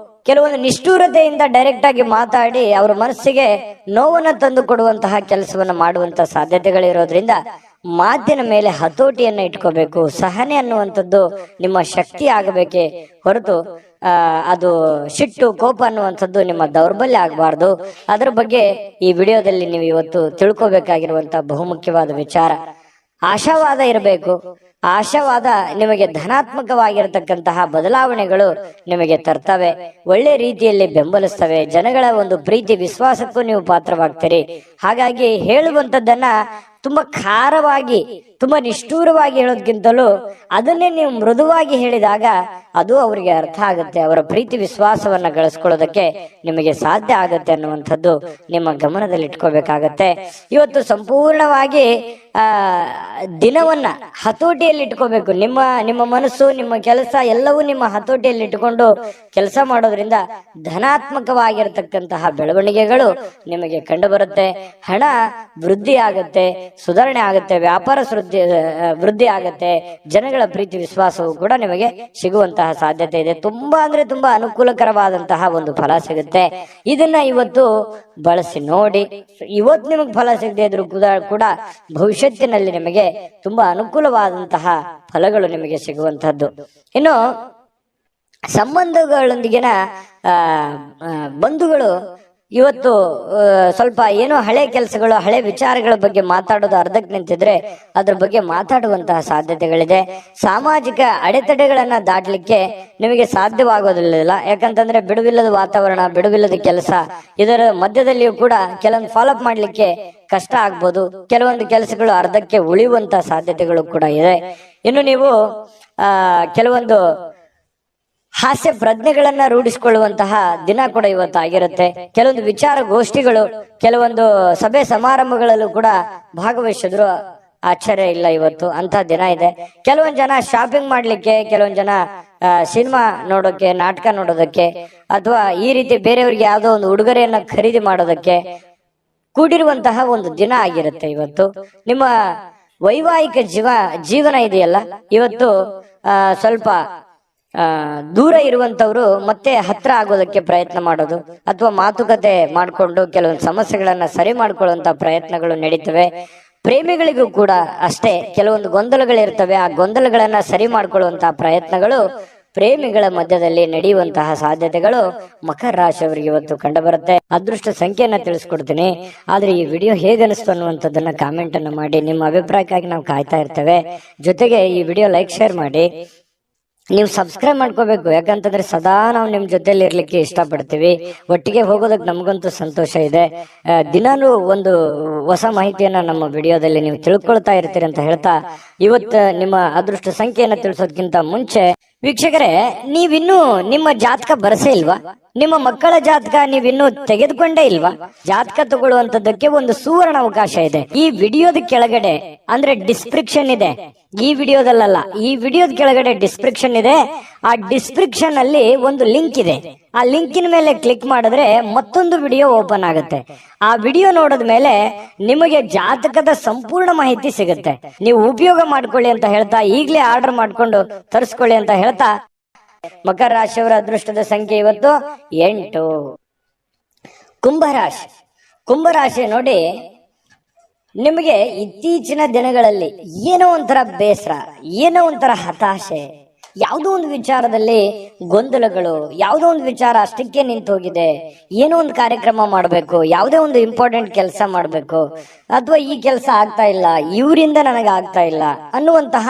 Speaker 1: ಕೆಲವೊಂದು ನಿಷ್ಠೂರತೆಯಿಂದ ಡೈರೆಕ್ಟ್ ಆಗಿ ಮಾತಾಡಿ ಅವರ ಮನಸ್ಸಿಗೆ ನೋವನ್ನು ತಂದು ಕೊಡುವಂತಹ ಕೆಲಸವನ್ನು ಮಾಡುವಂತಹ ಸಾಧ್ಯತೆಗಳಿರೋದ್ರಿಂದ ಮಾತಿನ ಮೇಲೆ ಹತೋಟಿಯನ್ನ ಇಟ್ಕೋಬೇಕು. ಸಹನೆ ಅನ್ನುವಂಥದ್ದು ನಿಮ್ಮ ಶಕ್ತಿ ಆಗಬೇಕೇ ಹೊರತು ಅದು ಸಿಟ್ಟು ಕೋಪ ಅನ್ನುವಂಥದ್ದು ನಿಮ್ಮ ದೌರ್ಬಲ್ಯ ಆಗಬಾರ್ದು. ಅದರ ಬಗ್ಗೆ ಈ ವಿಡಿಯೋದಲ್ಲಿ ನೀವು ಇವತ್ತು ತಿಳ್ಕೋಬೇಕಾಗಿರುವಂತಹ ಬಹುಮುಖ್ಯವಾದ ವಿಚಾರ. ಆಶಾವಾದ ಇರಬೇಕು. ಆಶಾವಾದ ನಿಮಗೆ ಧನಾತ್ಮಕವಾಗಿರತಕ್ಕಂತಹ ಬದಲಾವಣೆಗಳು ನಿಮಗೆ ತರ್ತವೆ, ಒಳ್ಳೆ ರೀತಿಯಲ್ಲಿ ಬೆಂಬಲಿಸ್ತವೆ, ಜನಗಳ ಒಂದು ಪ್ರೀತಿ ವಿಶ್ವಾಸಕ್ಕೂ ನೀವು ಪಾತ್ರವಾಗ್ತೀರಿ. ಹಾಗಾಗಿ ಹೇಳುವಂಥದ್ದನ್ನ ತುಂಬಾ ಖಾರವಾಗಿ ತುಂಬಾ ನಿಷ್ಠೂರವಾಗಿ ಹೇಳೋದ್ಕಿಂತಲೂ ಅದನ್ನೇ ನೀವು ಮೃದುವಾಗಿ ಹೇಳಿದಾಗ ಅದು ಅವರಿಗೆ ಅರ್ಥ ಆಗುತ್ತೆ, ಅವರ ಪ್ರೀತಿ ವಿಶ್ವಾಸವನ್ನ ಗಳಿಸ್ಕೊಳ್ಳೋದಕ್ಕೆ ನಿಮಗೆ ಸಾಧ್ಯ ಆಗುತ್ತೆ ಅನ್ನುವಂಥದ್ದು ನಿಮ್ಮ ಗಮನದಲ್ಲಿ ಇಟ್ಕೋಬೇಕಾಗತ್ತೆ. ಇವತ್ತು ಸಂಪೂರ್ಣವಾಗಿ ದಿನವನ್ನ ಹತೋಟಿಯಲ್ಲಿ ಇಟ್ಕೋಬೇಕು. ನಿಮ್ಮ ಮನಸ್ಸು, ನಿಮ್ಮ ಕೆಲಸ ಎಲ್ಲವೂ ನಿಮ್ಮ ಹತೋಟಿಯಲ್ಲಿ ಇಟ್ಟುಕೊಂಡು ಕೆಲಸ ಮಾಡೋದ್ರಿಂದ ಧನಾತ್ಮಕವಾಗಿರತಕ್ಕಂತಹ ಬೆಳವಣಿಗೆಗಳು ನಿಮಗೆ ಕಂಡು ಬರುತ್ತೆ. ಹಣ ವೃದ್ಧಿ ಆಗುತ್ತೆ, ಸುಧಾರಣೆ ಆಗುತ್ತೆ, ವ್ಯಾಪಾರ ವೃದ್ಧಿ ಆಗುತ್ತೆ, ಜನಗಳ ಪ್ರೀತಿ ವಿಶ್ವಾಸವು ಕೂಡ ನಿಮಗೆ ಸಿಗುವಂತಹ ಸಾಧ್ಯತೆ ಇದೆ. ತುಂಬಾ ಅಂದ್ರೆ ತುಂಬಾ ಅನುಕೂಲಕರವಾದಂತಹ ಒಂದು ಫಲ ಸಿಗುತ್ತೆ. ಇದನ್ನ ಇವತ್ತು ಬಳಸಿ ನೋಡಿ. ಇವತ್ತು ನಿಮಗೆ ಫಲ ಸಿಗದೆ ಇದ್ರು ಕೂಡ ಭವಿಷ್ಯತ್ತಿನಲ್ಲಿ ನಿಮಗೆ ತುಂಬಾ ಅನುಕೂಲವಾದಂತಹ ಫಲಗಳು ನಿಮಗೆ ಸಿಗುವಂತಹದ್ದು. ಇನ್ನು ಸಂಬಂಧಗಳೊಂದಿಗಿನ ಬಂಧುಗಳು ಇವತ್ತು ಸ್ವಲ್ಪ ಏನೋ ಹಳೆ ಕೆಲಸಗಳು, ಹಳೆ ವಿಚಾರಗಳ ಬಗ್ಗೆ ಮಾತಾಡೋದು ಅರ್ಧಕ್ಕೆ ನಿಂತಿದ್ರೆ ಅದ್ರ ಬಗ್ಗೆ ಮಾತಾಡುವಂತಹ ಸಾಧ್ಯತೆಗಳಿದೆ. ಸಾಮಾಜಿಕ ಅಡೆತಡೆಗಳನ್ನ ದಾಟಲಿಕ್ಕೆ ನಿಮಗೆ ಸಾಧ್ಯವಾಗೋದಿಲ್ಲ. ಯಾಕಂತಂದ್ರೆ ಬಿಡುವಿಲ್ಲದ ವಾತಾವರಣ, ಬಿಡುವಿಲ್ಲದ ಕೆಲಸ, ಇದರ ಮಧ್ಯದಲ್ಲಿಯೂ ಕೂಡ ಕೆಲವೊಂದು ಫಾಲೋಅಪ್ ಮಾಡ್ಲಿಕ್ಕೆ ಕಷ್ಟ ಆಗ್ಬೋದು. ಕೆಲವೊಂದು ಕೆಲಸಗಳು ಅರ್ಧಕ್ಕೆ ಉಳಿಯುವಂತಹ ಸಾಧ್ಯತೆಗಳು ಕೂಡ ಇದೆ. ಇನ್ನು ನೀವು ಕೆಲವೊಂದು ಹಾಸ್ಯ ಪ್ರಜ್ಞೆಗಳನ್ನ ರೂಢಿಸಿಕೊಳ್ಳುವಂತಹ ದಿನ ಕೂಡ ಇವತ್ತು ಆಗಿರುತ್ತೆ. ಕೆಲವೊಂದು ವಿಚಾರ ಗೋಷ್ಠಿಗಳು, ಕೆಲವೊಂದು ಸಭೆ ಸಮಾರಂಭಗಳಲ್ಲೂ ಕೂಡ ಭಾಗವಹಿಸಿದ್ರು ಆಶ್ಚರ್ಯ ಇಲ್ಲ. ಇವತ್ತು ಅಂತ ದಿನ ಇದೆ. ಕೆಲವೊಂದು ಜನ ಶಾಪಿಂಗ್ ಮಾಡ್ಲಿಕ್ಕೆ, ಕೆಲವೊಂದು ಜನ ಸಿನಿಮಾ ನೋಡೋಕೆ, ನಾಟಕ ನೋಡೋದಕ್ಕೆ, ಅಥವಾ ಈ ರೀತಿ ಬೇರೆಯವ್ರಿಗೆ ಯಾವುದೋ ಒಂದು ಉಡುಗೊರೆಯನ್ನ ಖರೀದಿ ಮಾಡೋದಕ್ಕೆ ಕೂಡಿರುವಂತಹ ಒಂದು ದಿನ ಆಗಿರುತ್ತೆ ಇವತ್ತು. ನಿಮ್ಮ ವೈವಾಹಿಕ ಜೀವನ ಇದೆಯಲ್ಲ, ಇವತ್ತು ಸ್ವಲ್ಪ ದೂರ ಇರುವಂತವ್ರು ಮತ್ತೆ ಹತ್ರ ಆಗೋದಕ್ಕೆ ಪ್ರಯತ್ನ ಮಾಡೋದು, ಅಥವಾ ಮಾತುಕತೆ ಮಾಡಿಕೊಂಡು ಕೆಲವೊಂದು ಸಮಸ್ಯೆಗಳನ್ನ ಸರಿ ಮಾಡ್ಕೊಳ್ಳುವಂತ ಪ್ರಯತ್ನಗಳು ನಡೀತವೆ. ಪ್ರೇಮಿಗಳಿಗೂ ಕೂಡ ಅಷ್ಟೇ ಕೆಲವೊಂದು ಗೊಂದಲಗಳಿರ್ತವೆ. ಆ ಗೊಂದಲಗಳನ್ನ ಸರಿ ಮಾಡ್ಕೊಳ್ಳುವಂತಹ ಪ್ರಯತ್ನಗಳು ಪ್ರೇಮಿಗಳ ಮಧ್ಯದಲ್ಲಿ ನಡೆಯುವಂತಹ ಸಾಧ್ಯತೆಗಳು ಮಕರ ರಾಶಿಯವರಿಗೆ ಇವತ್ತು ಕಂಡು ಬರುತ್ತೆ. ಅದೃಷ್ಟ ಸಂಖ್ಯೆಯನ್ನ ತಿಳಿಸ್ಕೊಡ್ತೀನಿ. ಆದ್ರೆ ಈ ವಿಡಿಯೋ ಹೇಗನಿಸ್ತು ಅನ್ನುವಂಥದ್ದನ್ನ ಕಾಮೆಂಟ್ ಅನ್ನ ಮಾಡಿ. ನಿಮ್ಮ ಅಭಿಪ್ರಾಯಕ್ಕಾಗಿ ನಾವು ಕಾಯ್ತಾ ಇರ್ತೇವೆ. ಜೊತೆಗೆ ಈ ವಿಡಿಯೋ ಲೈಕ್, ಶೇರ್ ಮಾಡಿ. ನೀವು ಸಬ್ಸ್ಕ್ರೈಬ್ ಮಾಡ್ಕೋಬೇಕು. ಯಾಕಂತಂದ್ರೆ ಸದಾ ನಾವು ನಿಮ್ ಜೊತೆಲಿ ಇರ್ಲಿಕ್ಕೆ ಇಷ್ಟಪಡ್ತೀವಿ. ಒಟ್ಟಿಗೆ ಹೋಗೋದಕ್ಕೆ ನಮಗಂತೂ ಸಂತೋಷ ಇದೆ. ದಿನಾನು ಒಂದು ಹೊಸ ಮಾಹಿತಿಯನ್ನ ನಮ್ಮ ವಿಡಿಯೋದಲ್ಲಿ ನೀವು ತಿಳ್ಕೊಳ್ತಾ ಇರ್ತೀರಿ ಅಂತ ಹೇಳ್ತಾ, ಇವತ್ತು ನಿಮ್ಮ ಅದೃಷ್ಟ ಸಂಖ್ಯೆಯನ್ನ ತಿಳಿಸೋದಕ್ಕಿಂತ ಮುಂಚೆ ವೀಕ್ಷಕರೇ, ನೀವಿನ್ನೂ ನಿಮ್ಮ ಜಾತಕ ಬರಸೇ ಇಲ್ವಾ? ನಿಮ್ಮ ಮಕ್ಕಳ ಜಾತಕ ನೀವಿನ್ನೂ ತೆಗೆದುಕೊಂಡೇ ಇಲ್ವಾ? ಜಾತಕ ತಗೊಳ್ಳುವಂತದ್ದಕ್ಕೆ ಒಂದು ಸುವರ್ಣ ಅವಕಾಶ ಇದೆ. ಈ ವಿಡಿಯೋದ ಕೆಳಗಡೆ ಅಂದ್ರೆ ಡಿಸ್ಕ್ರಿಪ್ಷನ್ ಇದೆ. ಈ ವಿಡಿಯೋದಲ್ಲ, ಈ ವಿಡಿಯೋದ ಕೆಳಗಡೆ ಡಿಸ್ಕ್ರಿಪ್ಷನ್ ಇದೆ. ಆ ಡಿಸ್ಕ್ರಿಪ್ಷನ್ ಅಲ್ಲಿ ಒಂದು ಲಿಂಕ್ ಇದೆ. ಆ ಲಿಂಕಿನ ಮೇಲೆ ಕ್ಲಿಕ್ ಮಾಡಿದ್ರೆ ಮತ್ತೊಂದು ವಿಡಿಯೋ ಓಪನ್ ಆಗುತ್ತೆ. ಆ ವಿಡಿಯೋ ನೋಡಿದ ಮೇಲೆ ನಿಮಗೆ ಜಾತಕದ ಸಂಪೂರ್ಣ ಮಾಹಿತಿ ಸಿಗುತ್ತೆ. ನೀವು ಉಪಯೋಗ ಮಾಡ್ಕೊಳ್ಳಿ ಅಂತ ಹೇಳ್ತಾ, ಈಗಲೇ ಆರ್ಡರ್ ಮಾಡ್ಕೊಂಡು ತರಿಸ್ಕೊಳ್ಳಿ ಅಂತ ಹೇಳ್ತಾ, ಮಕರ ರಾಶಿಯವರ ಅದೃಷ್ಟದ ಸಂಖ್ಯೆ ಇವತ್ತು 8. ಕುಂಭರಾಶಿ. ಕುಂಭರಾಶಿ ನೋಡಿ, ನಿಮಗೆ ಇತ್ತೀಚಿನ ದಿನಗಳಲ್ಲಿ ಏನೋ ಒಂಥರ ಬೇಸರ, ಏನೋ ಒಂಥರ ಹತಾಶೆ, ಯಾವುದೋ ಒಂದು ವಿಚಾರದಲ್ಲಿ ಗೊಂದಲಗಳು, ಯಾವುದೋ ಒಂದು ವಿಚಾರ ಅಷ್ಟಕ್ಕೆ ನಿಂತು ಹೋಗಿದೆ, ಏನೋ ಒಂದು ಕಾರ್ಯಕ್ರಮ ಮಾಡಬೇಕು, ಯಾವುದೇ ಒಂದು ಇಂಪಾರ್ಟೆಂಟ್ ಕೆಲಸ ಮಾಡಬೇಕು, ಅಥವಾ ಈ ಕೆಲಸ ಆಗ್ತಾ ಇಲ್ಲ, ಇವರಿಂದ ನನಗೆ ಆಗ್ತಾ ಇಲ್ಲ ಅನ್ನುವಂತಹ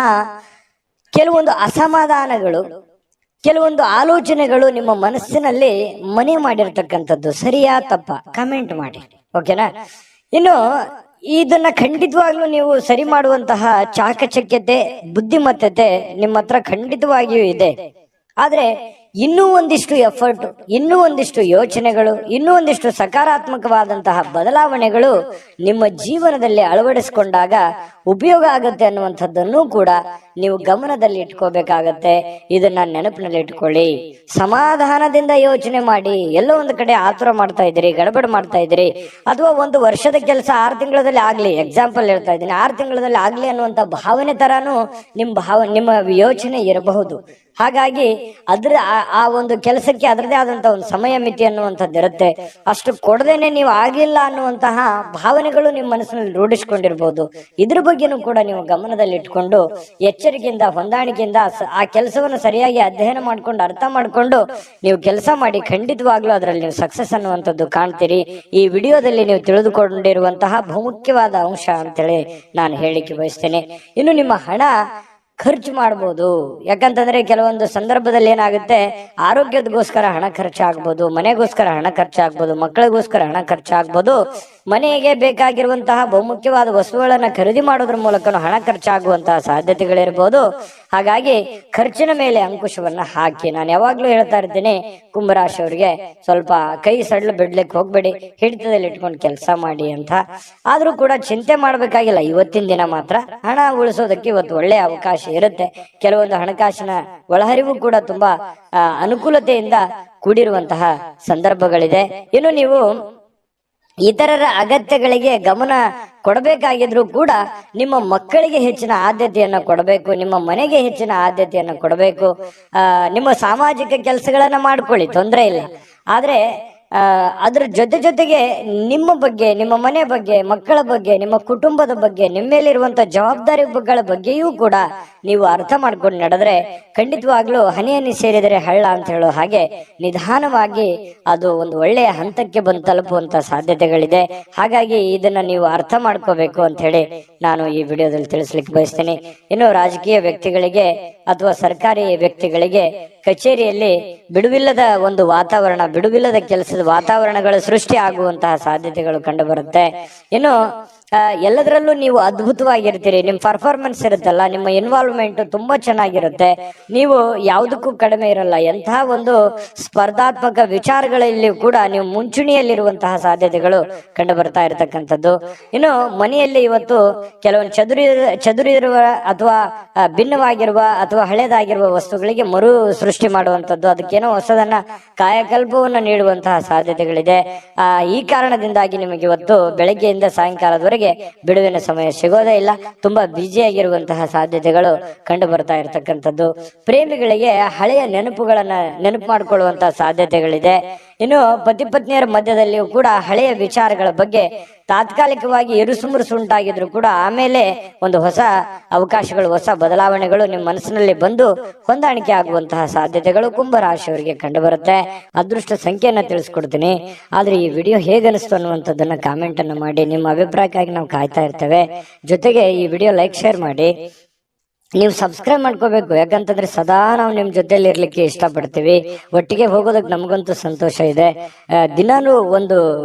Speaker 1: ಕೆಲವೊಂದು ಅಸಮಾಧಾನಗಳು, ಕೆಲವೊಂದು ಆಲೋಚನೆಗಳು ನಿಮ್ಮ ಮನಸ್ಸಿನಲ್ಲಿ ಮನೆ ಮಾಡಿರ್ತಕ್ಕಂಥದ್ದು. ಸರಿಯಾ ತಪ್ಪ ಕಾಮೆಂಟ್ ಮಾಡಿ, ಓಕೆನಾ? ಇನ್ನು ಇದನ್ನ ಖಂಡಿತವಾಗ್ಲೂ ನೀವು ಸರಿ ಮಾಡುವಂತಹ ಚಾಕಚಕ್ಯತೆ, ಬುದ್ಧಿಮತ್ತತೆ ನಿಮ್ಮ ಹತ್ರ ಖಂಡಿತವಾಗಿಯೂ ಇದೆ. ಆದ್ರೆ ಇನ್ನೂ ಒಂದಿಷ್ಟು ಎಫರ್ಟ್, ಇನ್ನೂ ಒಂದಿಷ್ಟು ಯೋಚನೆಗಳು, ಇನ್ನೂ ಒಂದಿಷ್ಟು ಸಕಾರಾತ್ಮಕವಾದಂತಹ ಬದಲಾವಣೆಗಳು ನಿಮ್ಮ ಜೀವನದಲ್ಲಿ ಅಳವಡಿಸಿಕೊಂಡಾಗ ಉಪಯೋಗ ಆಗುತ್ತೆ ಅನ್ನುವಂಥದ್ದನ್ನು ಕೂಡ ನೀವು ಗಮನದಲ್ಲಿ ಇಟ್ಕೋಬೇಕಾಗತ್ತೆ. ಇದನ್ನ ನೆನಪಿನಲ್ಲಿ ಇಟ್ಕೊಳ್ಳಿ. ಸಮಾಧಾನದಿಂದ ಯೋಚನೆ ಮಾಡಿ. ಎಲ್ಲೋ ಒಂದು ಕಡೆ ಆತುರ ಮಾಡ್ತಾ ಇದ್ದೀರಿ, ಗಡಬಡ ಮಾಡ್ತಾ ಇದ್ದೀರಿ, ಅಥವಾ ಒಂದು ವರ್ಷದ ಕೆಲಸ 6 ತಿಂಗಳಲ್ಲಿ ಆಗ್ಲಿ, ಎಕ್ಸಾಂಪಲ್ ಹೇಳ್ತಾ ಇದ್ದೀನಿ, 6 ತಿಂಗಳಲ್ಲಿ ಆಗ್ಲಿ ಅನ್ನುವಂಥ ಭಾವನೆ ತರಾನು ನಿಮ್ಮ ಯೋಚನೆ ಇರಬಹುದು. ಹಾಗಾಗಿ ಆ ಒಂದು ಕೆಲಸಕ್ಕೆ ಅದರದೇ ಆದಂತಹ ಒಂದು ಸಮಯ ಮಿತಿ ಅನ್ನುವಂಥದ್ದು ಇರುತ್ತೆ. ಅಷ್ಟು ಕೊಡದೇನೆ ನೀವು ಆಗಿಲ್ಲ ಅನ್ನುವಂತಹ ಭಾವನೆಗಳು ನಿಮ್ಮ ಮನಸ್ಸಿನಲ್ಲಿ ರೂಢಿಸಿಕೊಂಡಿರ್ಬೋದು. ಇದ್ರ ಬಗ್ಗೆನೂ ಕೂಡ ನೀವು ಗಮನದಲ್ಲಿ ಇಟ್ಕೊಂಡು ಎಚ್ಚರಿಕೆಯಿಂದ, ಹೊಂದಾಣಿಕೆಯಿಂದ ಆ ಕೆಲಸವನ್ನು ಸರಿಯಾಗಿ ಅಧ್ಯಯನ ಮಾಡ್ಕೊಂಡು, ಅರ್ಥ ಮಾಡ್ಕೊಂಡು ನೀವು ಕೆಲಸ ಮಾಡಿ. ಖಂಡಿತವಾಗ್ಲೂ ಅದರಲ್ಲಿ ನೀವು ಸಕ್ಸಸ್ ಅನ್ನುವಂಥದ್ದು ಕಾಣ್ತೀರಿ. ಈ ವಿಡಿಯೋದಲ್ಲಿ ನೀವು ತಿಳಿದುಕೊಂಡಿರುವಂತಹ ಬಹುಮುಖ್ಯವಾದ ಅಂಶ ಅಂತೇಳಿ ನಾನು ಹೇಳಿಕೆ ಬಯಸ್ತೇನೆ. ಇನ್ನು ನಿಮ್ಮ ಹಣ ಖರ್ಚು ಮಾಡ್ಬೋದು. ಯಾಕಂತಂದ್ರೆ ಕೆಲವೊಂದು ಸಂದರ್ಭದಲ್ಲಿ ಏನಾಗುತ್ತೆ, ಆರೋಗ್ಯದಗೋಸ್ಕರ ಹಣ ಖರ್ಚಾಗ್ಬೋದು, ಮನೆಗೋಸ್ಕರ ಹಣ ಖರ್ಚಾಗ್ಬೋದು, ಮಕ್ಕಳಿಗೋಸ್ಕರ ಹಣ ಖರ್ಚಾಗ್ಬೋದು, ಮನೆಗೆ ಬೇಕಾಗಿರುವಂತಹ ಬಹುಮುಖ್ಯವಾದ ವಸ್ತುಗಳನ್ನ ಖರೀದಿ ಮಾಡೋದ್ರ ಮೂಲಕ ಹಣ ಖರ್ಚಾಗುವಂತಹ ಸಾಧ್ಯತೆಗಳಿರ್ಬೋದು. ಹಾಗಾಗಿ ಖರ್ಚಿನ ಮೇಲೆ ಅಂಕುಶವನ್ನ ಹಾಕಿ. ನಾನು ಯಾವಾಗ್ಲೂ ಹೇಳ್ತಾ ಇರ್ತೀನಿ, ಕುಂಭರಾಶಿಯವರಿಗೆ ಸ್ವಲ್ಪ ಕೈ ಸಡ್ಲು ಬಿಡ್ಲಿಕ್ಕೆ ಹೋಗ್ಬೇಡಿ, ಹಿಡಿತದಲ್ಲಿ ಇಟ್ಕೊಂಡು ಕೆಲಸ ಮಾಡಿ ಅಂತ. ಆದ್ರೂ ಕೂಡ ಚಿಂತೆ ಮಾಡ್ಬೇಕಾಗಿಲ್ಲ. ಇವತ್ತಿನ ದಿನ ಮಾತ್ರ ಹಣ ಉಳಿಸೋದಕ್ಕೆ ಇವತ್ತು ಒಳ್ಳೆಯ ಅವಕಾಶ ಇರುತ್ತೆ. ಕೆಲವೊಂದು ಹಣಕಾಸಿನ ಒಳಹರಿವು ಕೂಡ ತುಂಬಾ ಅನುಕೂಲತೆಯಿಂದ ಕೂಡಿರುವಂತಹ ಸಂದರ್ಭಗಳಿದೆ. ಇನ್ನು ನೀವು ಇತರರ ಅಗತ್ಯಗಳಿಗೆ ಗಮನ ಕೊಡಬೇಕಾಗಿದ್ರು ಕೂಡ ನಿಮ್ಮ ಮಕ್ಕಳಿಗೆ ಹೆಚ್ಚಿನ ಆದ್ಯತೆಯನ್ನು ಕೊಡಬೇಕು, ನಿಮ್ಮ ಮನೆಗೆ ಹೆಚ್ಚಿನ ಆದ್ಯತೆಯನ್ನು ಕೊಡಬೇಕು. ನಿಮ್ಮ ಸಾಮಾಜಿಕ ಕೆಲಸಗಳನ್ನ ಮಾಡ್ಕೊಳ್ಳಿ, ತೊಂದರೆ ಇಲ್ಲ. ಆದ್ರೆ ಅದ್ರ ಜೊತೆಗೆ ನಿಮ್ಮ ಬಗ್ಗೆ, ನಿಮ್ಮ ಮನೆ ಬಗ್ಗೆ, ಮಕ್ಕಳ ಬಗ್ಗೆ, ನಿಮ್ಮ ಕುಟುಂಬದ ಬಗ್ಗೆ, ನಿಮ್ಮ ಮೇಲಿರುವಂತ ಜವಾಬ್ದಾರಿಗಳ ಬಗ್ಗೆಯೂ ಕೂಡ ನೀವು ಅರ್ಥ ಮಾಡ್ಕೊಂಡು ನಡೆದ್ರೆ ಖಂಡಿತವಾಗ್ಲೂ ಹನಿ ಹನಿ ಸೇರಿದರೆ ಹಳ್ಳ ಅಂತ ಹೇಳೋ ಹಾಗೆ ನಿಧಾನವಾಗಿ ಅದು ಒಂದು ಒಳ್ಳೆಯ ಹಂತಕ್ಕೆ ಬಂದು ತಲುಪುವಂತ ಸಾಧ್ಯತೆಗಳಿದೆ. ಹಾಗಾಗಿ ಇದನ್ನ ನೀವು ಅರ್ಥ ಮಾಡ್ಕೋಬೇಕು ಅಂತ ಹೇಳಿ ನಾನು ಈ ವಿಡಿಯೋದಲ್ಲಿ ತಿಳಿಸ್ಲಿಕ್ಕೆ ಬಯಸ್ತೇನೆ. ಇನ್ನು ರಾಜಕೀಯ ವ್ಯಕ್ತಿಗಳಿಗೆ ಅಥವಾ ಸರ್ಕಾರಿ ವ್ಯಕ್ತಿಗಳಿಗೆ ಕಚೇರಿಯಲ್ಲಿ ಬಿಡುವಿಲ್ಲದ ಒಂದು ವಾತಾವರಣ, ಬಿಡುವಿಲ್ಲದ ಕೆಲಸದ ವಾತಾವರಣಗಳು ಸೃಷ್ಟಿ ಆಗುವಂತಹ ಸಾಧ್ಯತೆಗಳು ಕಂಡು ಬರುತ್ತೆ. ಇನ್ನು ಎಲ್ಲದರಲ್ಲೂ ನೀವು ಅದ್ಭುತವಾಗಿರ್ತೀರಿ. ನಿಮ್ಮ ಪರ್ಫಾರ್ಮೆನ್ಸ್ ಇರುತ್ತಲ್ಲ, ನಿಮ್ಮ ಇನ್ವಾಲ್ವ್ಮೆಂಟ್ ತುಂಬಾ ಚೆನ್ನಾಗಿರುತ್ತೆ. ನೀವು ಯಾವುದಕ್ಕೂ ಕಡಿಮೆ ಇರಲ್ಲ. ಎಂತಹ ಒಂದು ಸ್ಪರ್ಧಾತ್ಮಕ ವಿಚಾರಗಳಲ್ಲಿ ಕೂಡ ನೀವು ಮುಂಚೂಣಿಯಲ್ಲಿರುವಂತಹ ಸಾಧ್ಯತೆಗಳು ಕಂಡು ಬರ್ತಾ ಇರತಕ್ಕಂಥದ್ದು. ಇನ್ನು ಮನೆಯಲ್ಲಿ ಇವತ್ತು ಕೆಲವೊಂದು ಚದುರಿರುವ ಅಥವಾ ಭಿನ್ನವಾಗಿರುವ ಅಥವಾ ಹಳೇದಾಗಿರುವ ವಸ್ತುಗಳಿಗೆ ಮರು ಸೃಷ್ಟಿ ಮಾಡುವಂಥದ್ದು, ಅದಕ್ಕೇನೋ ಹೊಸದನ್ನ ಕಾಯಕಲ್ಪವನ್ನು ನೀಡುವಂತಹ ಸಾಧ್ಯತೆಗಳಿದೆ. ಈ ಕಾರಣದಿಂದಾಗಿ ನಿಮಗೆ ಇವತ್ತು ಬೆಳಗ್ಗೆಯಿಂದ ಸಾಯಂಕಾಲದವರೆಗೆ ಬಿಡುವಿನ ಸಮಯ ಸಿಗೋದೇ ಇಲ್ಲ. ತುಂಬಾ ಬ್ಯುಸಿಯಾಗಿರುವಂತಹ ಸಾಧ್ಯತೆಗಳು ಕಂಡು ಬರ್ತಾ ಇರತಕ್ಕಂಥದ್ದು. ಪ್ರೇಮಿಗಳಿಗೆ ಹಳೆಯ ನೆನಪುಗಳನ್ನ ನೆನಪು ಮಾಡಿಕೊಳ್ಳುವಂತಹ ಸಾಧ್ಯತೆಗಳಿದೆ. ಇನ್ನು ಪತಿ ಪತ್ನಿಯರ ಮಧ್ಯದಲ್ಲಿಯೂ ಕೂಡ ಹಳೆಯ ವಿಚಾರಗಳ ಬಗ್ಗೆ ತಾತ್ಕಾಲಿಕವಾಗಿ ಇರುಸುಮುರುಸು ಉಂಟಾಗಿದ್ರು ಕೂಡ ಆಮೇಲೆ ಒಂದು ಹೊಸ ಅವಕಾಶಗಳು, ಹೊಸ ಬದಲಾವಣೆಗಳು ನಿಮ್ಮ ಮನಸ್ಸಿನಲ್ಲಿ ಬಂದು ಹೊಂದಾಣಿಕೆ ಆಗುವಂತಹ ಸಾಧ್ಯತೆಗಳು ಕುಂಭರಾಶಿಯವರಿಗೆ ಕಂಡು ಬರುತ್ತೆ. ಅದೃಷ್ಟ ಸಂಖ್ಯೆಯನ್ನ ತಿಳಿಸ್ಕೊಡ್ತೀನಿ. ಆದ್ರೆ ಈ ವಿಡಿಯೋ ಹೇಗನಿಸ್ತು ಅನ್ನುವಂಥದ್ದನ್ನ ಕಾಮೆಂಟ್ ಅನ್ನು ಮಾಡಿ. ನಿಮ್ಮ ಅಭಿಪ್ರಾಯಕ್ಕಾಗಿ ನಾವು ಕಾಯ್ತಾ ಇರ್ತೇವೆ. ಜೊತೆಗೆ ಈ ವಿಡಿಯೋ ಲೈಕ್, ಶೇರ್ ಮಾಡಿ. ನೀವು ಸಬ್ಸ್ಕ್ರೈಬ್ ಮಾಡ್ಕೋಬೇಕು. ಯಾಕಂತಂದ್ರೆ ಸದಾ ನಾವು ನಿಮ್ ಜೊತೆಲಿ ಇರ್ಲಿಕ್ಕೆ ಇಷ್ಟಪಡ್ತೀವಿ. ಒಟ್ಟಿಗೆ ಹೋಗೋದಕ್ಕೆ ನಮಗಂತೂ ಸಂತೋಷ ಇದೆ. ದಿನಾನು ಒಂದು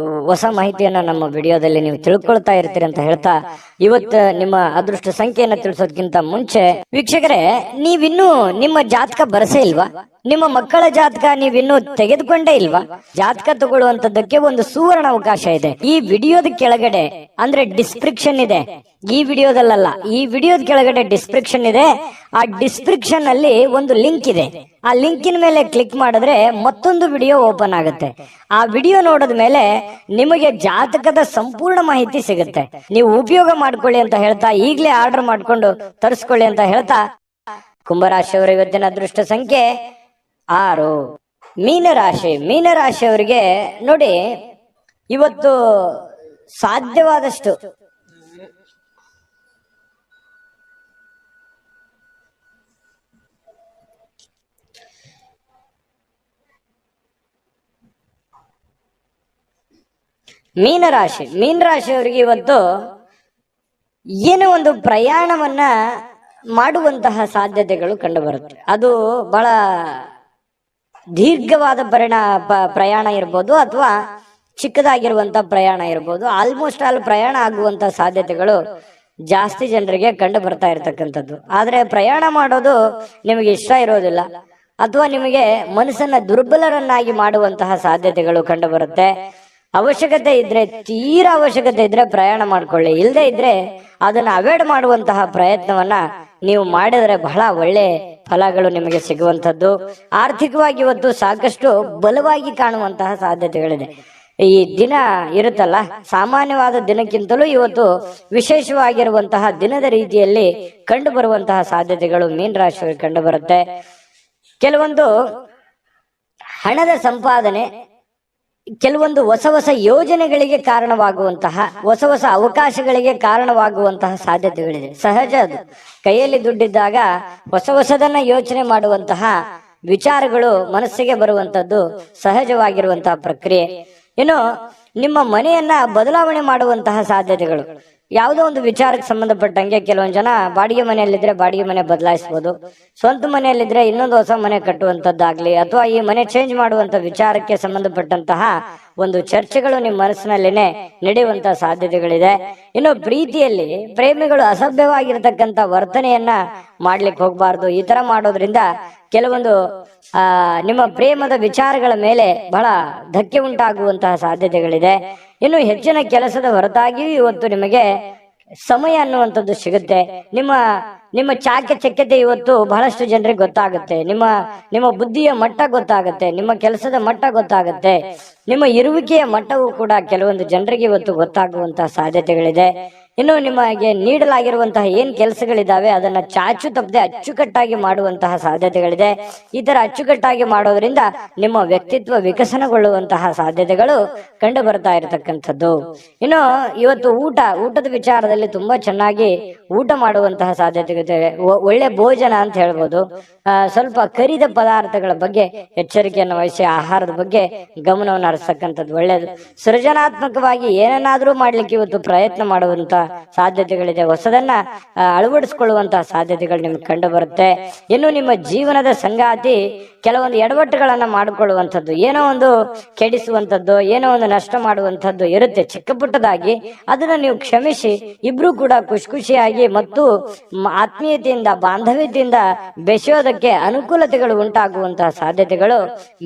Speaker 1: ಹೊಸ ಮಾಹಿತಿಯನ್ನ ನಮ್ಮ ವಿಡಿಯೋದಲ್ಲಿ ನೀವು ತಿಳ್ಕೊಳ್ತಾ ಇರ್ತೀರಿ ಅಂತ ಹೇಳ್ತಾ, ಇವತ್ತು ನಿಮ್ಮ ಅದೃಷ್ಟ ಸಂಖ್ಯೆಯನ್ನ ತಿಳಿಸೋದಕ್ಕಿಂತ ಮುಂಚೆ ವೀಕ್ಷಕರೇ, ನೀವಿನ್ನೂ ನಿಮ್ಮ ಜಾತಕ ಬರಸೇ ಇಲ್ವಾ? ನಿಮ್ಮ ಮಕ್ಕಳ ಜಾತಕ ನೀವಿನ್ನೂ ತೆಗೆದುಕೊಂಡೇ ಇಲ್ವಾ? ಜಾತಕ ತಗೊಳ್ಳುವಂತದ್ದಕ್ಕೆ ಒಂದು ಸುವರ್ಣ ಅವಕಾಶ ಇದೆ. ಈ ವಿಡಿಯೋದ ಕೆಳಗಡೆ ಅಂದ್ರೆ ಡಿಸ್ಕ್ರಿಪ್ಷನ್ ಇದೆ. ಈ ವಿಡಿಯೋದಲ್ಲ, ಈ ವಿಡಿಯೋದ ಕೆಳಗಡೆ ಡಿಸ್ಕ್ರಿಪ್ಷನ್ ಇದೆ. ಆ ಡಿಸ್ಕ್ರಿಪ್ಷನ್ ಅಲ್ಲಿ ಒಂದು ಲಿಂಕ್ ಇದೆ. ಆ ಲಿಂಕಿನ ಮೇಲೆ ಕ್ಲಿಕ್ ಮಾಡಿದ್ರೆ ಮತ್ತೊಂದು ವಿಡಿಯೋ ಓಪನ್ ಆಗುತ್ತೆ. ಆ ವಿಡಿಯೋ ನೋಡಿದ ಮೇಲೆ ನಿಮಗೆ ಜಾತಕದ ಸಂಪೂರ್ಣ ಮಾಹಿತಿ ಸಿಗುತ್ತೆ. ನೀವು ಉಪಯೋಗ ಮಾಡ್ಕೊಳ್ಳಿ ಅಂತ ಹೇಳ್ತಾ, ಈಗಲೇ ಆರ್ಡರ್ ಮಾಡ್ಕೊಂಡು ತರಿಸ್ಕೊಳ್ಳಿ ಅಂತ ಹೇಳ್ತಾ, ಕುಂಭರಾಶಿಯವರ ಇವತ್ತಿನ ಅದೃಷ್ಟ ಸಂಖ್ಯೆ 6. ಮೀನರಾಶಿಯವರಿಗೆ ನೋಡಿ, ಇವತ್ತು ಸಾಧ್ಯವಾದಷ್ಟು ಮೀನರಾಶಿಯವರಿಗೆ ಇವತ್ತು ಏನೋ ಒಂದು ಪ್ರಯಾಣವನ್ನ ಮಾಡುವಂತಹ ಸಾಧ್ಯತೆಗಳು ಕಂಡು ಬರುತ್ತೆ. ಅದು ಬಹಳ ದೀರ್ಘವಾದ ಪ್ರಯಾಣ ಇರ್ಬೋದು ಅಥವಾ ಚಿಕ್ಕದಾಗಿರುವಂತಹ ಪ್ರಯಾಣ ಇರ್ಬೋದು. ಆಲ್ಮೋಸ್ಟ್ ಆಲ್ ಪ್ರಯಾಣ ಆಗುವಂತಹ ಸಾಧ್ಯತೆಗಳು ಜಾಸ್ತಿ ಜನರಿಗೆ ಕಂಡು ಬರ್ತಾ ಇರತಕ್ಕಂಥದ್ದು. ಆದ್ರೆ ಪ್ರಯಾಣ ಮಾಡೋದು ನಿಮಗೆ ಇಷ್ಟ ಇರೋದಿಲ್ಲ. ಅಥವಾ ನಿಮಗೆ ಮನಸ್ಸನ್ನ ದುರ್ಬಲರನ್ನಾಗಿ ಮಾಡುವಂತಹ ಸಾಧ್ಯತೆಗಳು ಕಂಡು ಬರುತ್ತೆ. ಅವಶ್ಯಕತೆ ಇದ್ರೆ, ತೀರಾ ಅವಶ್ಯಕತೆ ಇದ್ರೆ ಪ್ರಯಾಣ ಮಾಡ್ಕೊಳ್ಳಿ, ಇಲ್ಲದೆ ಇದ್ರೆ ಅದನ್ನ ಅವಾಯ್ಡ್ ಮಾಡುವಂತಹ ಪ್ರಯತ್ನವನ್ನ ನೀವು ಮಾಡಿದರೆ ಬಹಳ ಒಳ್ಳೆ ಫಲಗಳು ನಿಮಗೆ ಸಿಗುವಂಥದ್ದು. ಆರ್ಥಿಕವಾಗಿ ಇವತ್ತು ಸಾಕಷ್ಟು ಬಲವಾಗಿ ಕಾಣುವಂತಹ ಸಾಧ್ಯತೆಗಳಿದೆ. ಈ ದಿನ ಇರುತ್ತಲ್ಲ, ಸಾಮಾನ್ಯವಾದ ದಿನಕ್ಕಿಂತಲೂ ಇವತ್ತು ವಿಶೇಷವಾಗಿರುವಂತಹ ದಿನದ ರೀತಿಯಲ್ಲಿ ಕಂಡು ಬರುವಂತಹ ಸಾಧ್ಯತೆಗಳು ಮೀನ ರಾಶಿಯವರಿಗೆ ಕಂಡು ಬರುತ್ತೆ. ಕೆಲವೊಂದು ಹಣದ ಸಂಪಾದನೆ, ಕೆಲವೊಂದು ಹೊಸ ಹೊಸ ಯೋಜನೆಗಳಿಗೆ ಕಾರಣವಾಗುವಂತಹ, ಹೊಸ ಹೊಸ ಅವಕಾಶಗಳಿಗೆ ಕಾರಣವಾಗುವಂತಹ ಸಾಧ್ಯತೆಗಳಿದೆ. ಸಹಜ ಅದು. ಕೈಯಲ್ಲಿ ದುಡ್ಡಿದ್ದಾಗ ಹೊಸ ಹೊಸದನ್ನ ಯೋಚನೆ ಮಾಡುವಂತಹ ವಿಚಾರಗಳು ಮನಸ್ಸಿಗೆ ಬರುವಂತದ್ದು ಸಹಜವಾಗಿರುವಂತಹ ಪ್ರಕ್ರಿಯೆ. ಇನ್ನು ನಿಮ್ಮ ಮನೆಯನ್ನ ಬದಲಾವಣೆ ಮಾಡುವಂತಹ ಸಾಧ್ಯತೆಗಳು, ಯಾವುದೋ ಒಂದು ವಿಚಾರಕ್ಕೆ ಸಂಬಂಧಪಟ್ಟಂಗೆ ಕೆಲವೊಂದು ಜನ ಬಾಡಿಗೆ ಮನೆಯಲ್ಲಿದ್ರೆ ಬಾಡಿಗೆ ಮನೆ ಬದಲಾಯಿಸಬಹುದು, ಸ್ವಂತ ಮನೆಯಲ್ಲಿದ್ರೆ ಇನ್ನೊಂದು ಹೊಸ ಮನೆ ಕಟ್ಟುವಂತದ್ದಾಗ್ಲಿ, ಅಥವಾ ಈ ಮನೆ ಚೇಂಜ್ ಮಾಡುವಂತ ವಿಚಾರಕ್ಕೆ ಸಂಬಂಧಪಟ್ಟಂತಹ ಒಂದು ಚರ್ಚೆಗಳು ನಿಮ್ಮ ಮನಸ್ಸಿನಲ್ಲೇನೆ ನಡೆಯುವಂತಹ ಸಾಧ್ಯತೆಗಳಿದೆ. ಇನ್ನು ಪ್ರೀತಿಯಲ್ಲಿ ಪ್ರೇಮಿಗಳು ಅಸಭ್ಯವಾಗಿರ್ತಕ್ಕಂಥ ವರ್ತನೆಯನ್ನ ಮಾಡ್ಲಿಕ್ಕೆ ಹೋಗ್ಬಾರ್ದು. ಈ ತರ ಮಾಡೋದ್ರಿಂದ ಕೆಲವೊಂದು ನಿಮ್ಮ ಪ್ರೇಮದ ವಿಚಾರಗಳ ಮೇಲೆ ಬಹಳ ಧಕ್ಕೆ ಉಂಟಾಗುವಂತಹ ಸಾಧ್ಯತೆಗಳಿದೆ. ಇನ್ನು ಹೆಚ್ಚಿನ ಕೆಲಸದ ಹೊರತಾಗಿಯೂ ಇವತ್ತು ನಿಮಗೆ ಸಮಯ ಅನ್ನುವಂಥದ್ದು ಸಿಗುತ್ತೆ. ನಿಮ್ಮ ಚಾಕಚಕ್ಯತೆ ಇವತ್ತು ಬಹಳಷ್ಟು ಜನರಿಗೆ ಗೊತ್ತಾಗುತ್ತೆ. ನಿಮ್ಮ ಬುದ್ಧಿಯ ಮಟ್ಟ ಗೊತ್ತಾಗುತ್ತೆ, ನಿಮ್ಮ ಕೆಲಸದ ಮಟ್ಟ ಗೊತ್ತಾಗುತ್ತೆ, ನಿಮ್ಮ ಇರುವಿಕೆಯ ಮಟ್ಟವೂ ಕೂಡ ಕೆಲವೊಂದು ಜನರಿಗೆ ಇವತ್ತು ಗೊತ್ತಾಗುವಂತಹ ಸಾಧ್ಯತೆಗಳಿದೆ. ಇನ್ನು ನಿಮಗೆ ನೀಡಲಾಗಿರುವಂತಹ ಏನ್ ಕೆಲಸಗಳಿದಾವೆ ಅದನ್ನ ಚಾಚು ತಪ್ಪದೆ ಅಚ್ಚುಕಟ್ಟಾಗಿ ಮಾಡುವಂತಹ ಸಾಧ್ಯತೆಗಳಿದೆ. ಈ ತರ ಅಚ್ಚುಕಟ್ಟಾಗಿ ಮಾಡೋದ್ರಿಂದ ನಿಮ್ಮ ವ್ಯಕ್ತಿತ್ವ ವಿಕಸನಗೊಳ್ಳುವಂತಹ ಸಾಧ್ಯತೆಗಳು ಕಂಡು ಬರ್ತಾ ಇರತಕ್ಕಂಥದ್ದು. ಇನ್ನು ಇವತ್ತು ಊಟದ ವಿಚಾರದಲ್ಲಿ ತುಂಬಾ ಚೆನ್ನಾಗಿ ಊಟ ಮಾಡುವಂತಹ ಸಾಧ್ಯತೆ, ಒಳ್ಳೆ ಭೋಜನ ಅಂತ ಹೇಳ್ಬೋದು. ಸ್ವಲ್ಪ ಕರಿದ ಪದಾರ್ಥಗಳ ಬಗ್ಗೆ ಎಚ್ಚರಿಕೆಯನ್ನು ವಹಿಸಿ ಆಹಾರದ ಬಗ್ಗೆ ಗಮನವನ್ನು ಹರಿಸತಕ್ಕಂಥದ್ದು ಒಳ್ಳೆಯದು. ಸೃಜನಾತ್ಮಕವಾಗಿ ಏನನ್ನಾದ್ರೂ ಮಾಡ್ಲಿಕ್ಕೆ ಇವತ್ತು ಪ್ರಯತ್ನ ಮಾಡುವಂತ ಸಾಧ್ಯತೆಗಳಿದೆ. ಹೊಸದನ್ನ ಅಳವಡಿಸಿಕೊಳ್ಳುವಂತಹ ಸಾಧ್ಯತೆಗಳು ನಿಮ್ಗೆ ಕಂಡು ಬರುತ್ತೆ. ಇನ್ನು ನಿಮ್ಮ ಜೀವನದ ಸಂಗಾತಿ ಕೆಲವೊಂದು ಎಡವಟ್ಟುಗಳನ್ನ ಮಾಡಿಕೊಳ್ಳುವಂಥದ್ದು, ಏನೋ ಒಂದು ಕೆಡಿಸುವಂಥದ್ದು, ಏನೋ ಒಂದು ನಷ್ಟ ಮಾಡುವಂಥದ್ದು ಇರುತ್ತೆ ಚಿಕ್ಕ ಪುಟ್ಟದಾಗಿ. ಅದನ್ನ ನೀವು ಕ್ಷಮಿಸಿ ಇಬ್ರು ಕೂಡ ಖುಷಿಯಾಗಿ ಮತ್ತು ಆತ್ಮೀಯತೆಯಿಂದ ಬಾಂಧವ್ಯತೆಯಿಂದ ಬೆಸೆಯೋದಕ್ಕೆ ಅನುಕೂಲತೆಗಳು ಉಂಟಾಗುವಂತಹ ಸಾಧ್ಯತೆಗಳು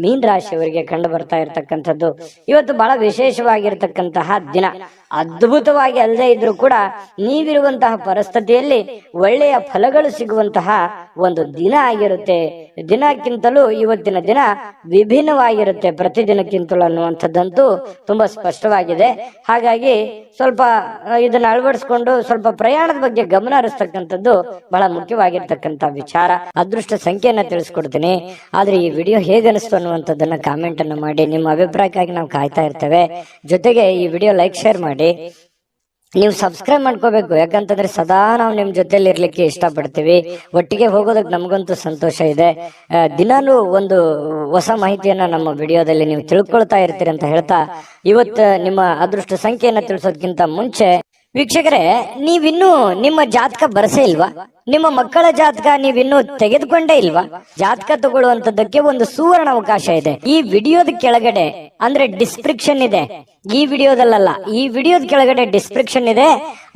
Speaker 1: ಮೀನ ರಾಶಿಯವರಿಗೆ ಕಂಡು ಬರ್ತಾ ಇರತಕ್ಕಂಥದ್ದು. ಇವತ್ತು ಬಹಳ ವಿಶೇಷವಾಗಿರ್ತಕ್ಕಂತಹ ದಿನ. ಅದ್ಭುತವಾಗಿ ಅಲ್ಲದೆ ಇದ್ರೂ ಕೂಡ ನೀವಿರುವಂತಹ ಪರಿಸ್ಥಿತಿಯಲ್ಲಿ ಒಳ್ಳೆಯ ಫಲಗಳು ಸಿಗುವಂತಹ ಒಂದು ದಿನ ಆಗಿರುತ್ತೆ. ದಿನಕ್ಕಿಂತಲೂ ಇವತ್ತಿನ ದಿನ ವಿಭಿನ್ನವಾಗಿರುತ್ತೆ ಪ್ರತಿದಿನಕ್ಕಿಂತಲೂ ಅನ್ನುವಂಥದ್ದಂತೂ ತುಂಬಾ ಸ್ಪಷ್ಟವಾಗಿದೆ. ಹಾಗಾಗಿ ಸ್ವಲ್ಪ ಇದನ್ನ ಅಳವಡಿಸ್ಕೊಂಡು ಸ್ವಲ್ಪ ಪ್ರಯಾಣದ ಬಗ್ಗೆ ಗಮನ ಹರಿಸ್ತಕ್ಕಂಥದ್ದು ಬಹಳ ಮುಖ್ಯವಾಗಿರ್ತಕ್ಕಂಥ ವಿಚಾರ. ಅದೃಷ್ಟ ಸಂಖ್ಯೆಯನ್ನ ತಿಳಿಸ್ಕೊಡ್ತೀನಿ, ಆದ್ರೆ ಈ ವಿಡಿಯೋ ಹೇಗೆ ಅನಿಸ್ತು ಅನ್ನುವಂಥದ್ದನ್ನ ಕಾಮೆಂಟ್ ಅನ್ನು ಮಾಡಿ. ನಿಮ್ಮ ಅಭಿಪ್ರಾಯಕ್ಕಾಗಿ ನಾವು ಕಾಯ್ತಾ ಇರ್ತೇವೆ. ಜೊತೆಗೆ ಈ ವಿಡಿಯೋ ಲೈಕ್ ಶೇರ್ ಮಾಡಿ. ನೀವು ಸಬ್ಸ್ಕ್ರೈಬ್ ಮಾಡ್ಕೋಬೇಕು, ಯಾಕಂತಂದ್ರೆ ಸದಾ ನಾವು ನಿಮ್ ಜೊತೆಲಿ ಇರ್ಲಿಕ್ಕೆ ಇಷ್ಟಪಡ್ತೀವಿ. ಒಟ್ಟಿಗೆ ಹೋಗೋದಕ್ಕೆ ನಮಗಂತೂ ಸಂತೋಷ ಇದೆ. ದಿನಾಲೂ ಒಂದು ಹೊಸ ಮಾಹಿತಿಯನ್ನ ನಮ್ಮ ವಿಡಿಯೋದಲ್ಲಿ ನೀವು ತಿಳ್ಕೊಳ್ತಾ ಇರ್ತೀರಿ ಅಂತ ಹೇಳ್ತಾ, ಇವತ್ತು ನಿಮ್ಮ ಅದೃಷ್ಟ ಸಂಖ್ಯೆಯನ್ನ ತಿಳಿಸೋದಕ್ಕಿಂತ ಮುಂಚೆ ವೀಕ್ಷಕರೇ, ನೀವಿನ್ನೂ ನಿಮ್ಮ ಜಾತಕ ಬರಸೇ ಇಲ್ವಾ? ನಿಮ್ಮ ಮಕ್ಕಳ ಜಾತಕ ನೀವಿನ್ನೂ ತೆಗೆದುಕೊಂಡೇ ಇಲ್ವಾ? ಜಾತಕ ತಗೊಳ್ಳುವಂತದ್ದಕ್ಕೆ ಒಂದು ಸುವರ್ಣ ಅವಕಾಶ ಇದೆ. ಈ ವಿಡಿಯೋದ ಕೆಳಗಡೆ ಅಂದ್ರೆ ಡಿಸ್ಕ್ರಿಪ್ಷನ್ ಇದೆ, ಈ ವಿಡಿಯೋದಲ್ಲ, ಈ ವಿಡಿಯೋದ ಕೆಳಗಡೆ ಡಿಸ್ಕ್ರಿಪ್ಷನ್ ಇದೆ.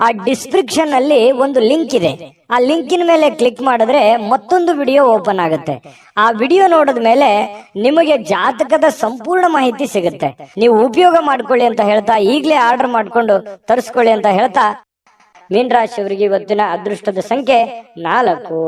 Speaker 1: ಆ ಡಿಸ್ಕ್ರಿಪ್ಷನ್ ಅಲ್ಲಿ ಒಂದು ಲಿಂಕ್ ಇದೆ. ಆ ಲಿಂಕಿನ ಮೇಲೆ ಕ್ಲಿಕ್ ಮಾಡಿದ್ರೆ ಮತ್ತೊಂದು ವಿಡಿಯೋ ಓಪನ್ ಆಗುತ್ತೆ. ಆ ವಿಡಿಯೋ ನೋಡಿದ ಮೇಲೆ ನಿಮಗೆ ಜಾತಕದ ಸಂಪೂರ್ಣ ಮಾಹಿತಿ ಸಿಗುತ್ತೆ. ನೀವು ಉಪಯೋಗ ಮಾಡ್ಕೊಳ್ಳಿ ಅಂತ ಹೇಳ್ತಾ, ಈಗಲೇ ಆರ್ಡರ್ ಮಾಡ್ಕೊಂಡು ತರಿಸ್ಕೊಳ್ಳಿ ಅಂತ ಹೇಳ್ತಾ, ಮೀನ ರಾಶಿಯವರಿಗೆ ಇವತ್ತಿನ ಅದೃಷ್ಟದ ಸಂಖ್ಯೆ 4.